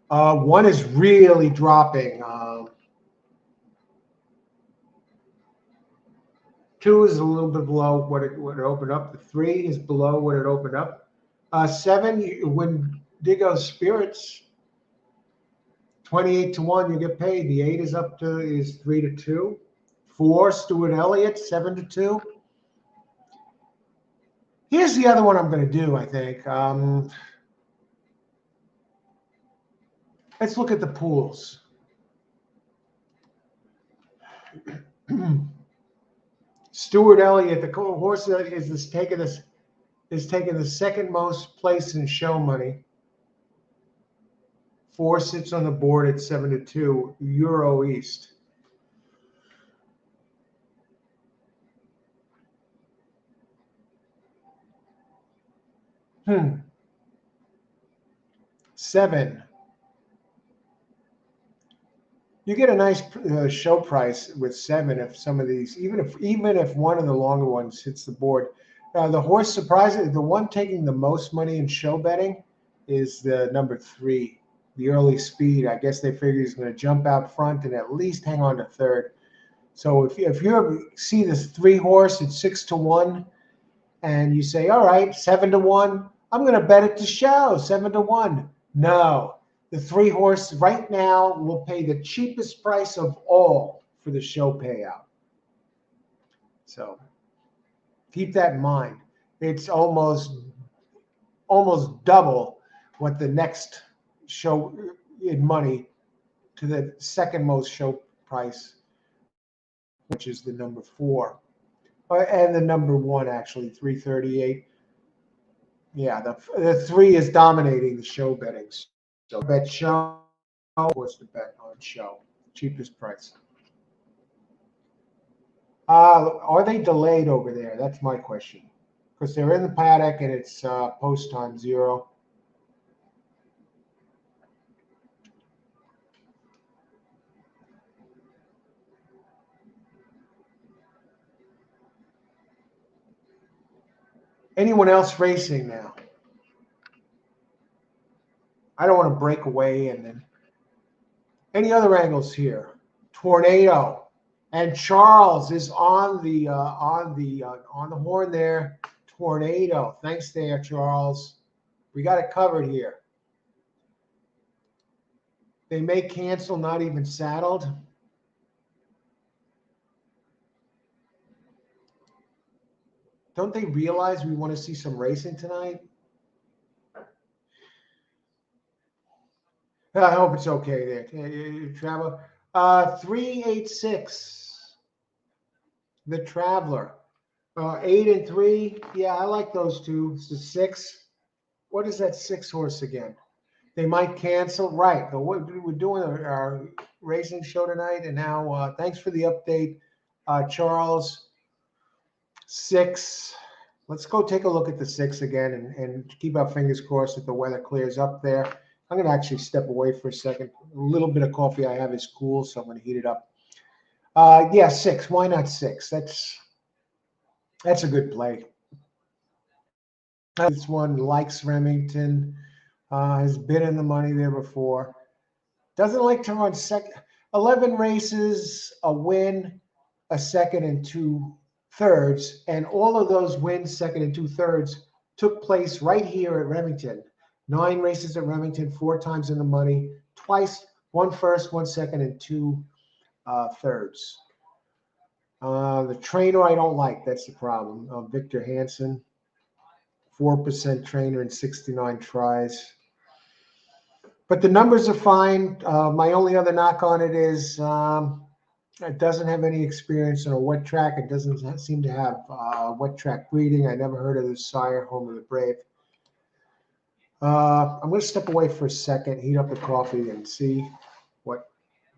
1 is really dropping. 2 is a little bit below what it opened up. The 3 is below what it opened up. 7, when Digo Spirits, 28 to 1, you get paid. The 8 is 3 to 2. 4, Stuart Elliott, 7 to 2. Here's the other one I'm going to do, I think. Let's look at the pools. Stuart Elliott, the horse is taking the second most place in show money. 4 sits on the board at 7 to 2. Euro East. Hmm. 7. You get a nice show price with 7 if some of these, even if one of the longer ones hits the board. The horse, surprisingly, the one taking the most money in show betting is the number 3, the Early Speed. I guess they figure he's going to jump out front and at least hang on to 3rd. So if you ever see this 3 horse at 6 to 1, and you say, all right, 7 to 1, I'm going to bet it to show 7 to 1. No. The 3 horse right now will pay the cheapest price of all for the show payout. So keep that in mind. It's almost double what the next show in money to the second most show price, which is the number 4. And the number 1, actually, 338. Yeah, the 3 is dominating the show betting. So bet show, what's the bet on show? Cheapest price. Are they delayed over there? That's my question. Because they're in the paddock and it's post time 0. Anyone else racing now? I don't want to break away and then. Any other angles here? Tornado, and Charles is on the horn there. Tornado, thanks there, Charles. We got it covered here. They may cancel, not even saddled. Don't they realize we want to see some racing tonight? I hope it's okay there. Traveler. 386. The Traveler. 8 and 3. Yeah, I like those 2. It's the 6. What is that 6 horse again? They might cancel. Right. We're doing our racing show tonight. And now, thanks for the update, Charles. 6. Let's go take a look at the 6 again and keep our fingers crossed that the weather clears up there. I'm going to actually step away for a second. A little bit of coffee I have is cool, so I'm going to heat it up. Yeah, 6. Why not 6? That's a good play. This one likes Remington. Has been in the money there before. Doesn't like to run second. 11 races, a win, a second, and 2/3. And all of those wins, second and 2/3, took place right here at Remington. 9 races at Remington, 4 times in the money, twice, one first, one second, and 2/3. The trainer I don't like. That's the problem. Victor Hansen, 4% trainer in 69 tries. But the numbers are fine. My only other knock on it is it doesn't have any experience on a wet track. It doesn't seem to have wet track breeding. I never heard of this sire, Home of the Brave. I'm going to step away for a second, heat up the coffee, and see what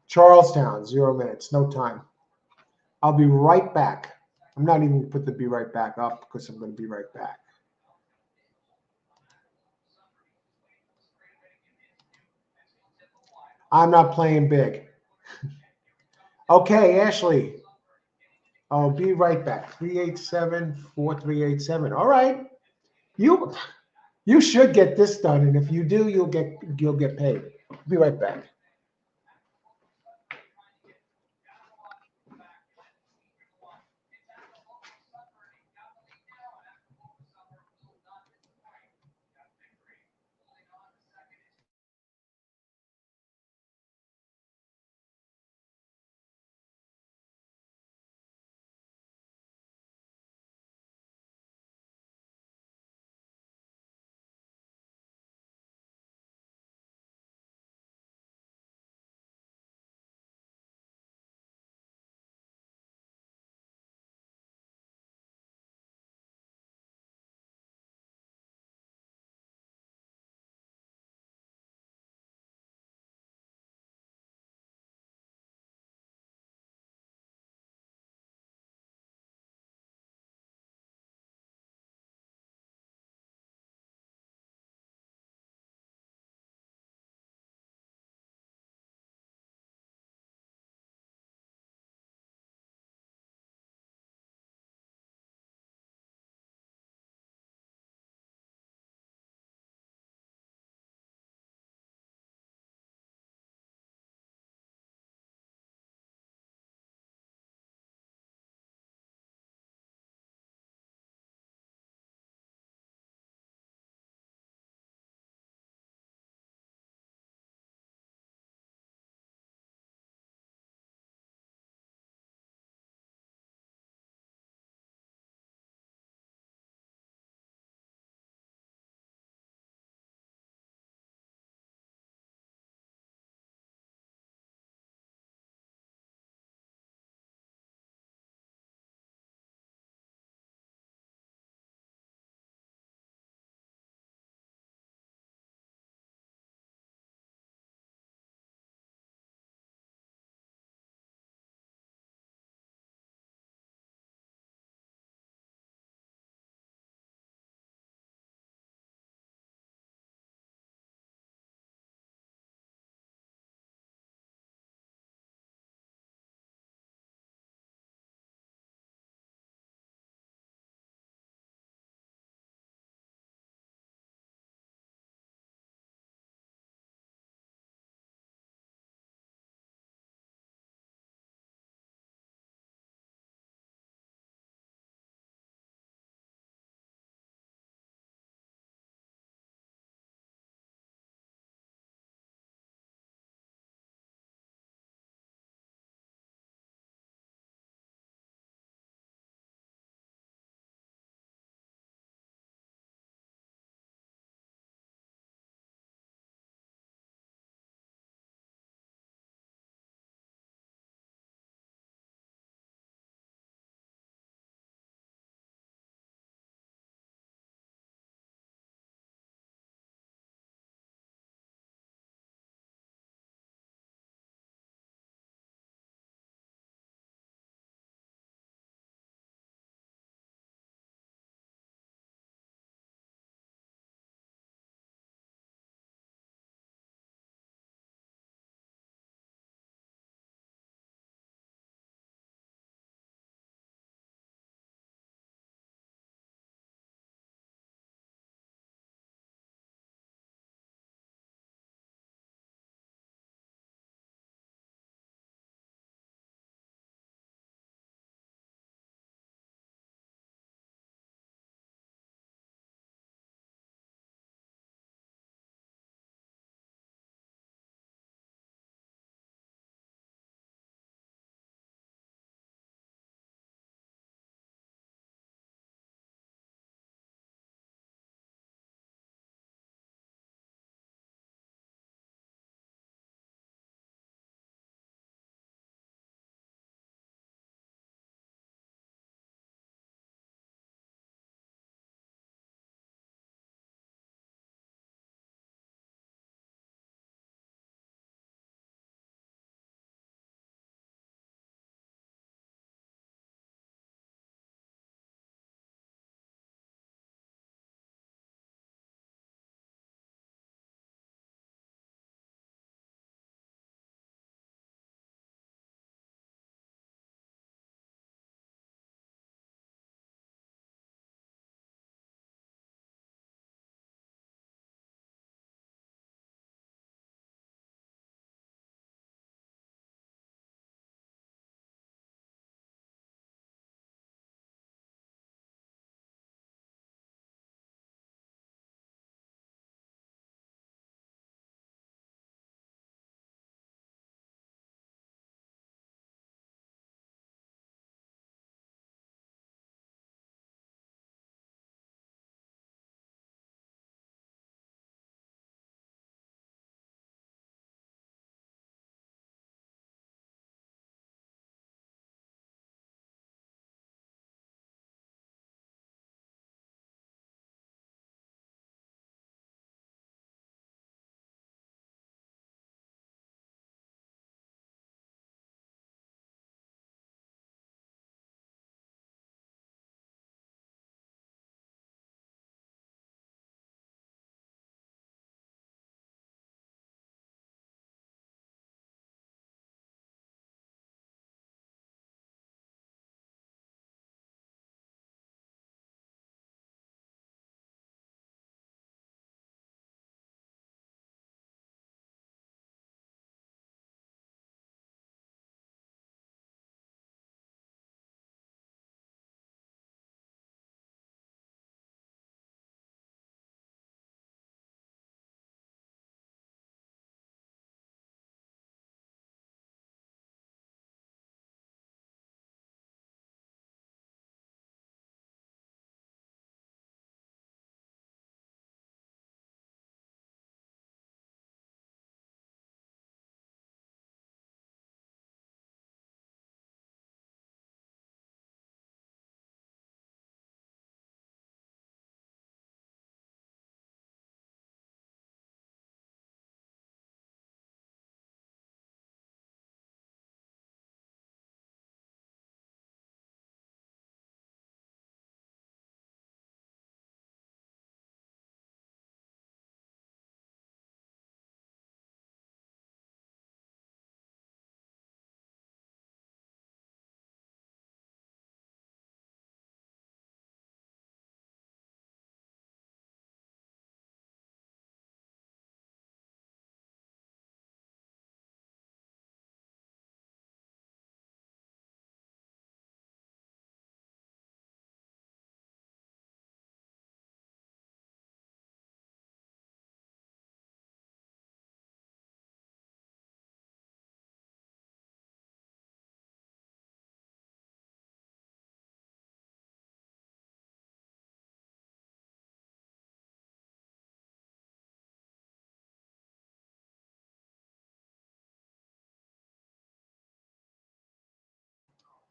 Charlestown, 0 minutes, no time. I'll be right back. I'm not even going to put the be right back up because I'm going to be right back. I'm not playing big. Okay, Ashley. I'll be right back. 387-4387. All right. You should get this done, and if you do, you'll get paid. Be right back.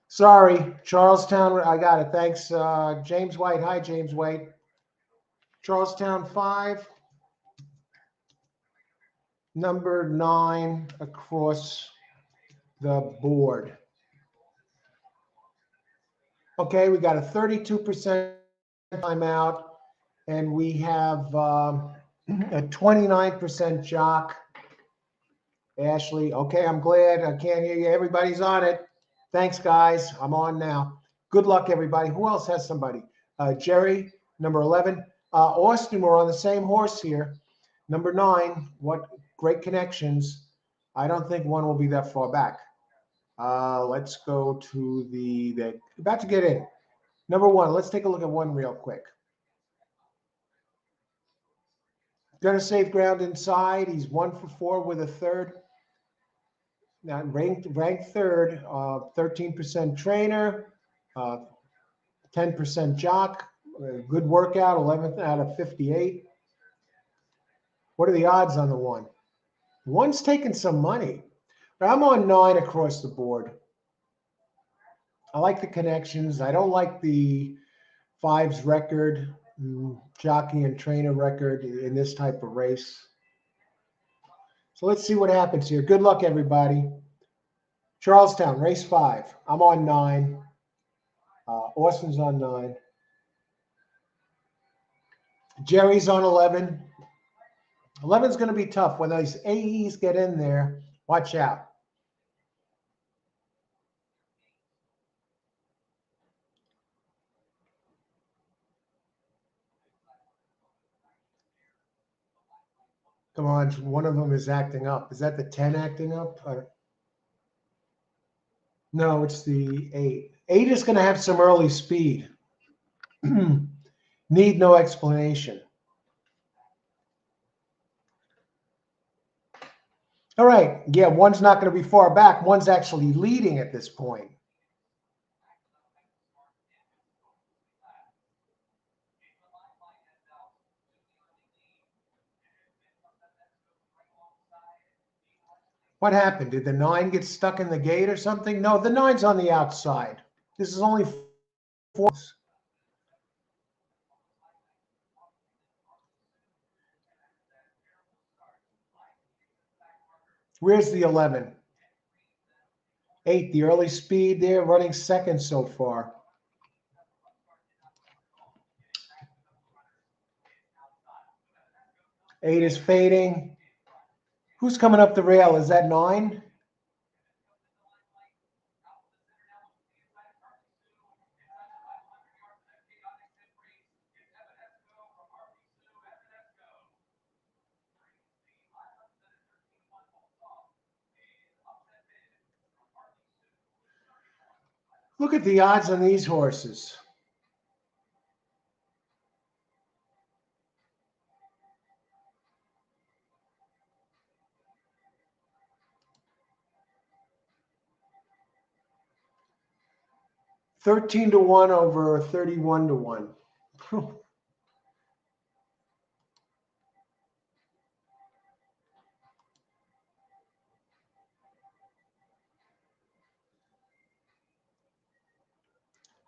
Sorry, Charlestown. I got it. Thanks, James White. Hi, James White. Charlestown 5, number 9 across the board. Okay, we got a 32% timeout, and we have a 29% jock. Ashley, okay, I'm glad. I can't hear you. Everybody's on it. Thanks, guys. I'm on now. Good luck, everybody. Who else has somebody? Jerry, number 11. Austin, we're on the same horse here. Number 9, what great connections. I don't think one will be that far back. Let's go to the about to get in. Number 1, let's take a look at one real quick. Gonna save ground inside. He's 1 for 4 with a third. Now ranked third, 13% trainer, 10% jock, good workout, 11th out of 58. What are the odds on the one? One's taking some money. I'm on 9 across the board. I like the connections. I don't like the 5's record, jockey and trainer record in this type of race. So let's see what happens here. Good luck, everybody. Charlestown, race 5. I'm on 9. Austin's on 9. Jerry's on 11. 11's going to be tough. When those AEs get in there, watch out. Come on, one of them is acting up. Is that the 10 acting up? No, it's the 8. 8 is going to have some early speed. Need no explanation. All right. Yeah, one's not going to be far back. One's actually leading at this point. What happened? Did the 9 get stuck in the gate or something? No, the 9's on the outside. This is only 4. Where's the 11? 8, the early speed there, running second so far. Eight is fading. Who's coming up the rail? Is that 9? Look at the odds on these horses. $13-1 over 31-1.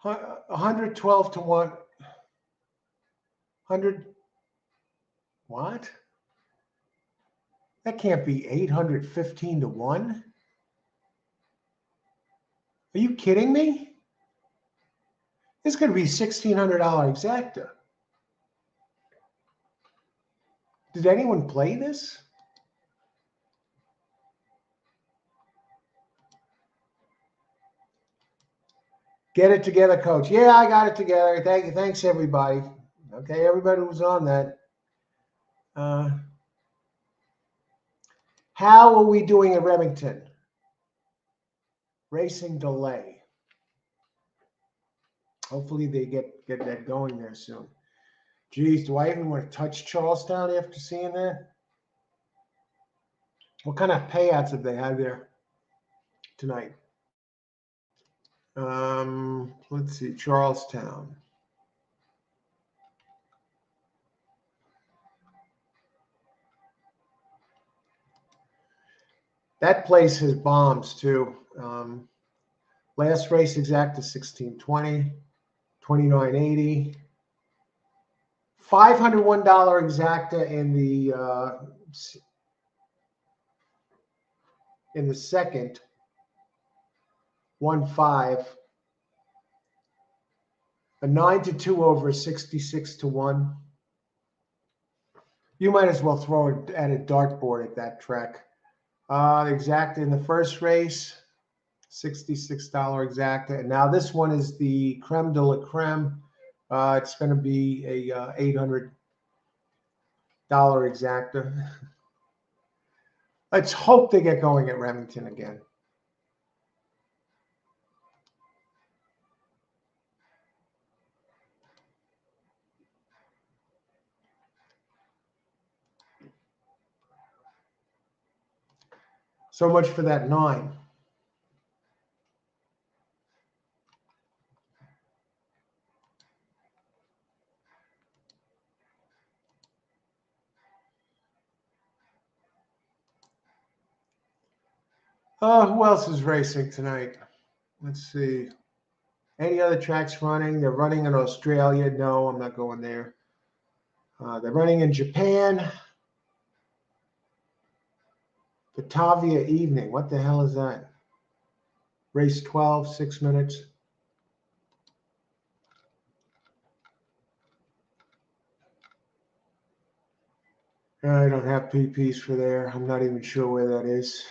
$112-1. 100. What? That can't be 815-1. Are you kidding me? It's going to be $1,600 exacta. Did anyone play this? Get it together, coach. Yeah, I got it together. Thank you. Thanks, everybody. Okay, everybody who's on that. How are we doing at Remington? Racing delay. Hopefully they get that going there soon. Geez, do I even want to touch Charlestown after seeing that? What kind of payouts have they had there tonight? Let's see, Charlestown. That place has bombs too. Last race exacta 1620, 2980. $501 exacta in the second, 1-5. A 9-2 over 66-1. You might as well throw it at a dartboard at that track. Exacta in the first race, $66 exacta. And now this one is the creme de la creme. It's going to be a $800 exacta. Let's hope they get going at Remington again. So much for that 9. Who else is racing tonight? Let's see. Any other tracks running? They're running in Australia. No, I'm not going there. They're running in Japan. Batavia Evening. What the hell is that? Race 12, 6 minutes. I don't have PPs for there. I'm not even sure where that is.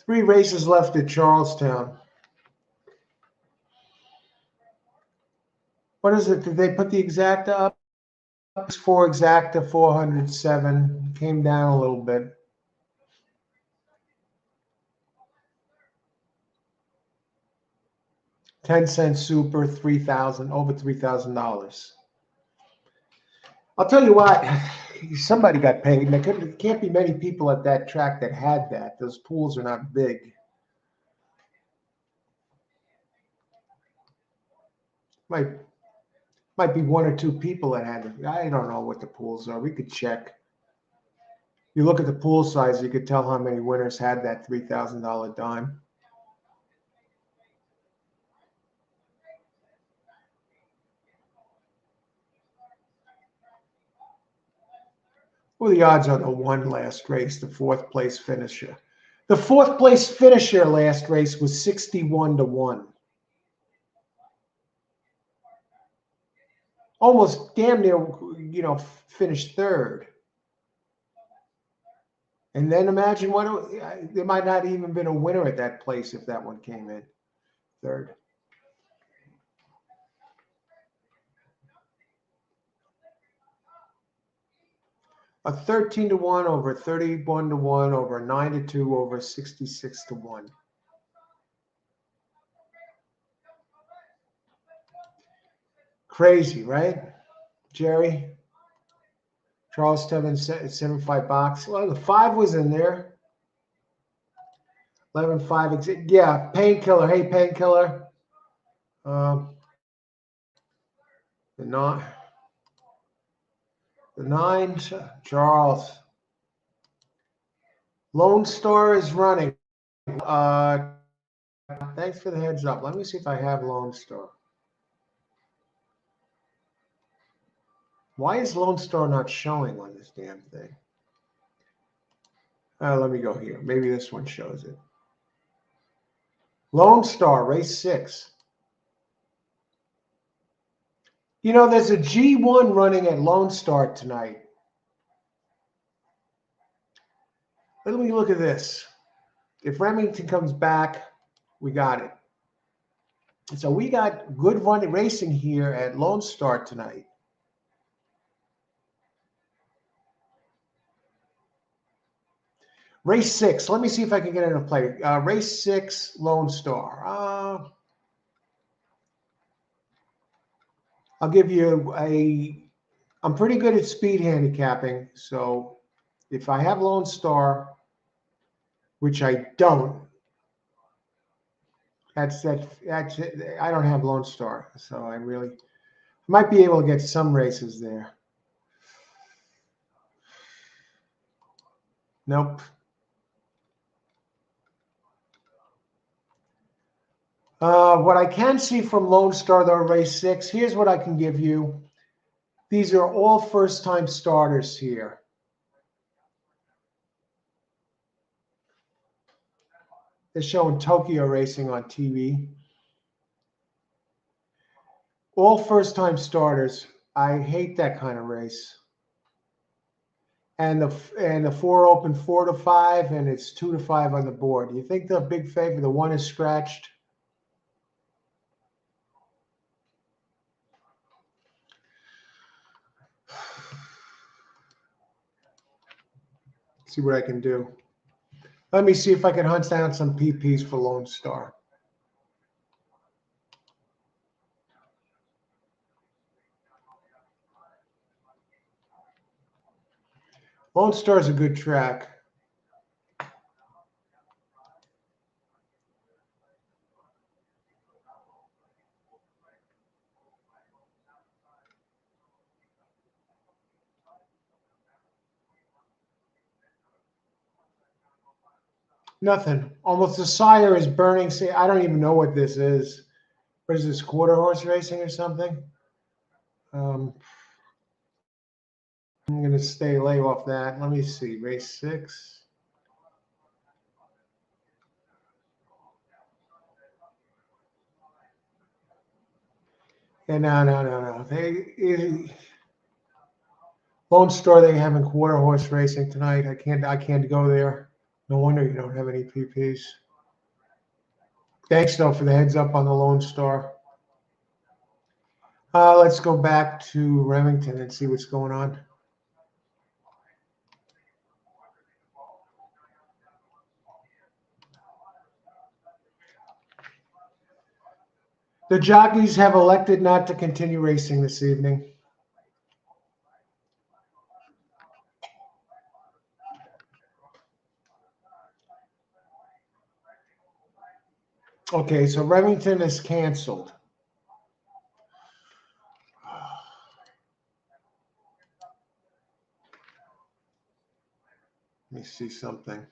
Three races left at Charlestown. What is it? Did they put the exacta up? It's 4 exacta, 407. Came down a little bit. $0.10 super, $3,000, over $3,000. I'll tell you what, somebody got paid, and there can't be many people at that track that had that. Those pools are not big. Might be 1 or 2 people that had it. I don't know what the pools are. We could check. You look at the pool size, you could tell how many winners had that $3,000 dime. What were the odds on the one last race, the 4th place finisher? The 4th place finisher last race was 61-1. Almost damn near, finished 3rd. And then imagine there might not even been a winner at that place if that one came in 3rd. A 13-1 over 31-1 over 9-2 over 66-1. Crazy, right, Jerry? Charlestown at 75 box. Well, the 5 was in there. 11-5. Yeah, Painkiller. Hey, Painkiller. The 9, Charles. Lone Star is running. Thanks for the heads up. Let me see if I have Lone Star. Why is Lone Star not showing on this damn thing? Let me go here. Maybe this one shows it. Lone Star, race 6. There's a G1 running at Lone Star tonight. Let me look at this. If Remington comes back, we got it. So we got good running racing here at Lone Star tonight. Race 6. Let me see if I can get it in play. Race 6, Lone Star. I'll give you I'm pretty good at speed handicapping. So if I have Lone Star, which I don't, That's it. I don't have Lone Star, so I really might be able to get some races there. Nope. What I can see from Lone Star, though, race 6, here's what I can give you. These are all first-time starters here. They're showing Tokyo racing on TV. All first-time starters. I hate that kind of race. And the 4 open 4 to 5, and it's 2 to 5 on the board. You think the big favorite, the 1 is scratched? See what I can do. Let me see if I can hunt down some PPs for Lone Star. Lone Star is a good track. Nothing. Almost the sire is burning. See, I don't even know what this is. What is this, quarter horse racing or something? I'm going to stay lay off that. Let me see. Race 6. Yeah, no. Lone Star, they having quarter horse racing tonight. I can't go there. No wonder you don't have any PPs. Thanks, though, for the heads up on the Lone Star. Let's go back to Remington and see what's going on. The jockeys have elected not to continue racing this evening. Okay, so Remington is canceled. Let me see something.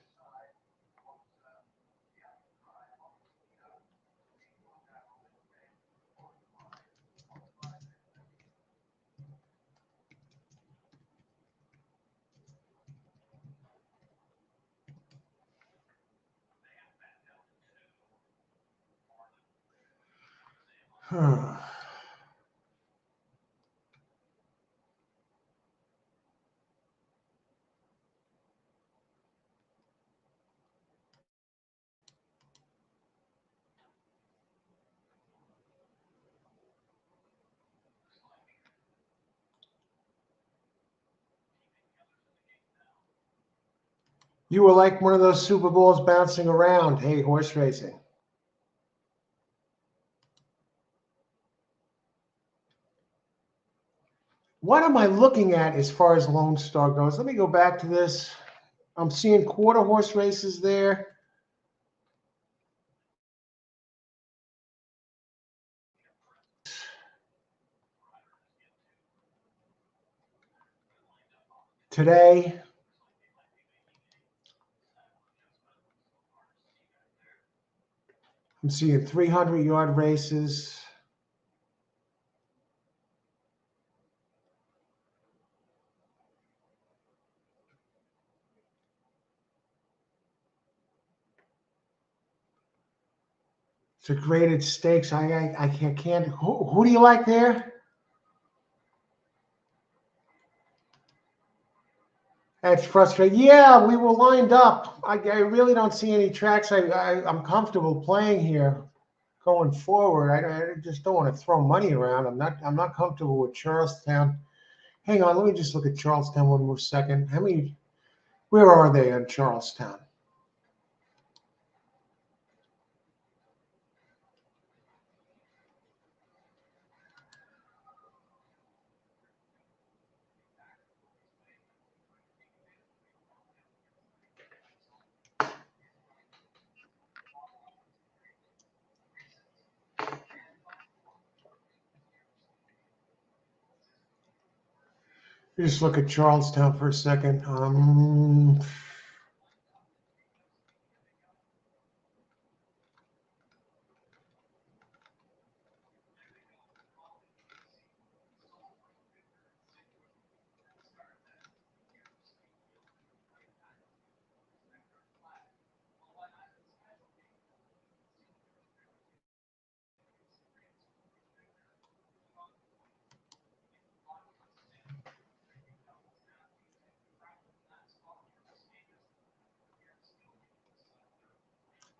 You were like one of those Super Bowls bouncing around. Hey, horse racing. What am I looking at as far as Lone Star goes? Let me go back to this. I'm seeing quarter horse races there. Today, I'm seeing 300-yard races. It's a graded stakes. I can't. Who do you like there? That's frustrating. Yeah, we were lined up. I really don't see any tracks. I'm comfortable playing here going forward. I just don't want to throw money around. I'm not comfortable with Charlestown. Hang on, let me just look at Charlestown one more second. Where are they in Charlestown? Just look at Charlestown for a second.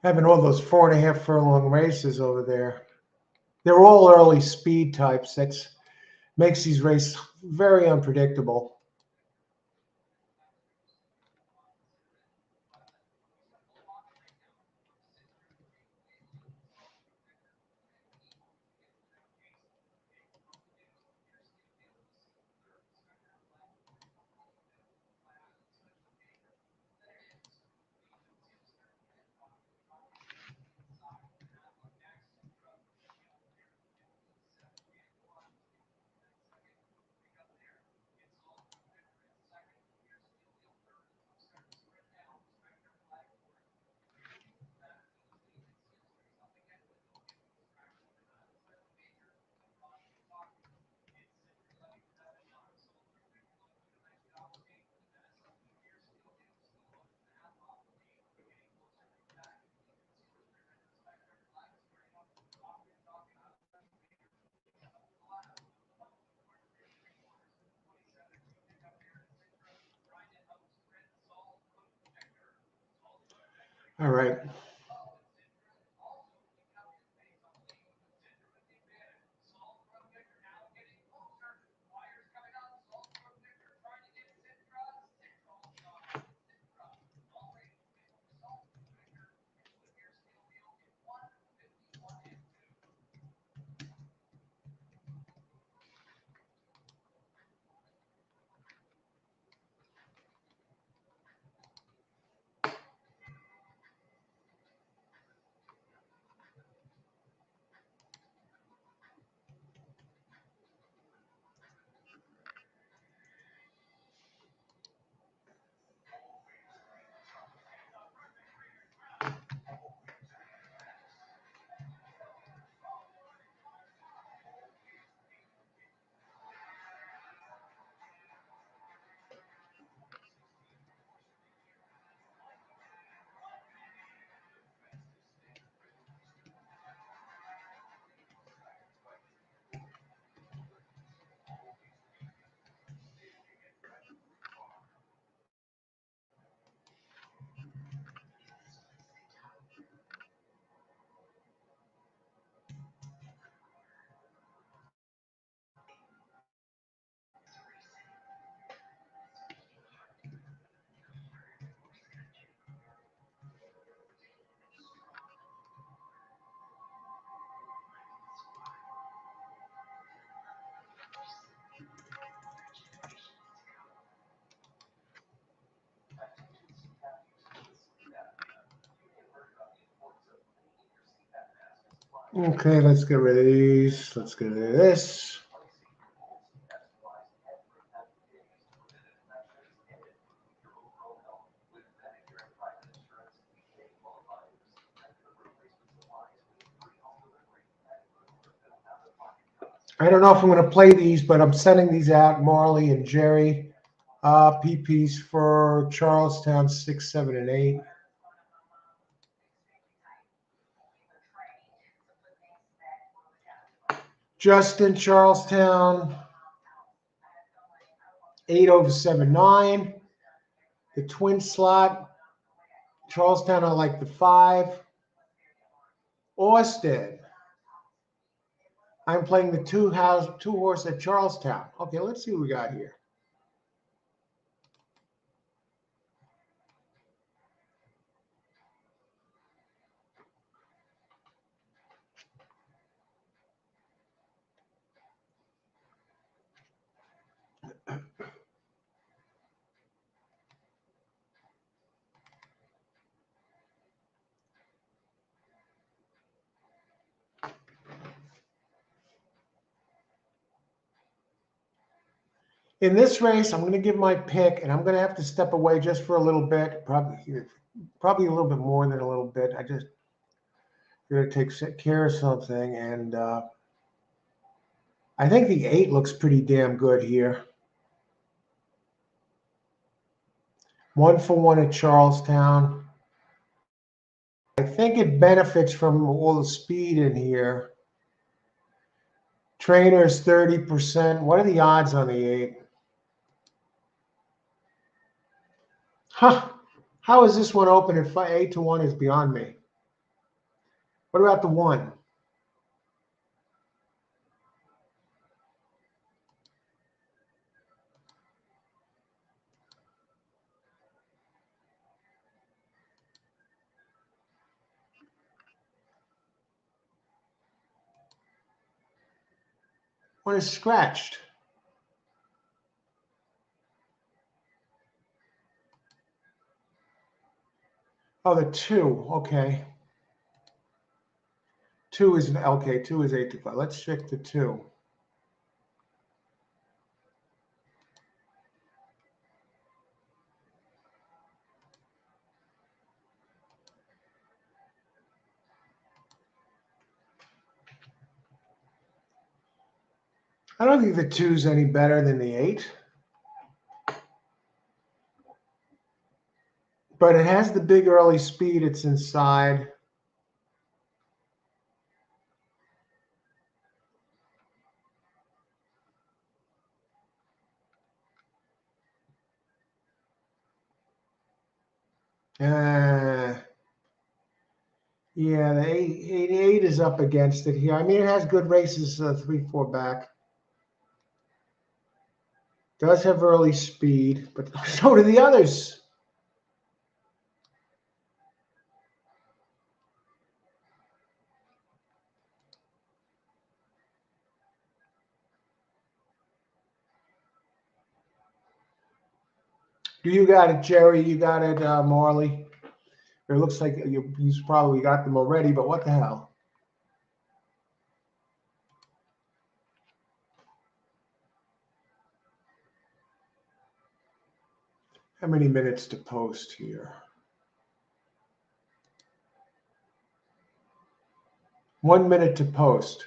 Having all those 4.5 furlong races over there. They're all early speed types. That's makes these races very unpredictable. All right. Okay, let's get rid of these. Let's get rid of this. I don't know if I'm going to play these, but I'm sending these out, Marley and Jerry. PPs for Charlestown 6, 7, and 8. Justin, Charlestown 8 over 7, 9. The twin slot, Charlestown, I like the 5. Austin, I'm playing the two horse at Charlestown. Okay, let's see what we got here. In this race, I'm going to give my pick, and I'm going to have to step away just for a little bit, probably a little bit more than a little bit. I just going to take care of something, and I think the 8 looks pretty damn good here. 1-for-1 at Charlestown. I think it benefits from all the speed in here. Trainers 30%. What are the odds on the 8? Huh. How is this one open at 8-1 is beyond me. What about the 1? One is scratched. Oh, the 2. Okay. 2 is okay. 2 is 8-5. Let's check the 2. I don't think the 2 is any better than the 8. But it has the big early speed. It's inside. Yeah, the 8 is up against it here. I mean, it has good races 3-4 back. Does have early speed, but so do the others. You got it, Jerry. You got it, Marley. It looks like you probably got them already, but what the hell? How many minutes to post here? 1 minute to post.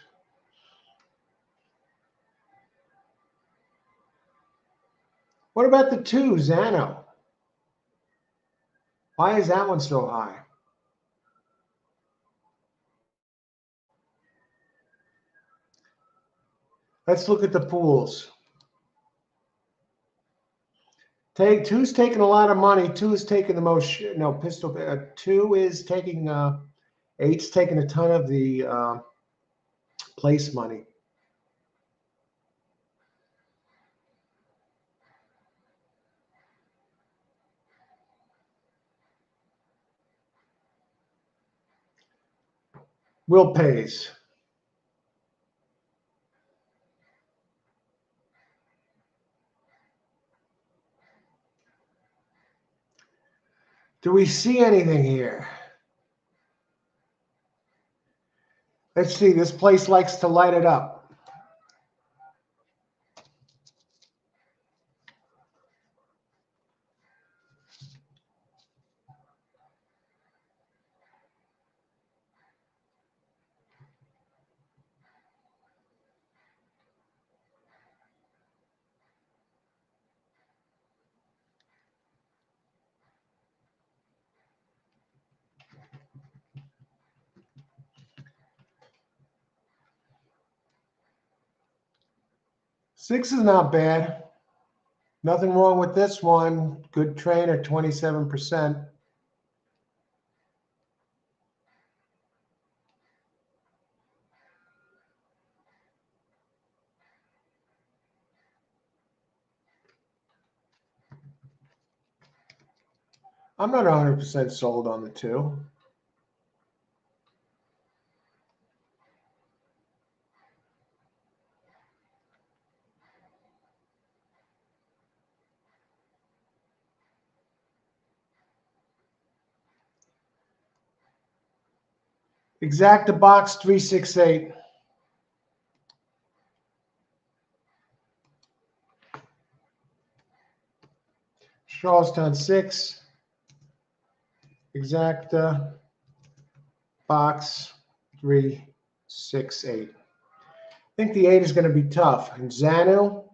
What about the 2, Zano? Why is that one so high? Let's look at the pools. 2's taking a lot of money. 2 is taking the most. No, pistol. 2 is taking. 8's taking a ton of the place money. Will pays. Do we see anything here? Let's see. This place likes to light it up. Six is not bad. Nothing wrong with this one. Good trainer, 27%. I'm not 100% sold on the 2. Exacta box 368. Charlestown 6. Exacta. Box 3, 6, 8. I think the 8 is going to be tough. And Zanu,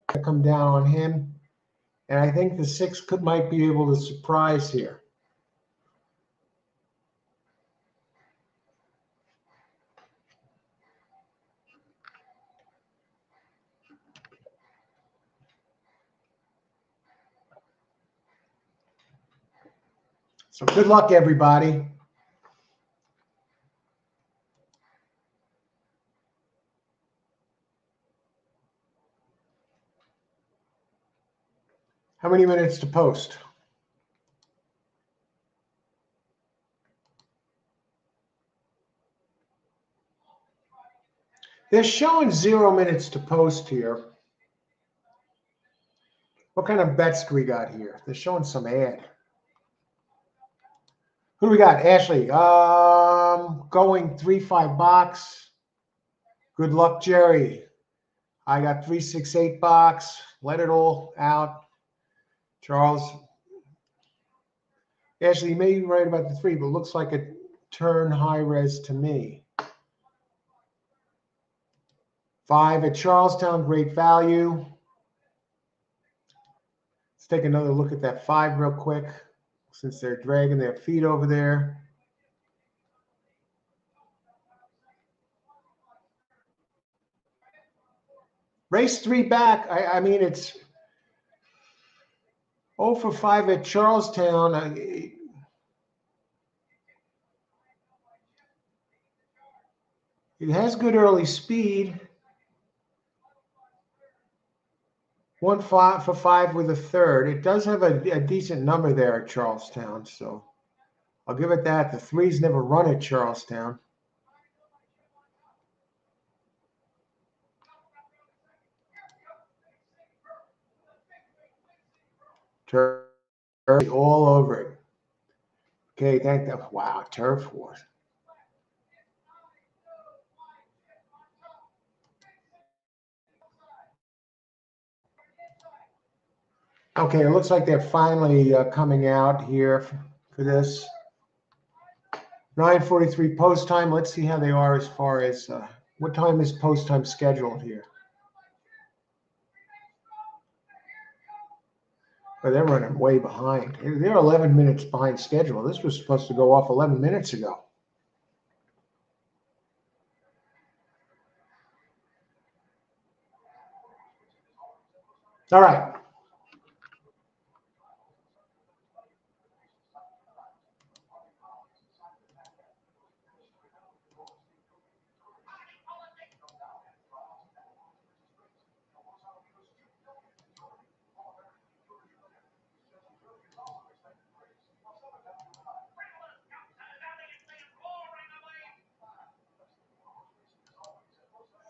come down on him. And I think the 6 might be able to surprise here. So good luck, everybody. How many minutes to post? They're showing 0 minutes to post here. What kind of bets do we got here? They're showing some ad. Who do we got? Ashley. Going 3-5 box. Good luck, Jerry. I got 3-6-8 box. Let it all out. Charles. Ashley, you may be right about the 3, but it looks like a turn high res to me. 5 at Charlestown, great value. Let's take another look at that 5 real quick, since they're dragging their feet over there. Race 3 back. I mean, it's 0 for 5 at Charlestown. It has good early speed. 1 for 5 with a third. It does have a decent number there at Charlestown, so I'll give it that. The 3's never run at Charlestown. Turf all over it. Okay, thank you. Wow, turf wars. Okay, it looks like they're finally coming out here for this. 9:43 post time. Let's see how they are as far as what time is post time scheduled here. Oh, they're running way behind. They're 11 minutes behind schedule. This was supposed to go off 11 minutes ago. All right.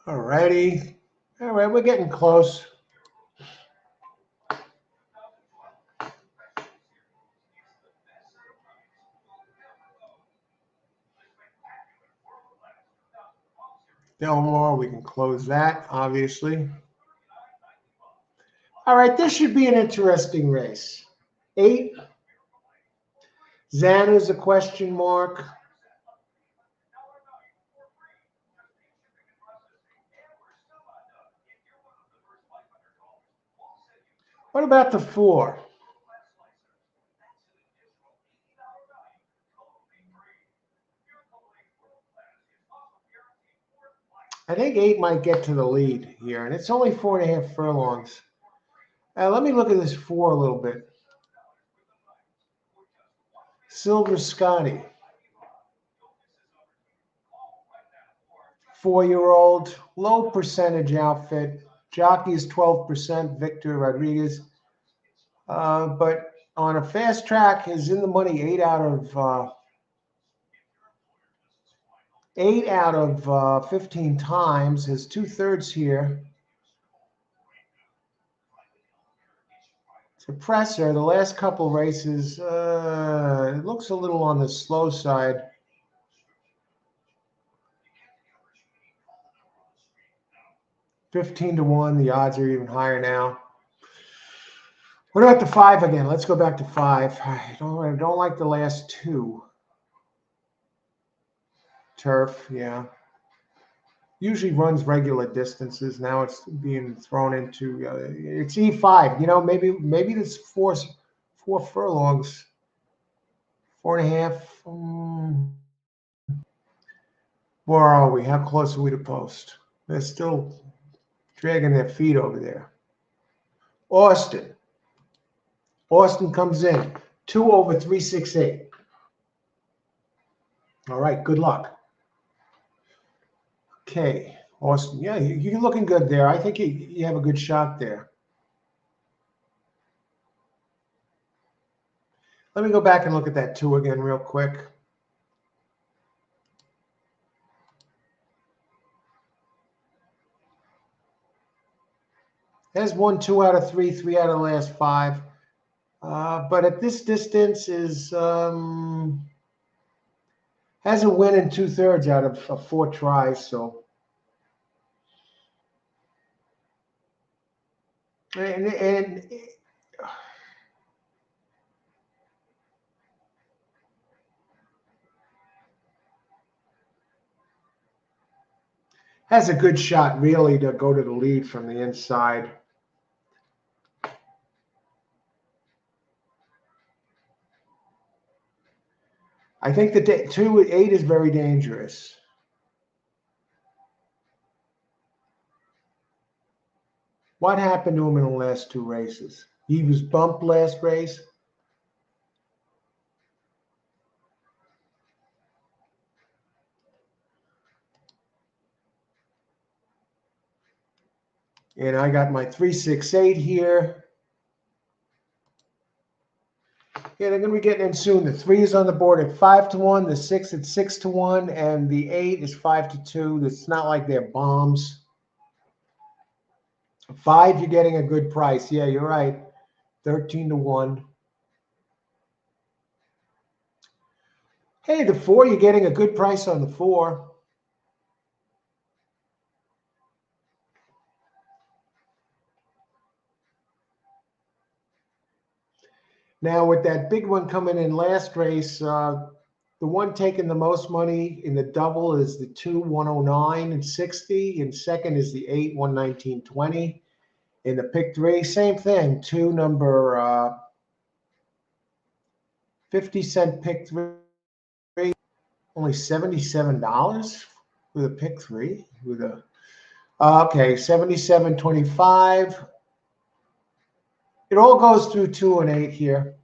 All righty. All right, we're getting close. Delmore, we can close that, obviously. All right, this should be an interesting race. 8. Xana's a question mark. What about the 4? I think 8 might get to the lead here, and it's only 4.5 furlongs. Let me look at this 4 a little bit. Silver Scotty. 4-year-old, low percentage outfit. Jockey is 12%, Victor Rodriguez. But on a fast track is in the money 8 out of 15 times. Has 2/3 here. Suppressor, the last couple races, it looks a little on the slow side. $15 to 1. The odds are even higher now. What about the 5 again? Let's go back to 5. I don't like the last 2. Turf, yeah. Usually runs regular distances. Now it's being thrown into it's E5. You know, maybe this four furlongs, 4.5. Where are we? How close are we to post? They're still dragging their feet over there. Austin. Austin comes in 2 over 368. All right, good luck. Okay, Austin. Yeah, you're looking good there. I think you have a good shot there. Let me go back and look at that 2 again real quick. Has won 2 out of 3, 3 out of the last 5. But at this distance is has a win in 2/3 out of 4 tries. So and has a good shot really to go to the lead from the inside. I think the 2-8 is very dangerous. What happened to him in the last 2 races? He was bumped last race. And I got my 368 here. Yeah, they're going to be getting in soon. The 3 is on the board at 5-1, the 6 at 6-1, and the 8 is 5-2. It's not like they're bombs. 5, you're getting a good price. Yeah, you're right. 13-1. Hey, the 4, you're getting a good price on the 4. Now, with that big one coming in last race, the one taking the most money in the double is the 2, 109 and 60. And second is the 8, 119.20. In the pick 3, same thing. 2, number 50-cent pick 3. Only $77 with a pick 3. With a okay, 77.25. It all goes through 2 and 8 here.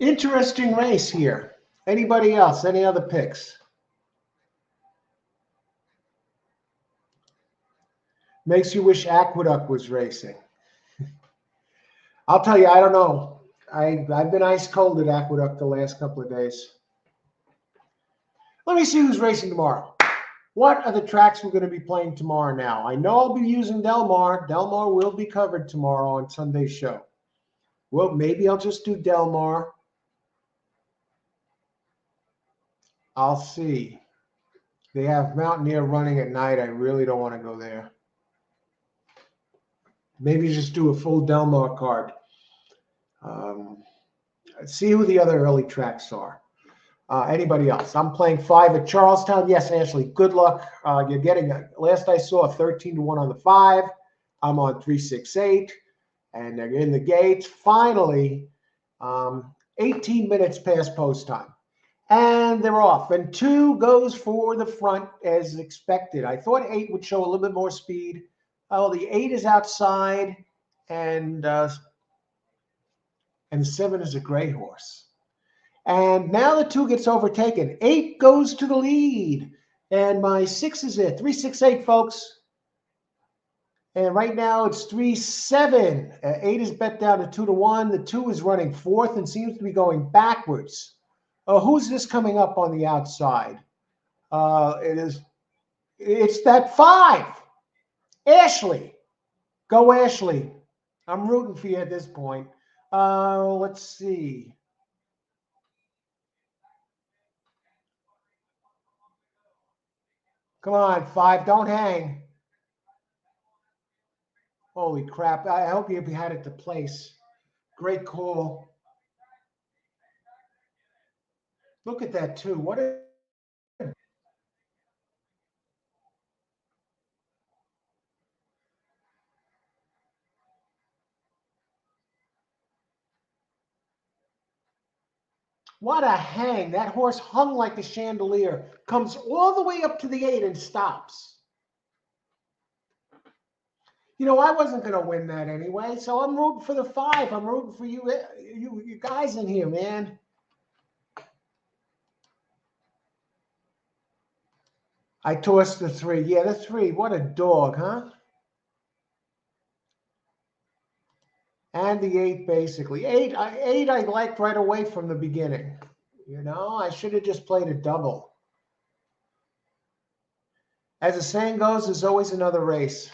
Interesting race here. Anybody else? Any other picks? Makes you wish Aqueduct was racing. I'll tell you, I don't know. I've been ice cold at Aqueduct the last couple of days. Let me see who's racing tomorrow. What are the tracks we're going to be playing tomorrow now? I know I'll be using Del Mar. Del Mar will be covered tomorrow on Sunday's show. Well, maybe I'll just do Del Mar. I'll see. They have Mountaineer running at night. I really don't want to go there. Maybe just do a full Del Mar card. See who the other early tracks are. Anybody else? I'm playing 5 at Charlestown. Yes, Ashley, good luck. You're getting, last I saw, 13-1 on the 5. I'm on 368, and they're in the gates. Finally, 18 minutes past post time. And they're off. And 2 goes for the front as expected. I thought 8 would show a little bit more speed. Oh, the 8 is outside, and 7 is a gray horse. And now the 2 gets overtaken. 8 goes to the lead. And my 6 is there. 368, folks. And right now it's 3-7. 8 is bet down to 2-1. The 2 is running 4th and seems to be going backwards. Who's this coming up on the outside? It's that 5. Ashley. Go Ashley. I'm rooting for you at this point. Let's see. Come on, 5. Don't hang. Holy crap. I hope you had it to place. Great call. Look at that, too. What a hang. That horse hung like a chandelier. Comes all the way up to the 8 and stops. You know, I wasn't going to win that anyway, so I'm rooting for the 5. I'm rooting for you guys in here, man. I tossed the 3. Yeah, the 3. What a dog, huh? And the 8, basically. 8 I liked right away from the beginning. You know, I should have just played a double. As the saying goes, there's always another race.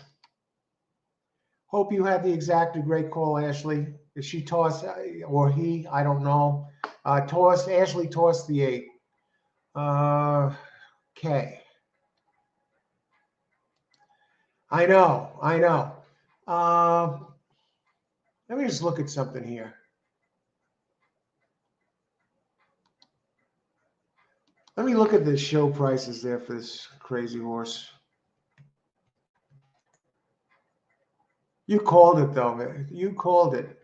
Hope you had the exact great call, Ashley. If she tossed, or he, I don't know. Ashley tossed the 8. Okay. I know. Let me just look at something here. Let me look at the show prices there for this crazy horse. You called it, though, man. You called it.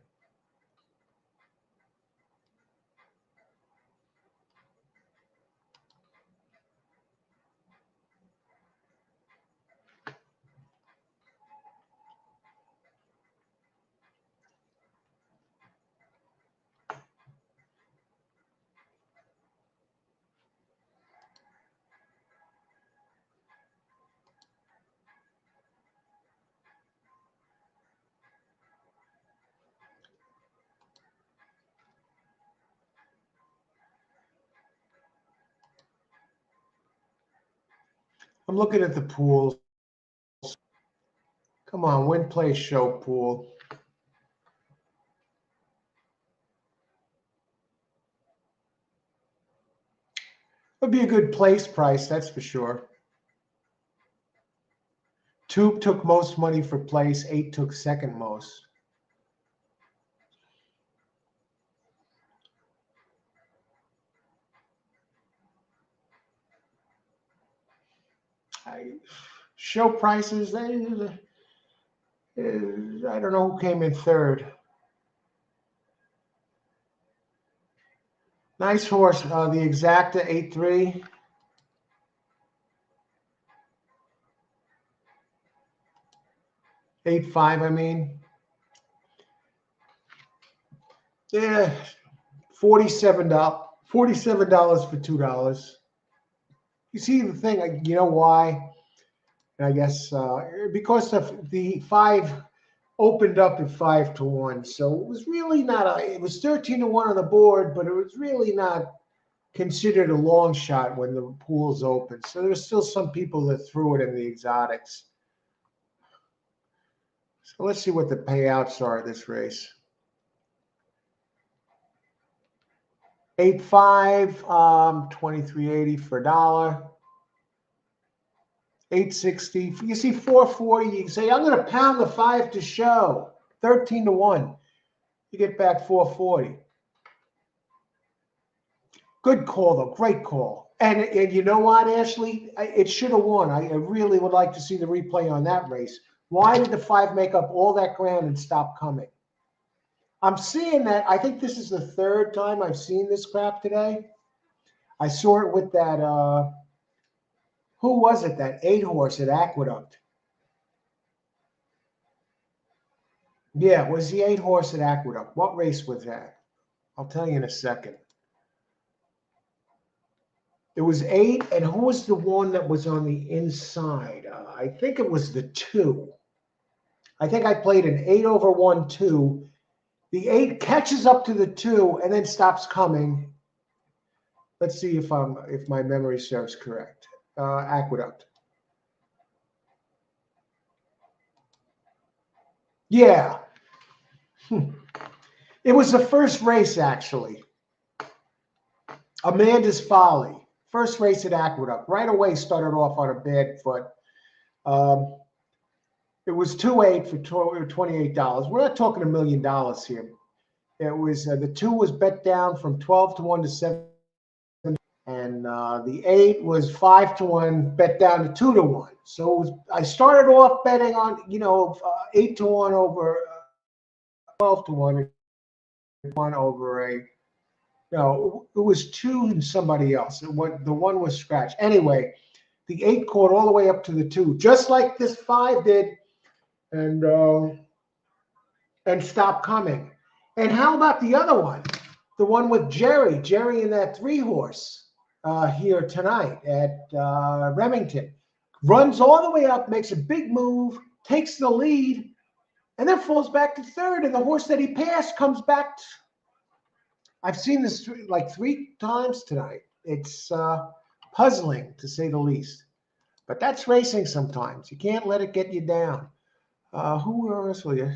I'm looking at the pools. Come on, win, play, show pool. Would be a good place price, that's for sure. 2 took most money for place. 8 took second most. Show prices, I don't know who came in third. Nice horse. The Exacta 8-3. 8-5, I mean. Yeah, $47. $47 for $2. You see the thing, you know why? I guess because the 5 opened up at 5-1, so it was really not it was 13-1 on the board, but it was really not considered a long shot when the pools opened. So there's still some people that threw it in the exotics. So let's see what the payouts are this race. 8-5, 23.80 for $1. 860. You see 440. You can say, I'm going to pound the 5 to show. 13-1. You get back 440. Good call, though. Great call. And you know what, Ashley? It should have won. I really would like to see the replay on that race. Why did the 5 make up all that ground and stop coming? I'm seeing that. I think this is the 3rd time I've seen this crap today. I saw it with that, who was it? That 8 horse at Aqueduct. Yeah, it was the 8 horse at Aqueduct. What race was that? I'll tell you in a second. It was 8, and who was the one that was on the inside? I think it was the 2. I think I played an 8/1-2. The 8 catches up to the 2 and then stops coming. Let's see if my memory serves correct. Aqueduct. Yeah. It was the first race, actually. Amanda's Folly. First race at Aqueduct. Right away started off on a bad foot. It was 2-8 for $28. We're not talking $1 million here. It was the 2 was bet down from 12-1 to 7, and the 8 was 5-1 bet down to 2-1. So I started off betting on 8-1 over 12-1, and 1 over a. No, it was 2 and somebody else. The 1 was scratched. Anyway, the 8 caught all the way up to the 2, just like this 5 did, and stopped coming. And how about the other one? The one with Jerry in that 3-horse here tonight at Remington. Runs all the way up, makes a big move, takes the lead, and then falls back to 3rd. And the horse that he passed comes back. I've seen this like 3 times tonight. It's puzzling, to say the least. But that's racing sometimes. You can't let it get you down. Who else will you?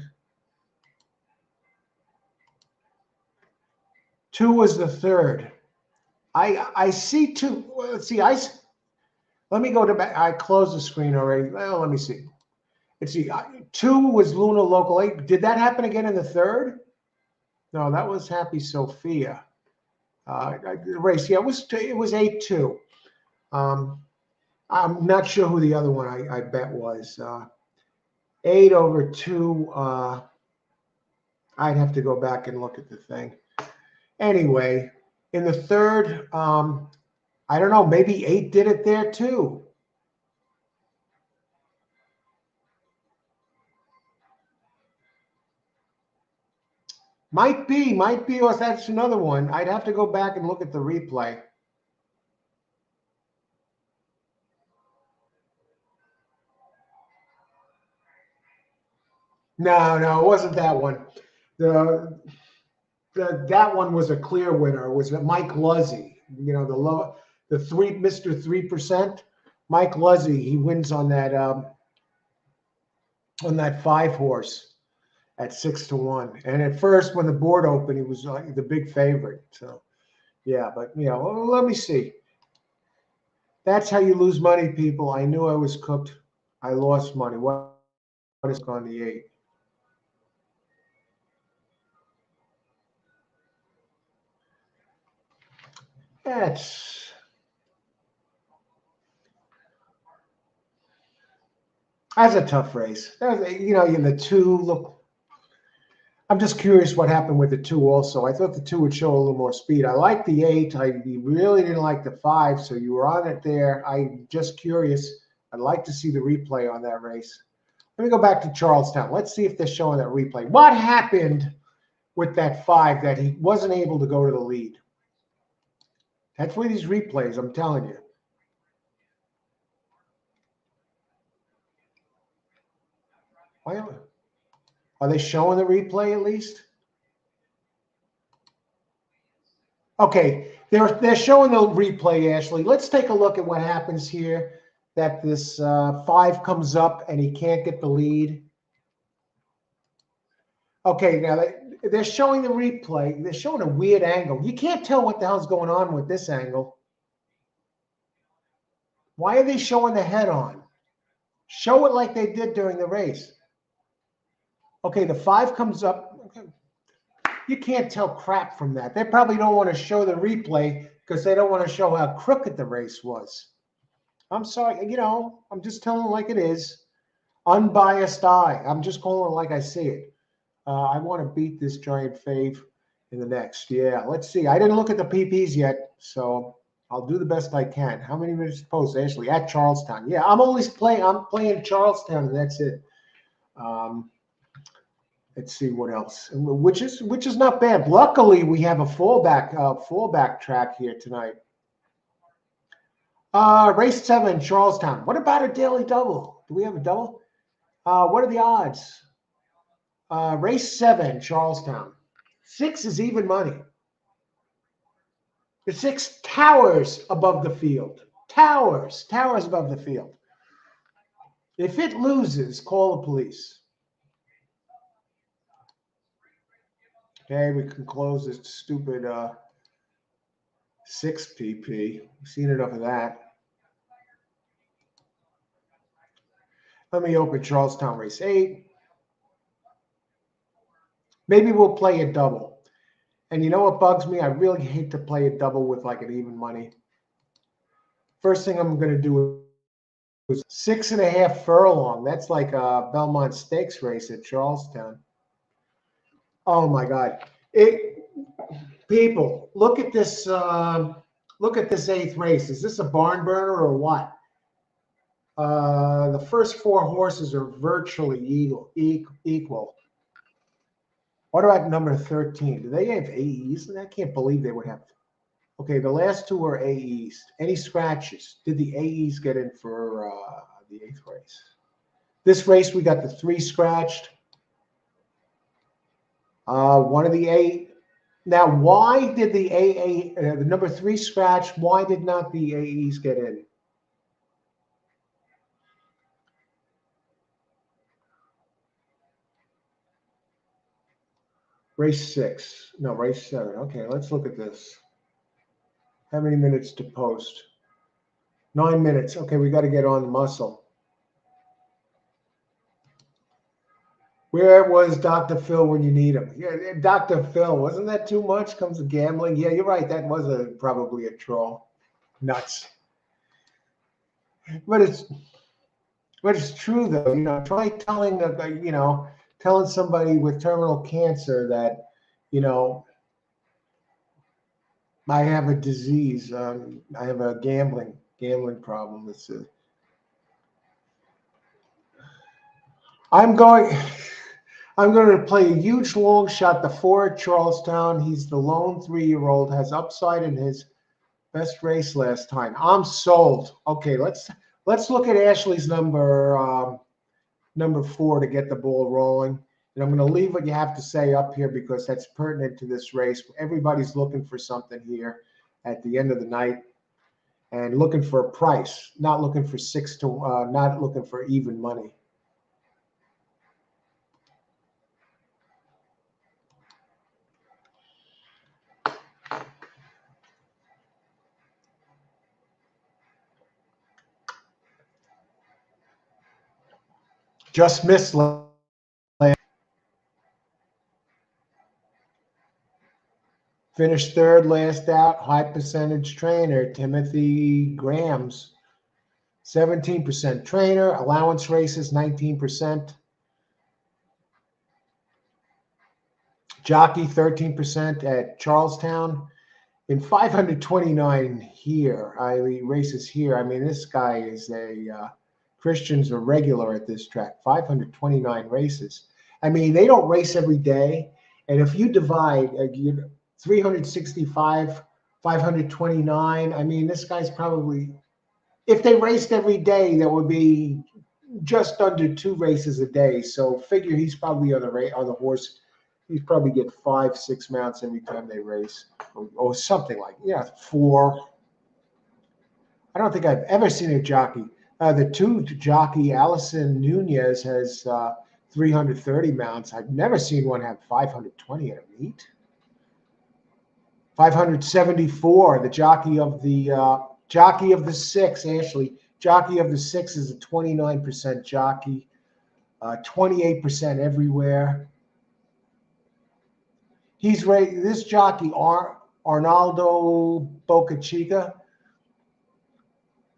2 was the 3rd. I see 2. Let's see. Let me go to back. I closed the screen already. Well, let me see. Let's see. 2 was Luna Local 8. Did that happen again in the 3rd? No, that was Happy Sophia. The race. Yeah, it was 8-2. I'm not sure who the other one I bet was. 8 over 2. I'd have to go back and look at the thing. Anyway, in the 3rd, I don't know, maybe 8 did it there too. Might be, or that's another one. I'd have to go back and look at the replay. No, it wasn't that one. That one was a clear winner. It was Mike Luzzy. The Mr. 3%. Mike Luzzy, he wins on that 5-horse at 6-1. And at first, when the board opened, he was like the big favorite. So, yeah, but let me see. That's how you lose money, people. I knew I was cooked. I lost money. What is on the 8? That's a tough race. In the 2, look, I'm just curious what happened with the 2 also. I thought the 2 would show a little more speed. I like the 8. I really didn't like the 5, so you were on it there. I'm just curious. I'd like to see the replay on that race. Let me go back to Charlestown. Let's see if they're showing that replay. What happened with that 5 that he wasn't able to go to the lead? That's where these replays, I'm telling you. Why are they showing the replay at least? Okay, they're showing the replay, Ashley. Let's take a look at what happens here. That this 5 comes up and he can't get the lead. Okay, now they're showing the replay. They're showing a weird angle. You can't tell what the hell's going on with this angle. Why are they showing the head on? Show it like they did during the race. Okay, the 5 comes up. Okay. You can't tell crap from that. They probably don't want to show the replay because they don't want to show how crooked the race was. I'm sorry, I'm just telling it like it is. Unbiased eye. I'm just calling it like I see it. I want to beat this giant fave in the next. Yeah, let's see. I didn't look at the PPs yet, so I'll do the best I can. How many minutes post, Ashley? At Charlestown. Yeah, I'm playing Charlestown, and that's it. Let's see what else, which is not bad. Luckily, we have a fallback track here tonight. Race 7, Charlestown. What about a daily double? Do we have a double? What are the odds? Race 7, Charlestown. 6 is even money. The 6 towers above the field. Towers above the field. If it loses, call the police. Okay, we can close this stupid 6 PP. We've seen enough of that. Let me open Charlestown race 8. Maybe we'll play a double. And you know what bugs me? I really hate to play a double with like an even money. First thing I'm going to do is 6.5 furlong. That's like a Belmont Stakes race at Charlestown. Oh my God! People, look at this. Look at this 8th race. Is this a barn burner or what? The first 4 horses are virtually equal. What about number 13? Do they have AEs? I can't believe they would have. Okay, the last 2 are AEs. Any scratches? Did the AEs get in for the 8th race? This race, we got the 3 scratched. One of the 8. Now, why did the the number 3 scratch? Why did not the AEs get in? Race 6. No, race 7. Okay, let's look at this. How many minutes to post? 9 minutes. Okay, we got to get on the muscle. Where was Dr. Phil when you need him? Yeah, Dr. Phil, wasn't that too much? Comes to gambling. Yeah, you're right. That was probably a troll. Nuts. But it's true though. Try telling telling somebody with terminal cancer that, I have a disease. I have a gambling problem. I'm going. I'm going to play a huge long shot. The 4 at Charlestown. He's the lone 3-year-old. Has upside in his best race last time. I'm sold. Okay, let's look at Ashley's number 4 to get the ball rolling. And I'm going to leave what you have to say up here because that's pertinent to this race. Everybody's looking for something here at the end of the night and looking for a price, not looking for not looking for even money. Just missed. Finished 3rd last out. High percentage trainer Timothy Grahams, 17% trainer. Allowance races 19%. Jockey 13% at Charlestown. In 529 here, races here. I mean, this guy is Christian's a regular at this track. 529 races. I mean, they don't race every day. And if you divide 365, 529, I mean, this guy's probably, if they raced every day, that would be just under 2 races a day. So figure he's probably on the horse. He'd probably get 5, 6 mounts every time they race, or something like 4. I don't think I've ever seen a jockey. The 2 jockey Allison Nunez has 330 mounts. I've never seen one have 520 at a meet. 574. The jockey of the 6, Ashley. Jockey of the 6 is a 29% jockey, 28% everywhere. He's this jockey, Arnaldo Bocachica,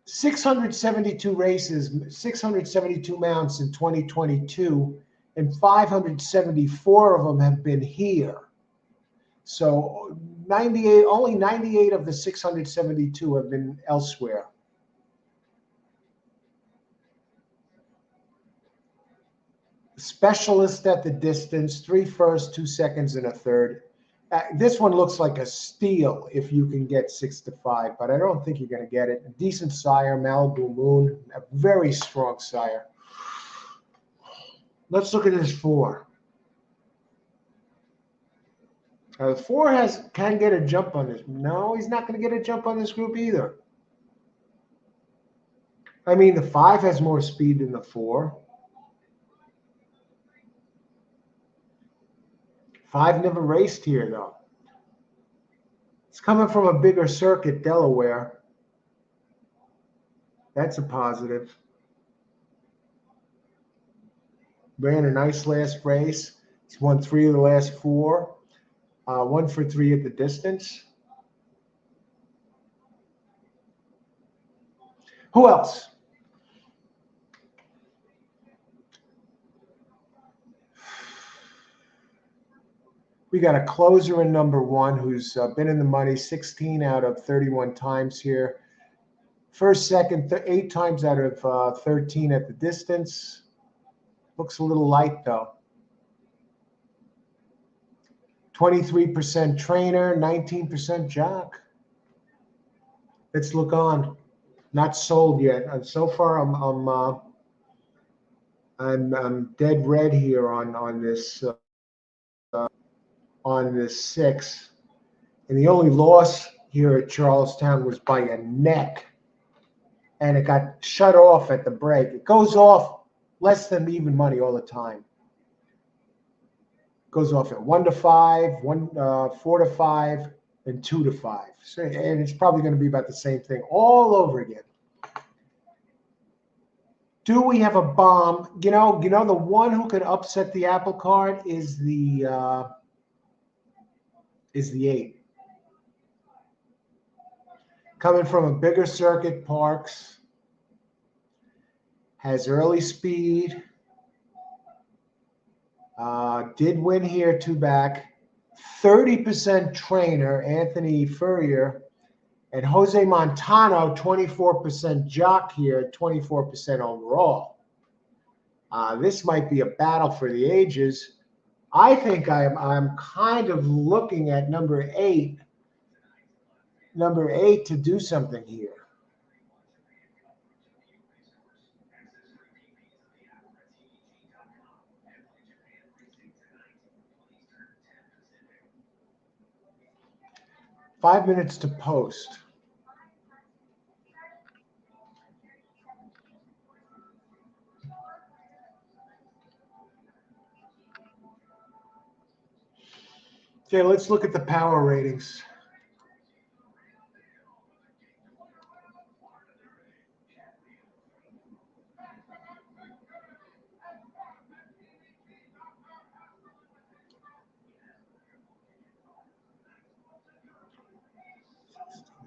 672 races, 672 mounts in 2022, and 574 of them have been here. So only 98 of the 672 have been elsewhere. Specialist at the distance, 3 firsts, 2 seconds, and a third. This one looks like a steal if you can get 6 to 5, but I don't think you're going to get it. A decent sire, Malibu Moon, a very strong sire. Let's look at his 4. 4 can get a jump on this. No, he's not going to get a jump on this group either. I mean, the 5 has more speed than the 4. 5 never raced here, though. It's coming from a bigger circuit, Delaware. That's a positive. Ran a nice last race. He's won 3 of the last 4. 1 for 3 at the distance. Who else? We got a closer in number 1 who's been in the money 16 out of 31 times here. First, second, 8 times out of 13 at the distance. Looks a little light, though. 23% trainer, 19% jock. Let's look on. Not sold yet. And so far, I'm dead red here on this 6. And the only loss here at Charlestown was by a neck, and it got shut off at the break. It goes off less than even money all the time. Goes off at 1 to 5, 4 to 5, and 2 to 5. So, and it's probably going to be about the same thing all over again. Do we have a bomb? You know, the one who could upset the apple cart is the 8. Coming from a bigger circuit, Parks has early speed. Did win here 2 back. 30% trainer, Anthony Furrier, and Jose Montano, 24% jock here, 24% overall. This might be a battle for the ages. I think I'm kind of looking at number 8 to do something here. Five minutes to post. Okay, let's look at the power ratings.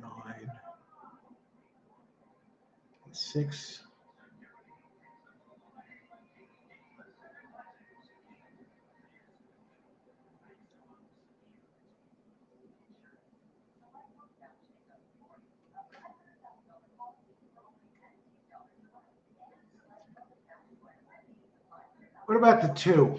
Nine, 6. What about the 2?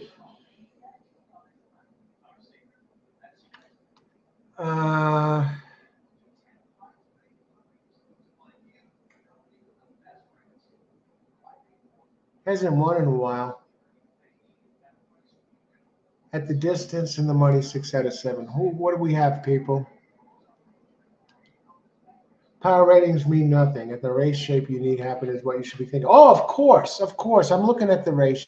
Hasn't won in a while. At the distance and the money, 6 out of 7. What do we have, people? Power ratings mean nothing. At the race shape you need happen is what you should be thinking. Oh, of course. I'm looking at the race.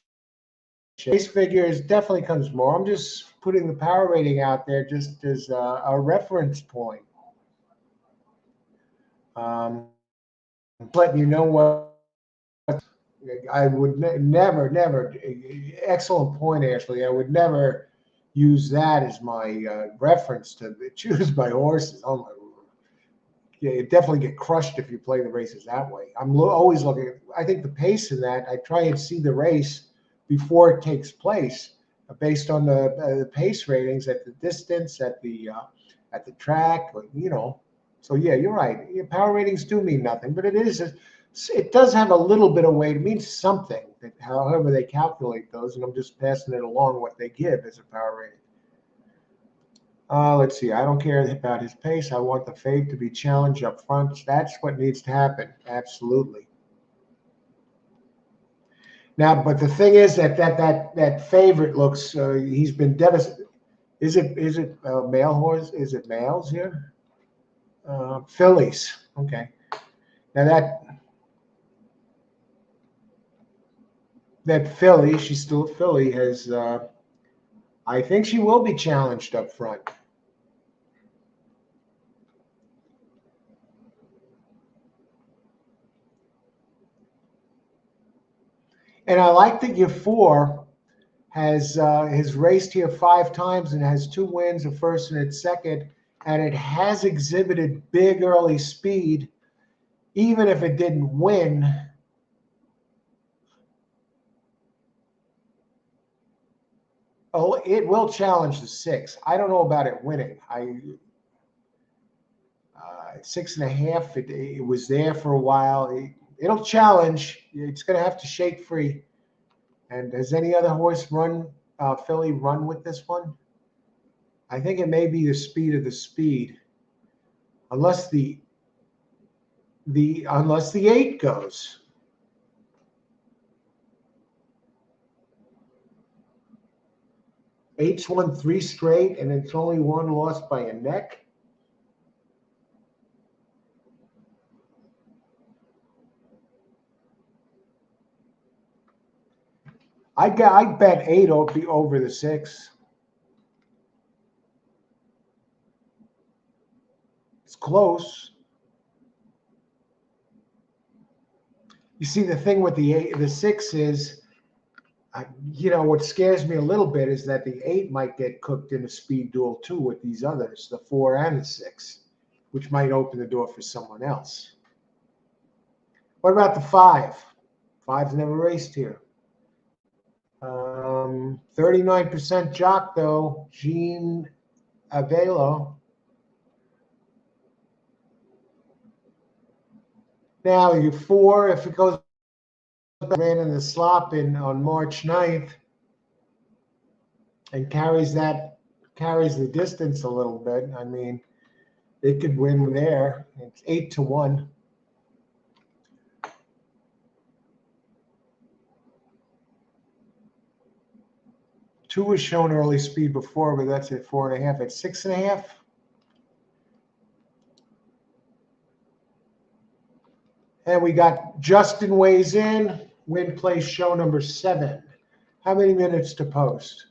Race figures definitely comes more. I'm just putting the power rating out there just as a reference point. Letting you know what I would never. Excellent point, Ashley. I would never use that as my reference to choose my horses. Oh my. Yeah, you definitely get crushed if you play the races that way. I'm always looking at, I think the pace in that, I try and see the race before it takes place based on the pace ratings at the distance, at the track, you know. So yeah, you're right. Power ratings do mean nothing, but it does have a little bit of weight. It means something, however they calculate those, and I'm just passing it along what they give as a power rating. Let's see. I don't care about his pace. I want the fave to be challenged up front. That's what needs to happen. Absolutely. Now, but the thing is that favorite looks. He's been devastated. Is it male horse? Is it males here? Fillies. Okay. Now that filly, she's still a filly, has I think she will be challenged up front. And I like that your 4 has raced here 5 times and has 2 wins, a first and its second, and it has exhibited big early speed, even if it didn't win. Oh, it will challenge the 6. I don't know about it winning. 6.5. It was there for a while. It'll challenge. It's going to have to shake free. And has any other horse filly run with this one? I think it may be the speed of the speed, unless the 8 goes. 8's won 3 straight, and it's only 1 lost by a neck. I bet 8 will be over the 6. It's close. You see, the thing with the 6 is, what scares me a little bit is that the 8 might get cooked in a speed duel too with these others, the 4 and the 6, which might open the door for someone else. What about the 5? 5's never raced here. 39% jock though, Jean Avelo. Now your 4, if it goes ran in the slop on March 9th and carries the distance a little bit, I mean, it could win there. It's 8-1. Two was shown early speed before, but that's at 4.5. At 6.5. And we got Justin weighs in, win place show number 7. How many minutes to post?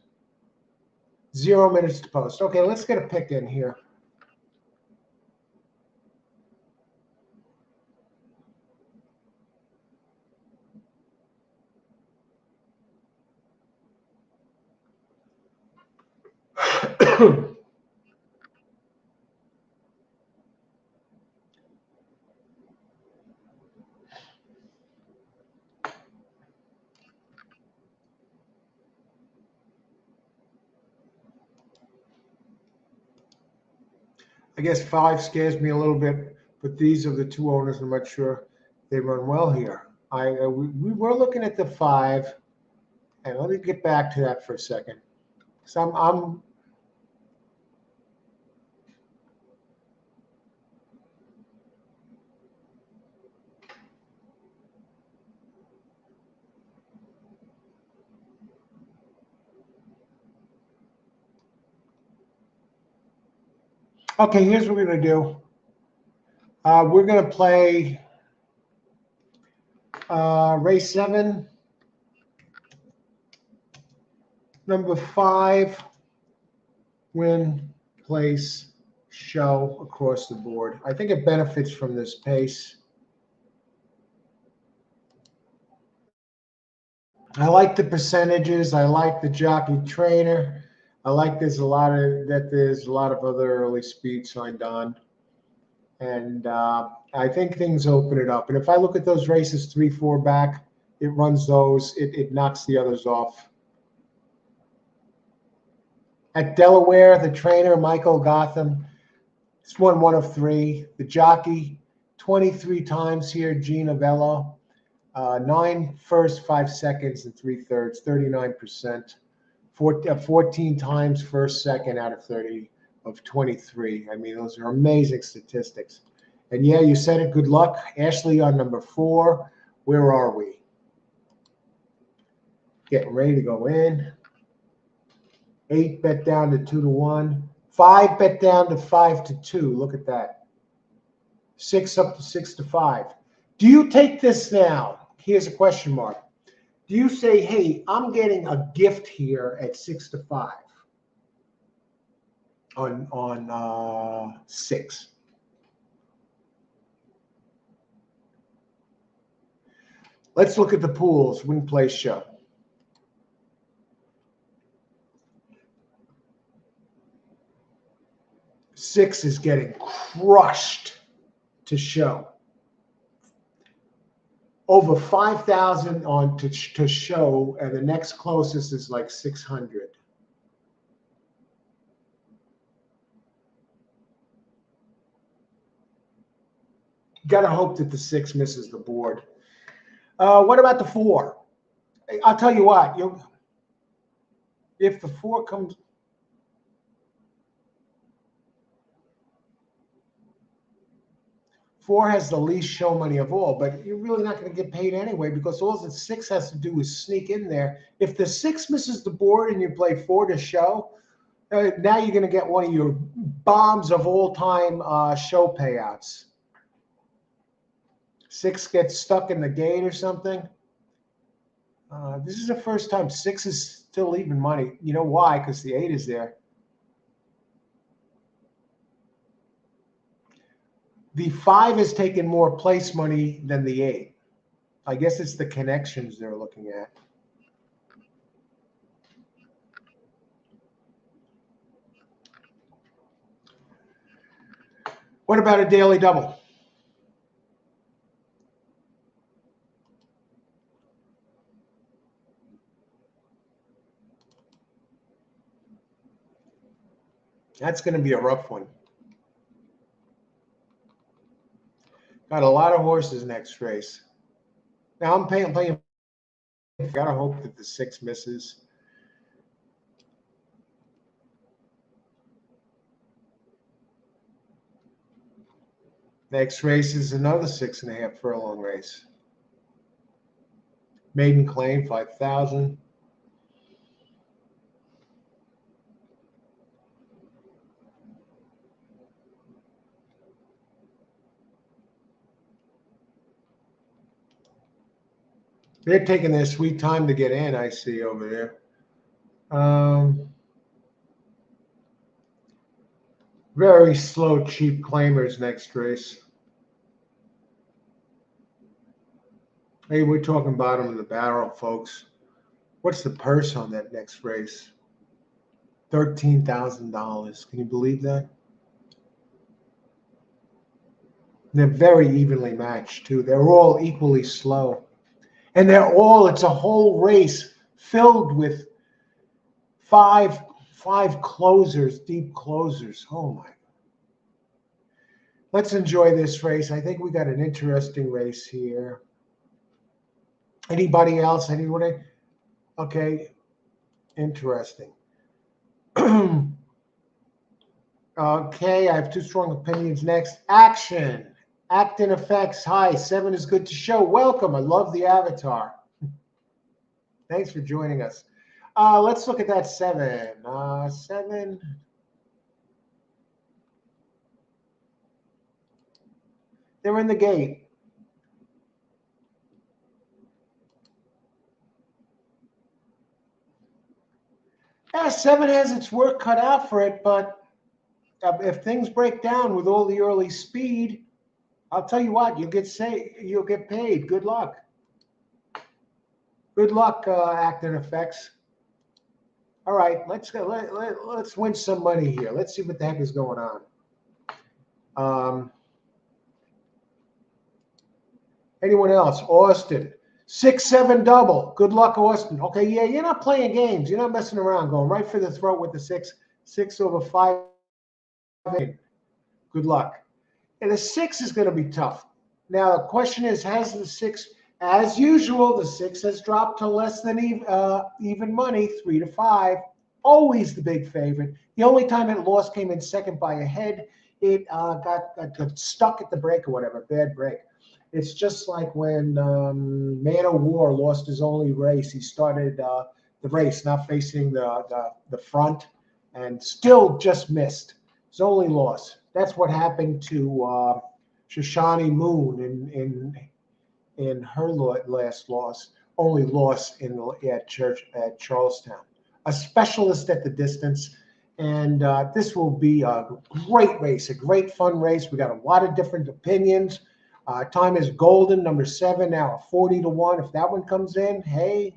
0 minutes to post. Okay, let's get a pick in here. I guess 5 scares me a little bit, but these are the 2 owners. I'm not sure they run well here. We were looking at the 5, and let me get back to that for a second. So I'm okay. Here's what we're gonna do. We're gonna play race 7, number 5, win, place, show across the board. I think it benefits from this pace. I like the percentages. I like the jockey trainer. I like there's a lot of other early speed signed on. And I think things open it up. And if I look at those races 3, 4 back, it runs those. It knocks the others off. At Delaware, the trainer, Michael Gotham, it's won 1 of 3. The jockey, 23 times here, Jean Avelo. 9 first, 5 seconds, and 3/3, 39%. 14 times first, second out of 30 of 23. I mean, those are amazing statistics. And yeah, you said it. Good luck. Ashley on number 4. Where are we? Getting ready to go in. 8 bet down to 2-1. 5 bet down to 5-2. Look at that. 6 up to 6-5. Do you take this now? Here's a question mark. Do you say, hey, I'm getting a gift here at 6-5? on 6. Let's look at the pools, win, play, show. Six is getting crushed to show. Over 5,000 on to show, and the next closest is like 600. Got to hope that the 6 misses the board. What about the 4? I'll tell you what, if the 4 comes, four has the least show money of all, but you're really not going to get paid anyway because all the 6 has to do is sneak in there. If the 6 misses the board and you play 4 to show, now you're going to get one of your bombs of all-time show payouts. 6 gets stuck in the gate or something. This is the first time 6 is still even money. You know why? Because the 8 is there. The 5 has taken more place money than the 8. I guess it's the connections they're looking at. What about a daily double? That's going to be a rough one. Got a lot of horses next race. Now I'm playing. Gotta hope that the 6 misses. Next race is another 6.5 furlong race. Maiden claim 5,000. They're taking their sweet time to get in, I see over there. Very slow, cheap claimers next race. Hey, we're talking bottom of the barrel, folks. What's the purse on that next race? $13,000. Can you believe that? They're very evenly matched, too. They're all equally slow. And it's a whole race filled with five closers, deep closers. Oh my. Let's enjoy this race. I think we got an interesting race here. Anybody else? Anybody? Okay. Interesting. Okay, I have 2 strong opinions next. Action. Acting effects. Hi, 7 is good to show. Welcome. I love the avatar. Thanks for joining us. Let's look at that 7. 7. They're in the gate. Yeah, 7 has its work cut out for it, but if things break down with all the early speed, I'll tell you what, you'll get paid. Good luck. Good luck, acting effects. All right, let's win some money here. Let's see what the heck is going on. Anyone else? Austin. 6-7 double. Good luck, Austin. Okay, yeah, you're not playing games. You're not messing around. Going right for the throat with the 6. 6 over 5. Good luck. And the 6 is going to be tough. Now, the question is, has the 6, as usual, the 6 has dropped to less than even money, 3 to 5. Always the big favorite. The only time it lost came in second by a head. It got stuck at the break or whatever, bad break. It's just like when Man of War lost his only race. He started the race not facing the front and still just missed. His only loss. That's what happened to Shoshani Moon in her last loss. Only loss at Charlestown. A specialist at the distance, And this will be a great race, a great fun race. We got a lot of different opinions. Time is golden, number 7 now at 40-1. If that one comes in, hey.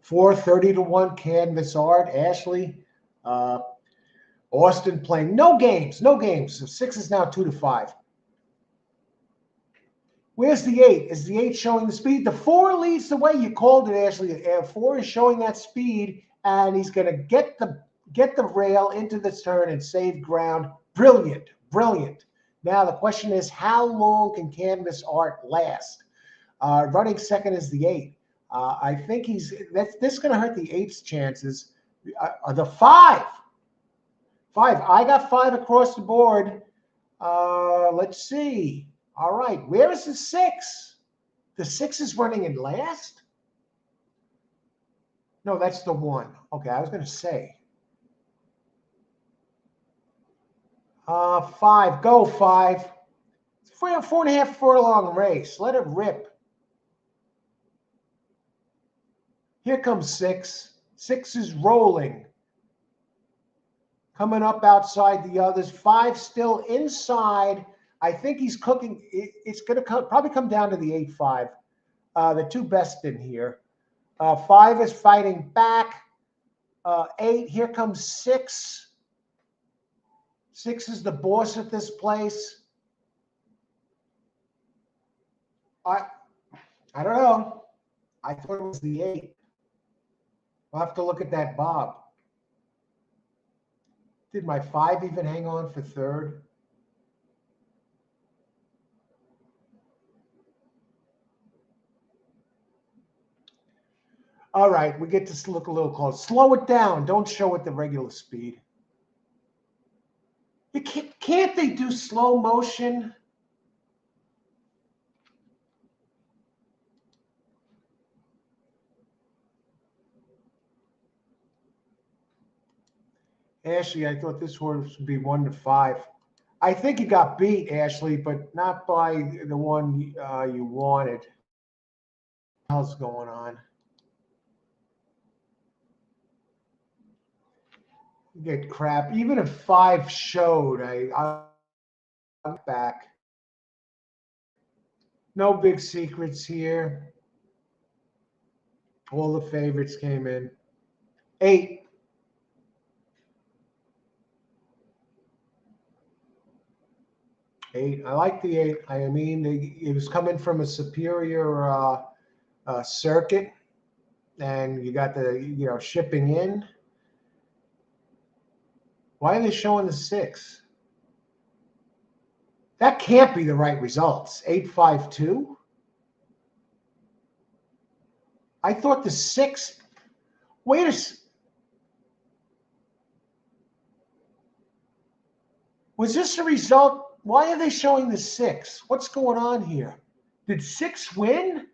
430-1, Canvas Art, Ashley. Austin playing no games. So 6 is now 2-5. Where's the 8? Is the 8 showing the speed? The 4 leads the way. You called it, Ashley. 4 is showing that speed, and he's going to get the rail into the turn and save ground. Brilliant. Now the question is, how long can Canvas Art last? Running second is the 8. I think this is going to hurt the 8's chances. The 5. I got 5 across the board. Let's see. All right, where is the 6? The 6 is running in last? No, that's the 1. Okay, I was going to say. 5, go 5. 4.5 furlong race. Let it rip. Here comes 6. 6 is rolling. Coming up outside the others. 5 still inside. I think he's cooking. It's going to probably come down to the 8-5. The 2 best in here. 5 is fighting back. 8, here comes 6. 6 is the boss at this place. I don't know. I thought it was the 8. I'll have to look at that Bob. Did my 5 even hang on for 3rd? All right, we get to look a little close. Slow it down. Don't show it the regular speed. You can't they do slow motion? Ashley, I thought this horse would be 1-5. I think you got beat, Ashley, but not by the one you wanted. What the hell's going on? You get crap. Even if 5 showed, I'm back. No big secrets here. All the favorites came in. 8. I like the 8. I mean, it was coming from a superior circuit, and you got the shipping in. Why are they showing the 6? That can't be the right results. 8-5-2. I thought the 6. Wait a. Was this a result? Why are they showing the 6? What's going on here? Did 6 win?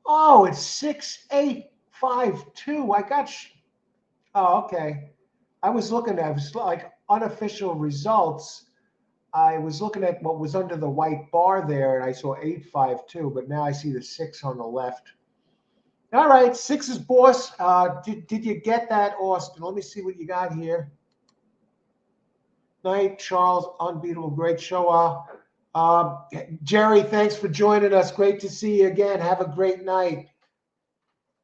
Oh, it's 6-8-5-2. I got. Oh, okay. I was looking at it was like unofficial results. I was looking at what was under the white bar there, and I saw 8-5-2, but now I see the 6 on the left. All right, 6 is boss. Did you get that, Austin? Let me see what you got here. Night, Charles, unbeatable, great show. Jerry, thanks for joining us. Great to see you again. Have a great night.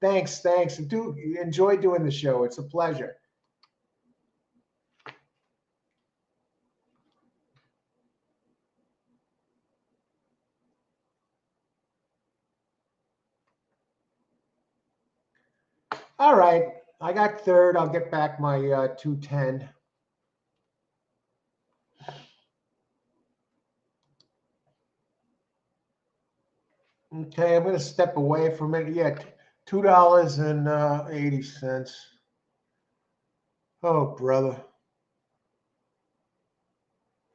Thanks. Do enjoy doing the show. It's a pleasure. All right, I got 3rd. I'll get back my 210. Okay, I'm going to step away from it. Yeah, $2.80. Oh, brother.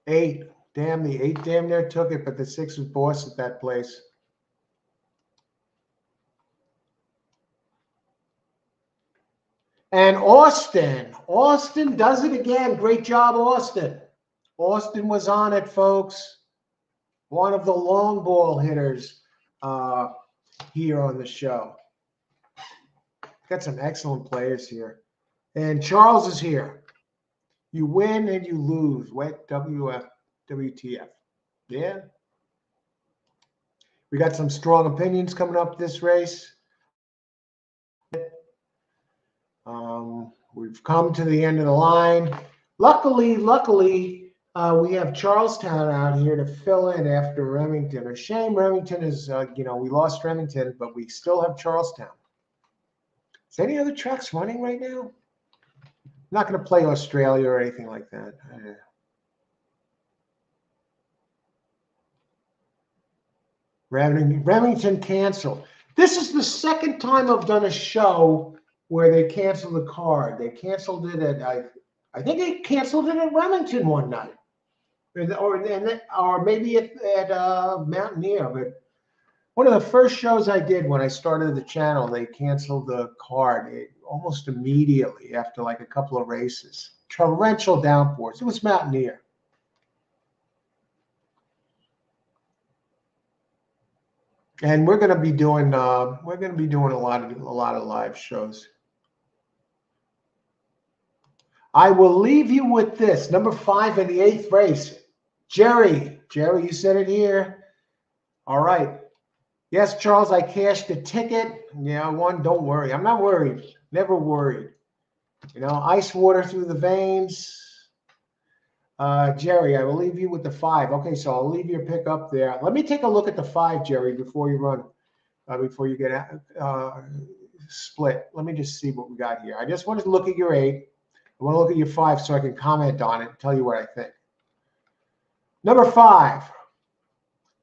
8. Damn, the 8 damn near took it, but the 6 was boss at that place. And Austin does it again. Great job, Austin. Austin was on it, folks. One of the long ball hitters here on the show. Got some excellent players here. And Charles is here. You win and you lose. Wet WTF. Yeah. We got some strong opinions coming up this race. We've come to the end of the line. Luckily, we have Charlestown out here to fill in after Remington. A shame Remington is, we lost Remington, but we still have Charlestown. Is any other tracks running right now? I'm not going to play Australia or anything like that. Remington canceled. This is the second time I've done a show where they canceled the card. They canceled it at, I think they canceled it at Remington one night. Or maybe at Mountaineer. But one of the first shows I did when I started the channel, they canceled the card almost immediately after like a couple of races. Torrential downpours. It was Mountaineer. And we're going to be doing a lot of live shows. I will leave you with this. Number 5 in the 8th race. Jerry, you said it here. All right. Yes, Charles, I cashed a ticket. Yeah, I won. Don't worry. I'm not worried. Never worried. Ice water through the veins. Jerry, I will leave you with the 5. Okay, so I'll leave your pick up there. Let me take a look at the 5, Jerry, before you run, before you get split. Let me just see what we got here. I just want to look at your 8. I want to look at your 5 so I can comment on it and tell you what I think. Number 5,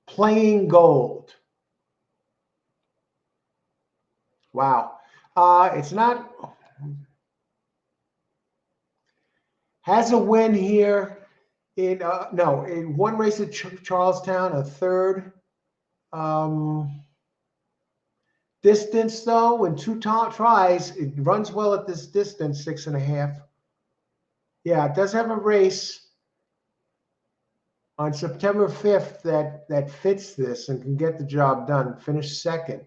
Playing Gold. Wow. It's not. Has a win here in one race at Charlestown, a 3rd. Distance though, in 2 tries, it runs well at this distance, 6.5. Yeah, it does have a race on September 5th that fits this and can get the job done. Finished 2nd.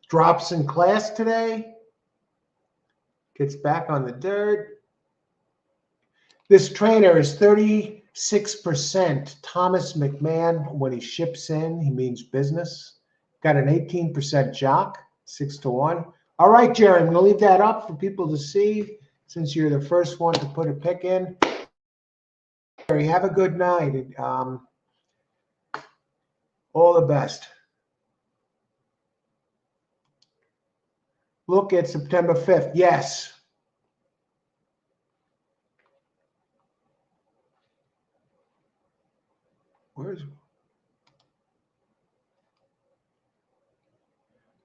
Drops in class today. Gets back on the dirt. This trainer is 36% Thomas McMahon. When he ships in, he means business. Got an 18% jock, 6-1. All right, Jerry, I'm going to leave that up for people to see since you're the first one to put a pick in. Jerry, have a good night. All the best. Look at September 5th. Yes. Where's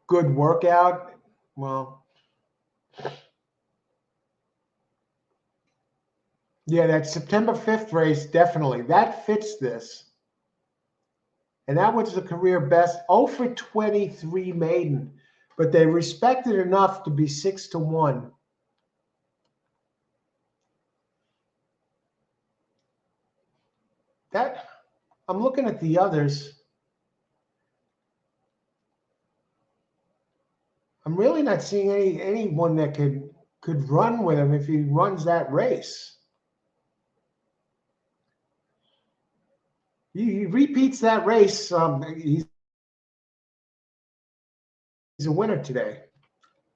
good workout? Well, yeah, that September 5th race, definitely. That fits this. And that was the career best, 0 for 23 maiden. But they respected enough to be 6-1. That, I'm looking at the others. I'm really not seeing anyone that could run with him if he runs that race. He repeats that race. He's a winner today.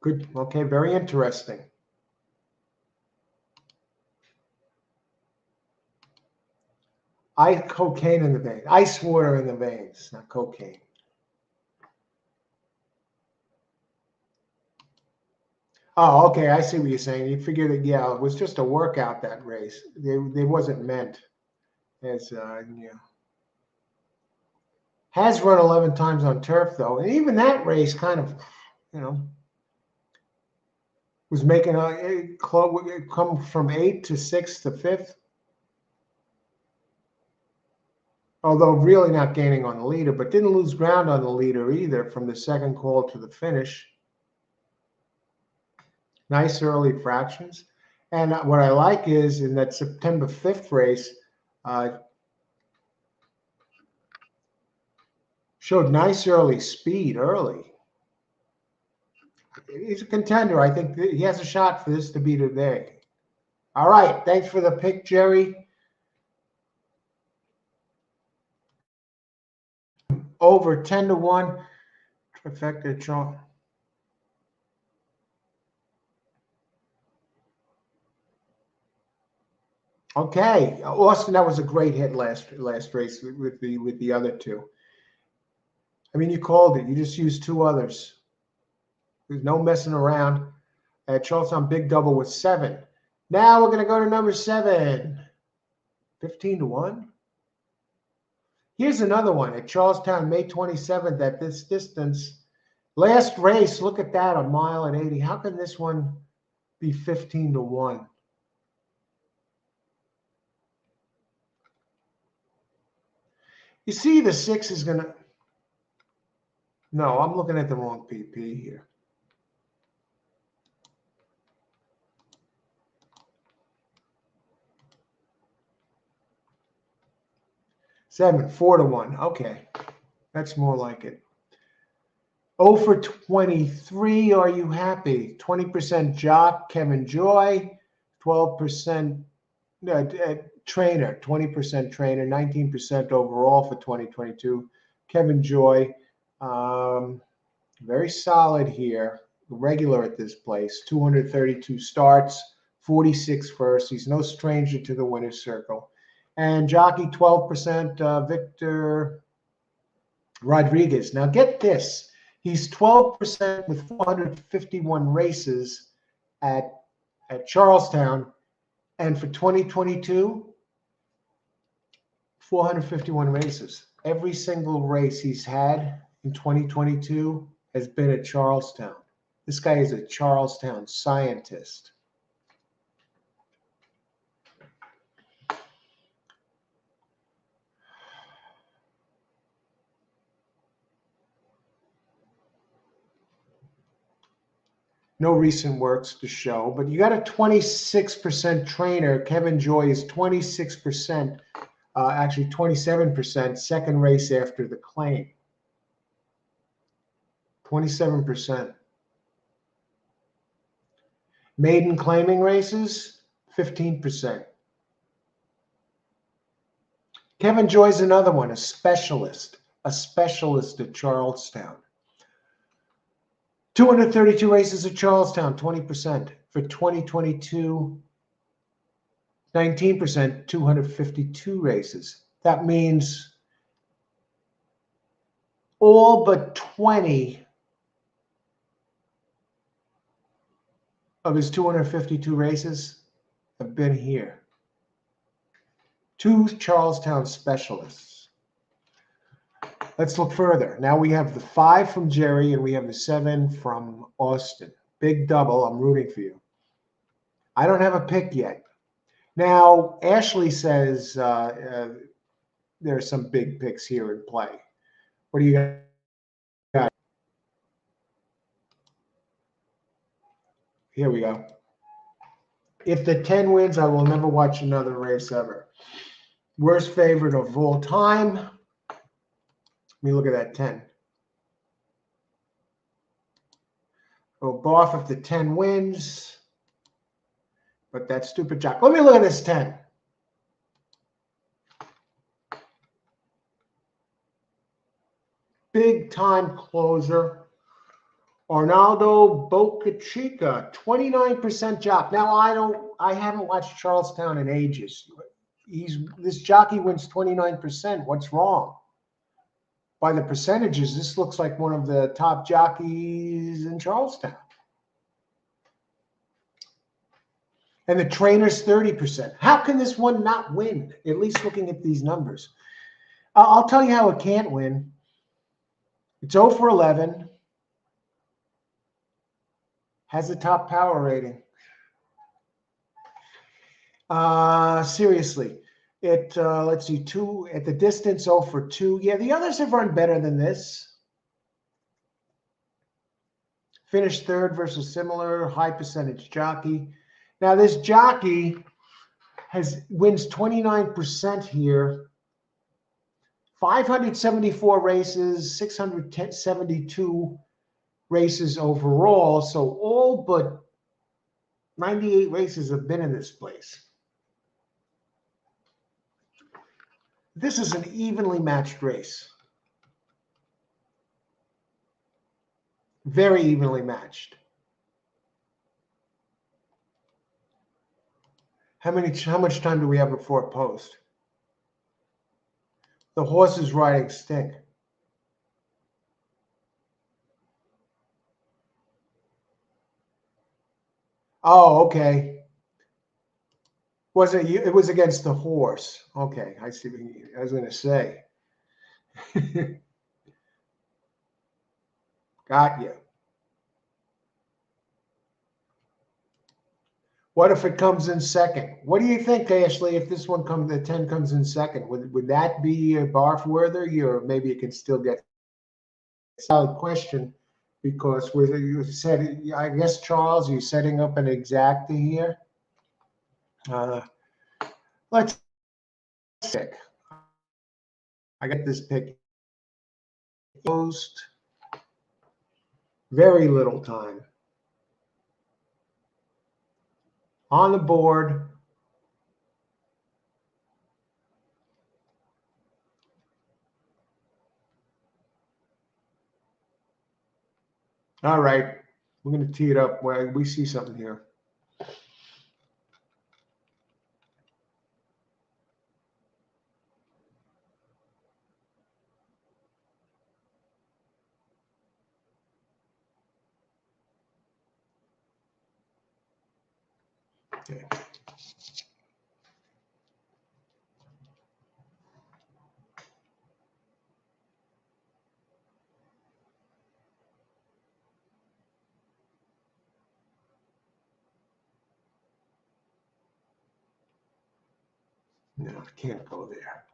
Good. Okay, very interesting. Cocaine in the veins. Ice water in the veins, not cocaine. Oh, okay. I see what you're saying. You figured that, yeah, it was just a workout, that race. They wasn't meant as, Has run 11 times on turf, though. And even that race kind of, was making a club come from 8th to 6th to 5th. Although really not gaining on the leader, but didn't lose ground on the leader either from the second call to the finish. Nice early fractions. And what I like is in that September 5th race, showed nice early speed early. He's a contender. I think he has a shot for this to be today. All right. Thanks for the pick, Jerry. Over 10-1. Trifecta Trump. Okay, Austin, that was a great hit last race with the other two. I mean, you called it. You just used two others. There's no messing around. Charlestown big double with 7. Now we're going to go to number 7. 15-1. Here's another one at Charlestown, May 27th at this distance. Last race, look at that, 1 mile and 80. How can this one be 15-1? You see the 6 is going to... No, I'm looking at the wrong PP here. Seven, 4-1. Okay, that's more like it. 0 for 23. Are you happy? 20% Jock, Kevin Joy, 12% trainer, 20% trainer, 19% overall for 2022. Kevin Joy, very solid here. Regular at this place, 232 starts, 46 first. He's no stranger to the winner's circle. And jockey 12%, Victor Rodriguez. Now get this. He's 12% with 451 races at Charlestown. And for 2022, 451 races. Every single race he's had in 2022 has been at Charlestown. This guy is a Charlestown scientist. No recent works to show, but you got a 26% trainer. Kevin Joy is 26%, actually 27%, second race after the claim. 27%. Maiden claiming races, 15%. Kevin Joy's another one, a specialist at Charlestown. 232 races at Charlestown, 20%. For 2022, 19%, 252 races. That means all but 20 of his 252 races have been here. 2 Charlestown specialists. Let's look further. Now we have the 5 from Jerry and we have the 7 from Austin. Big double. I'm rooting for you. I don't have a pick yet. Now, Ashley says there are some big picks here in play. What do you got? Here we go. If the 10 wins, I will never watch another race ever. Worst favorite of all time. Let me look at that 10. Go boff if the 10 wins. But that stupid jock. Let me look at this 10. Big time closer. Arnaldo Bocachica, 29% jock. Now I haven't watched Charlestown in ages. This jockey wins 29%. What's wrong? By the percentages, this looks like one of the top jockeys in Charlestown. And the trainer's 30%. How can this one not win? At least looking at these numbers. I'll tell you how it can't win. It's 0 for 11. Has a top power rating. Seriously. Let's see, 2 at the distance, 0 for 2. Yeah, the others have run better than this. Finished third versus similar high percentage jockey. Now this jockey wins 29% here. 574 races, 672 races overall. So all but 98 races have been in this place. This is an evenly matched race. Very evenly matched. How much time do we have before post? The horse is riding stink. Oh, okay. Was it you? It was against the horse. Okay, I see. I was going to say. Got you. What if it comes in second? What do you think, Ashley? If this one comes, the 10 comes in second, would that be a barf worthy, or maybe it can still get a solid question? Because with you said, I guess Charles, you're setting up an exacta here. Let's pick. I get this pick. Post. Very little time on the board. All right, we're going to tee it up. Well, we see something here. Okay. No, I can't go there.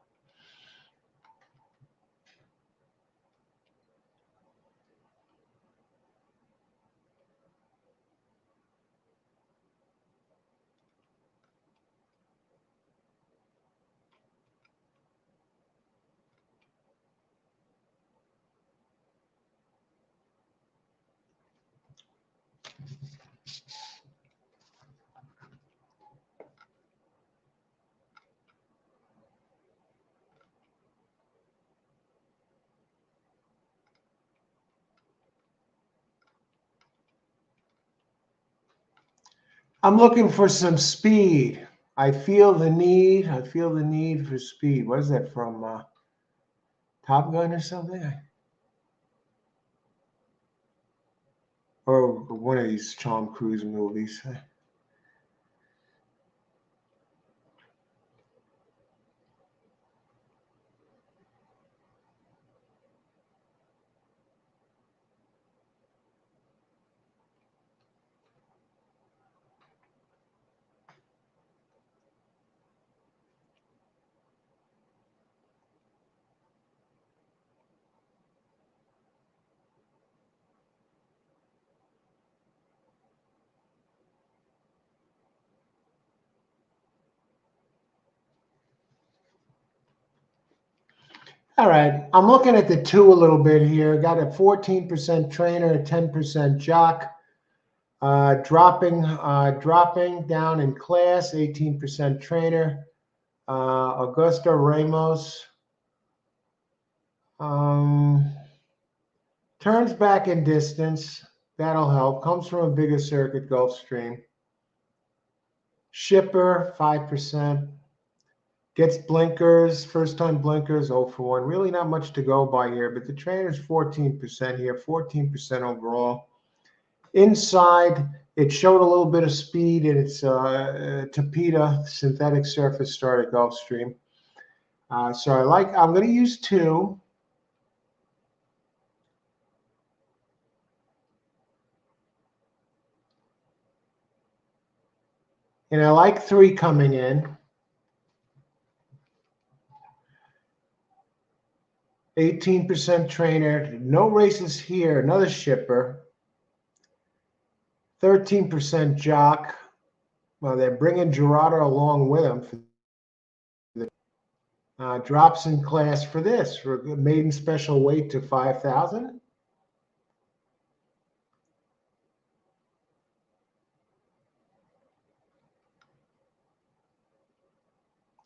I'm looking for some speed. I feel the need. I feel the need for speed. What is that from? Top Gun or something? Or one of these Tom Cruise movies. All right, I'm looking at the two a little bit here. Got a 14% trainer, a 10% jock. Dropping down in class, 18% trainer. Augusto Ramos turns back in distance. That'll help. Comes from a bigger circuit, Gulfstream. Shipper, 5%. Gets blinkers, first time blinkers, 0 for 1. Really not much to go by here, but the trainer's 14% here, 14% overall. Inside, it showed a little bit of speed in its Tapeta synthetic surface start at Gulfstream. So I'm going to use 2. And I like 3 coming in. 18% trainer, no races here, another shipper. 13% jock. Well, they're bringing Gerardo along with them. Drops in class for this, for maiden special weight to 5,000.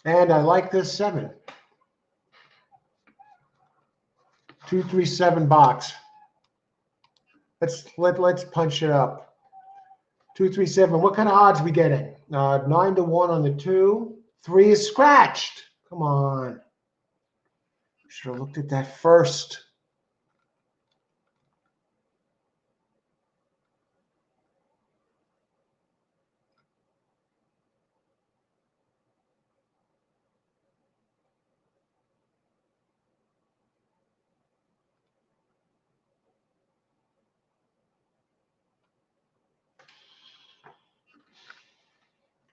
And I like this 7. 237 box. Let's punch it up. 237. What kind of odds we getting? 9 to 1 on the 2. 3 is scratched. Come on. Should have looked at that first.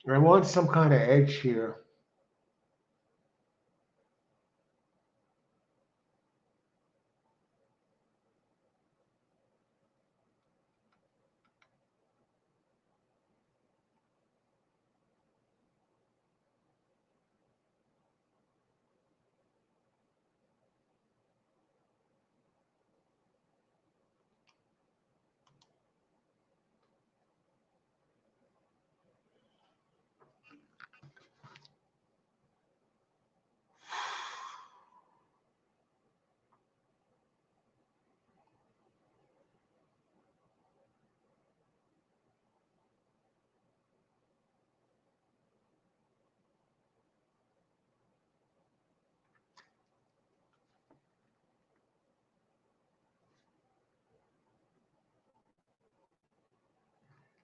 I want some kind of edge here.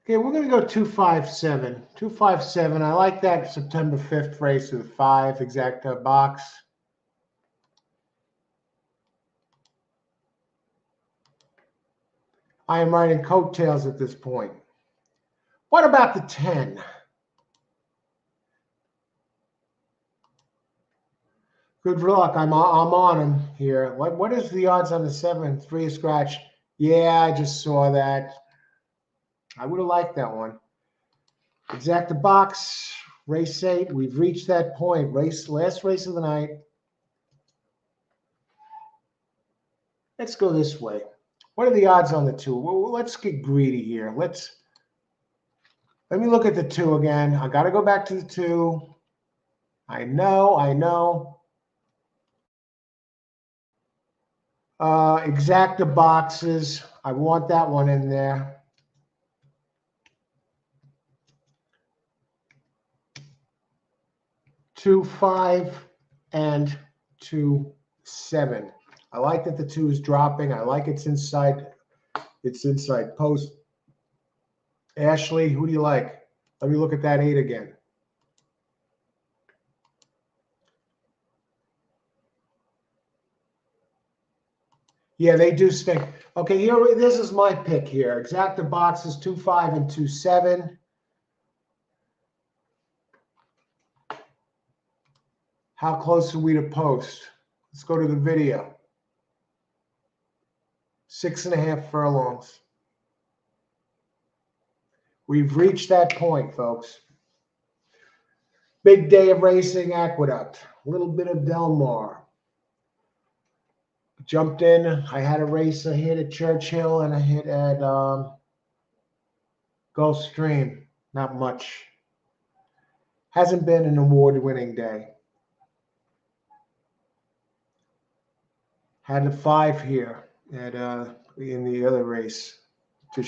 Okay, we're going to go 257. 257. I like that September 5th race with 5 exacta box. I am riding coattails at this point. What about the 10? Good luck. I'm on him here. What is the odds on the 7? 3 is scratch. Yeah, I just saw that. I would have liked that one. Exacta box, race 8. We've reached that point. Last race of the night. Let's go this way. What are the odds on the 2? Well, let's get greedy here. Let me look at the 2 again. I got to go back to the 2. I know. Exacta boxes. I want that one in there. 2, 5, and 2, 7. I like that the 2 is dropping. I like it's inside post. Ashley, who do you like? Let me look at that 8 again. Yeah, they do stink. Okay, this is my pick here. Exacta boxes 2, 5, and 2, 7. How close are we to post? Let's go to the video. 6.5 furlongs. We've reached that point, folks. Big day of racing, Aqueduct. A little bit of Del Mar. Jumped in. I had a race, a hit at Churchill and a hit at Gulfstream. Not much. Hasn't been an award-winning day. Had a 5 here at in the other race to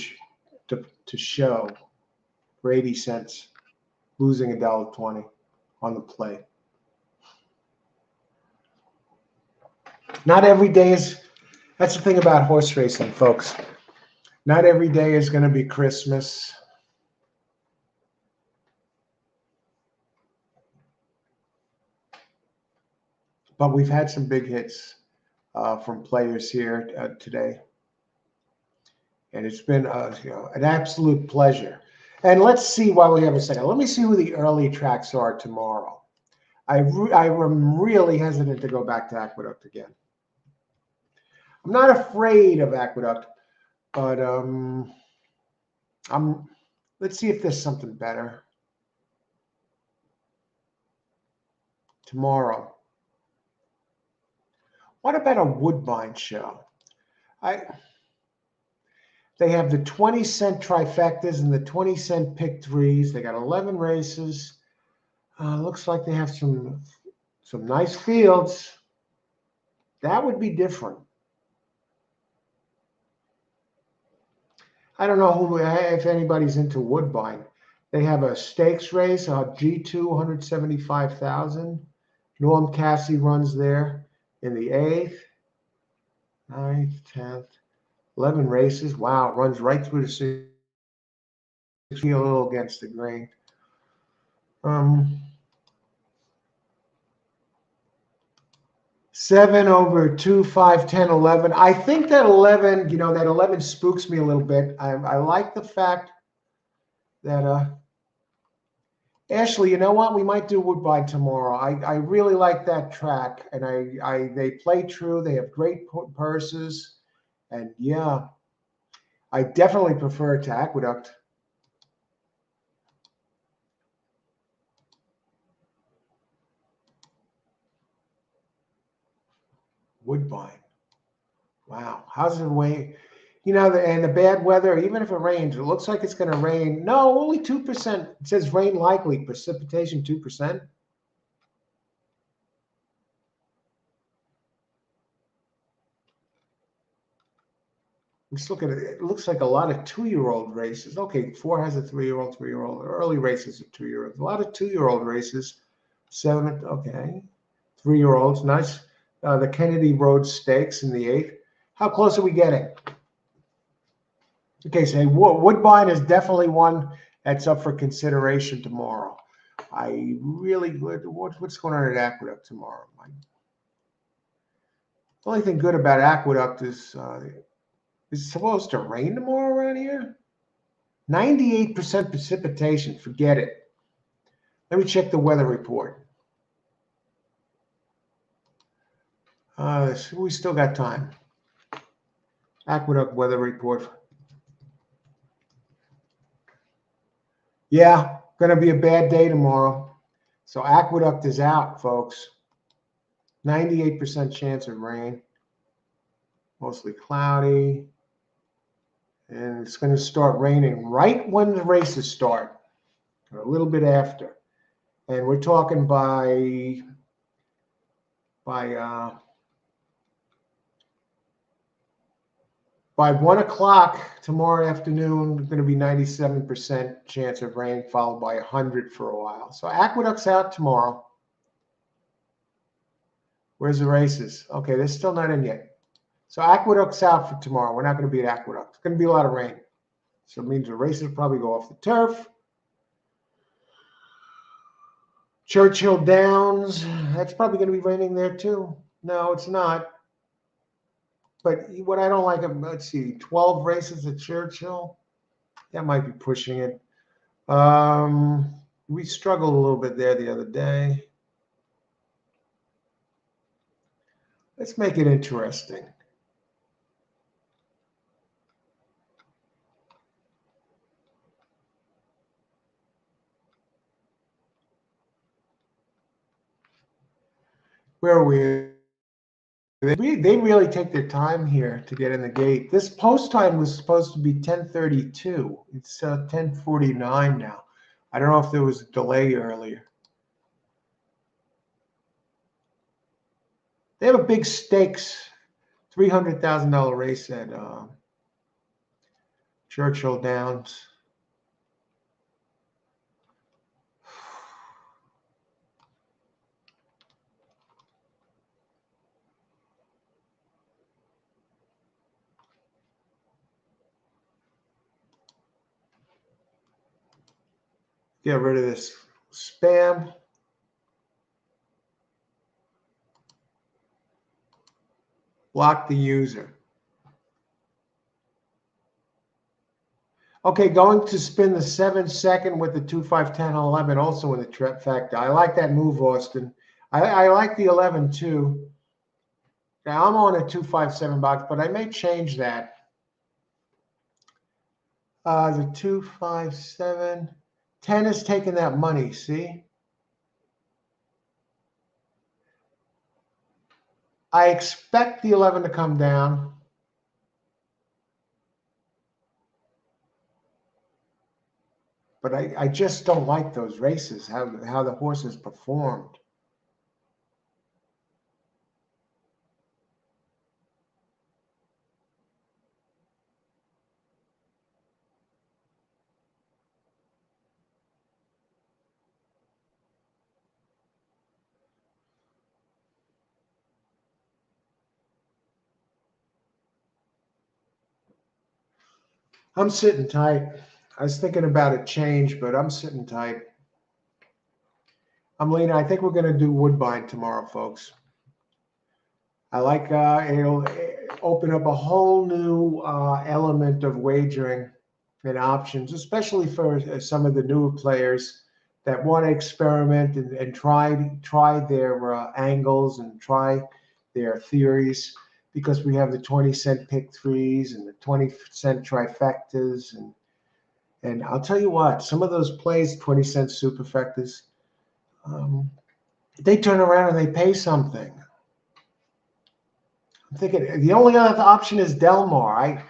show for 80 cents, losing $1.20 on the play. Not every day is. That's the thing about horse racing, folks. Not every day is going to be Christmas. But we've had some big hits from players here today. And it's been an absolute pleasure. And let's see while we have a second. Let me see who the early tracks are tomorrow. I'm really hesitant to go back to Aqueduct again. I'm not afraid of Aqueduct, but let's see if there's something better tomorrow. What about a Woodbine show? They have the 20-cent trifectas and the 20-cent pick threes. They got 11 races. Looks like they have some nice fields. That would be different. I don't know who, if anybody's into Woodbine. They have a stakes race, a G2, 175,000. Norm Cassie runs there in the 8th, 9th, 10th, 11 races. Wow, it runs right through the 6th, a little against the grain. 7 over 2, 5, 10, 11. I think that 11, that 11 spooks me a little bit. I like the fact that, Ashley, you know what? We might do Woodbine tomorrow. I really like that track, and they play true. They have great purses, and yeah, I definitely prefer it to Aqueduct. Woodbine. Wow. How's the way? And the bad weather, even if it rains, it looks like it's going to rain. No, only 2%. It says rain likely, precipitation 2%. Let's look at it. It looks like a lot of 2-year-old races. Okay, 4 has a 3-year-old, 3-year-old. Early races are 2-year-olds. A lot of 2-year-old races. 7, okay. 3-year-olds, nice. The Kennedy Road Stakes in the 8th. How close are we getting? Okay, so Woodbine is definitely one that's up for consideration tomorrow. I really would. What's going on at Aqueduct tomorrow? The only thing good about Aqueduct is it's supposed to rain tomorrow around here. 98% precipitation. Forget it. Let me check the weather report. We still got time. Aqueduct weather report. Yeah, going to be a bad day tomorrow. So Aqueduct is out, folks. 98% chance of rain. Mostly cloudy. And it's going to start raining right when the races start, or a little bit after. And we're talking by 1 o'clock tomorrow afternoon, going to be 97% chance of rain, followed by 100 for a while. So Aqueduct's out tomorrow. Where's the races? Okay, they're still not in yet. So Aqueduct's out for tomorrow. We're not going to be at Aqueduct. It's going to be a lot of rain. So it means the races will probably go off the turf. Churchill Downs, that's probably going to be raining there too. No, it's not. But what I don't like, let's see, 12 races at Churchill. That might be pushing it. We struggled a little bit there the other day. Let's make it interesting. Where are we? They really take their time here to get in the gate. This post time was supposed to be 10:32. It's 10:49 now. I don't know if there was a delay earlier. They have a big stakes, $300,000 race at Churchill Downs. Get rid of this spam. Block the user. Okay, going to spin the 7-second with the 2, 5, 10, 11 also in the trifecta. I like that move, Austin. I like the 11 too. Now I'm on a 2, 5, 7 box, but I may change that. The 2, 5, 7. 10 is taking that money, see? I expect the 11 to come down. But I just don't like those races, how the horses performed. I'm sitting tight. I was thinking about a change, but I'm sitting tight. I'm leaning. I think we're going to do Woodbine tomorrow, folks. I like it'll open up a whole new element of wagering and options, especially for some of the newer players that want to experiment and try their angles and try their theories, because we have the 20-cent pick threes and the 20-cent trifectas, and I'll tell you what, some of those plays, 20-cent superfectas, they turn around and they pay something. I'm thinking the only other option is Del Mar. I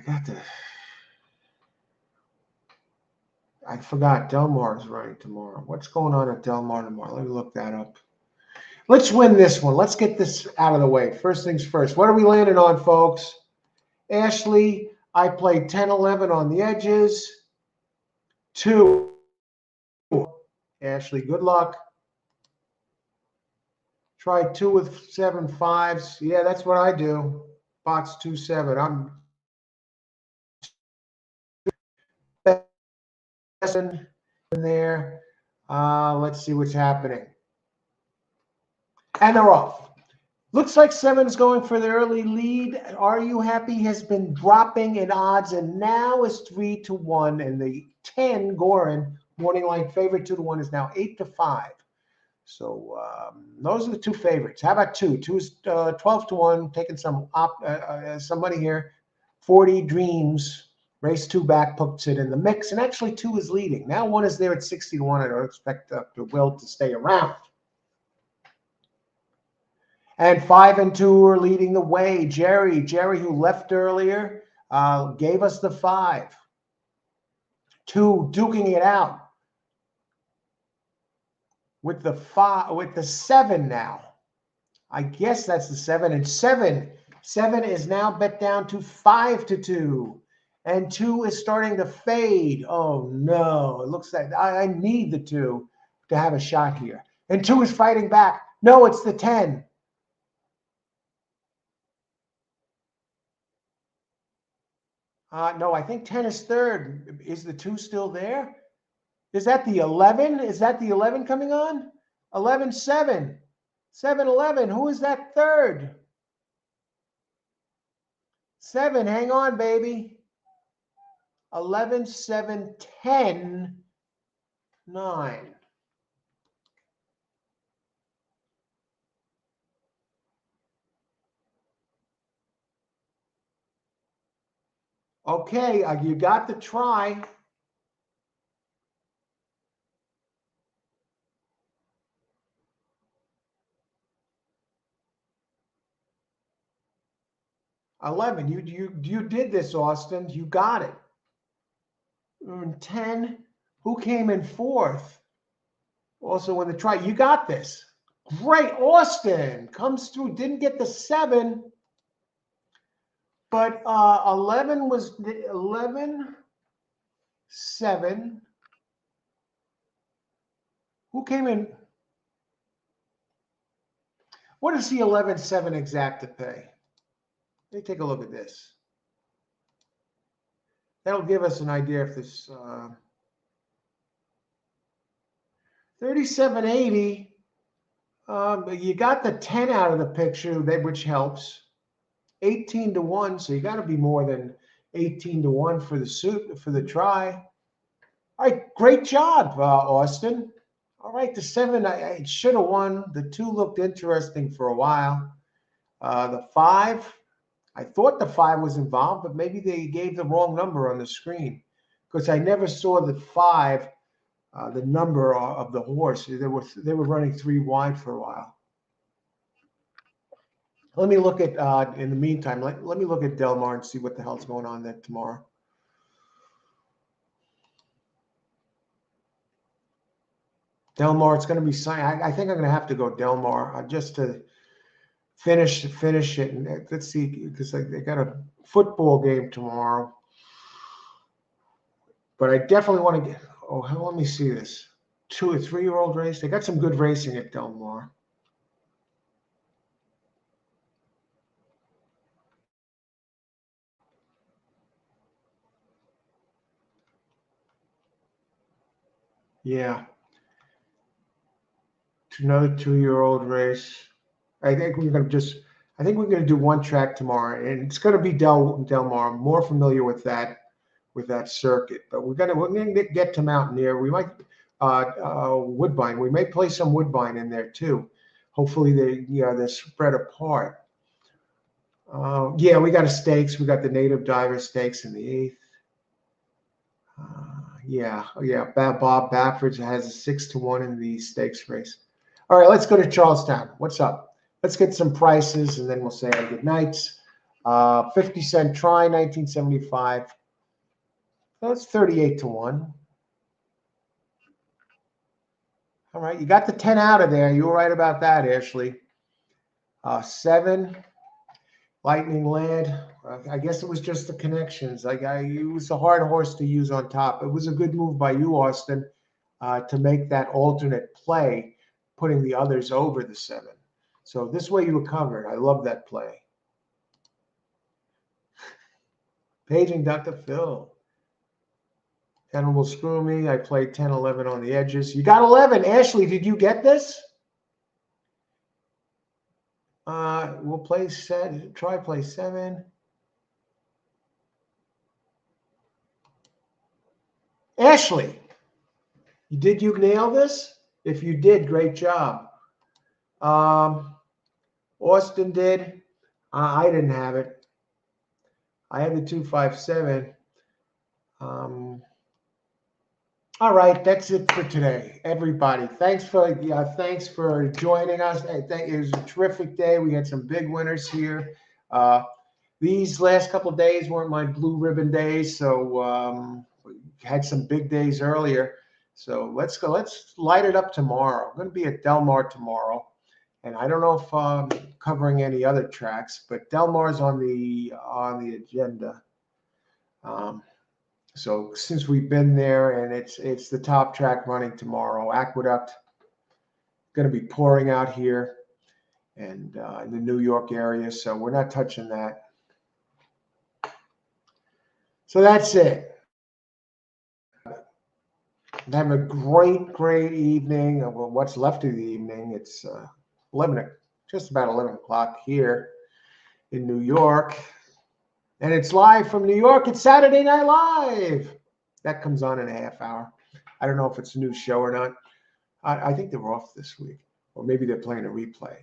got the. I forgot Del Mar is running tomorrow. What's going on at Del Mar tomorrow? Let me look that up. Let's win this one. Let's get this out of the way. First things first. What are we landing on, folks? Ashley, I played 10-11 on the edges. 2. Ashley, good luck. Try 2 with 7 5s. Yeah, that's what I do. Box 2-7. I'm in there. Let's see what's happening. And they're off. Looks like 7 is going for the early lead. Are You Happy has been dropping in odds and now is 3-1. And the 10, Gorin, morning line favorite 2-1, is now 8-5. So those are the 2 favorites. How about 2? 2 is 12-1, taking some money here. 40 Dreams, race 2 back, puts it in the mix. And actually 2 is leading. Now 1 is there at 60-1. I don't expect the Will to stay around. And 5 and 2 are leading the way. Jerry, who left earlier, gave us the 5. 2 duking it out with the 5, with the 7 now. I guess that's the 7. And 7 is now bet down to 5-2. And 2 is starting to fade. Oh no! It looks like I need the 2 to have a shot here. And 2 is fighting back. No, it's the 10. No, I think 10 is third. Is the 2 still there? Is that the 11? Is that the 11 coming on? 11-7. 7-11. Who is that third? 7. Hang on, baby. 11-7-10-9. Okay, you got the try. $11. You did this, Austin. You got it. 10. Who came in fourth? Also in the try. You got this. Great. Austin comes through. Didn't get the 7. But 11 was 11-7. Who came in? What does the 11-7 exact to pay? Let me take a look at this. That'll give us an idea if this 37.80. You got the 10 out of the picture, which helps. 18-1, so you got to be more than 18-1 for the try. All right, great job, Austin. All right, the 7, I should have won. The 2 looked interesting for a while. The 5, I thought the 5 was involved, but maybe they gave the wrong number on the screen, because I never saw the 5, the number of the horse. They were running 3 wide for a while. Let me look at, in the meantime, let me look at Del Mar and see what the hell's going on there tomorrow. Del Mar, it's going to be sunny. I think I'm going to have to go Del Mar just to finish it. And let's see, because they got a football game tomorrow. But I definitely want to get. Oh, let me see this. 2 or 3-year-old race. They got some good racing at Del Mar. Yeah. Another 2-year-old race. I think we're going to do one track tomorrow, and it's going to be Del Mar. I'm more familiar with that circuit, but we're going to get to Mountaineer. We might Woodbine. We may play some Woodbine in there too. Hopefully they're spread apart. Yeah, we got a stakes. We got the Native Diver Stakes in the 8th. Yeah. Bob Baffert has a 6-1 in the stakes race. All right, let's go to Charlestown. What's up? Let's get some prices, and then we'll say our good nights. 50-cent try, 1975. That's 38-1. All right, you got the 10 out of there. You were right about that, Ashley. 7, Lightning Land. I guess it was just the connections. It was a hard horse to use on top. It was a good move by you, Austin, to make that alternate play, putting the others over the 7. So this way you were covered. I love that play. Paging Dr. Phil. 10 will screw me. I played 10, 11 on the edges. You got 11. Ashley, did you get this? We'll play set. Try play 7. Ashley, did you nail this? If you did, great job. Austin did. I didn't have it. I had the 257. All right, that's it for today, everybody. Thanks for joining us. It was a terrific day. We had some big winners here. These last couple of days weren't my blue ribbon days, so we had some big days earlier. So let's go. Let's light it up tomorrow. I'm going to be at Del Mar tomorrow, and I don't know if I'm covering any other tracks, but Del Mar's on the agenda. So since we've been there, and it's the top track running tomorrow, Aqueduct, going to be pouring out here, and in the New York area, so we're not touching that. So that's it. Have a great evening. Well, what's left of the evening? It's just about 11 o'clock here in New York. And it's live from New York. It's Saturday Night Live. That comes on in a half hour. I don't know if it's a new show or not. I think they're off this week, or maybe they're playing a replay.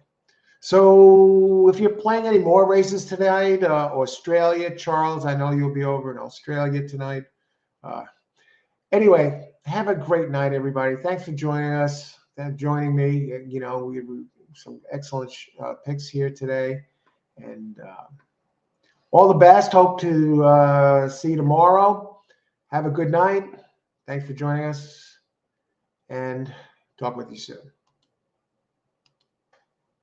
So if you're playing any more races tonight, Australia, Charles, I know you'll be over in Australia tonight. Anyway, have a great night, everybody. Thanks for joining us, joining me. We have some excellent picks here today. And all the best. Hope to see you tomorrow. Have a good night. Thanks for joining us, and talk with you soon.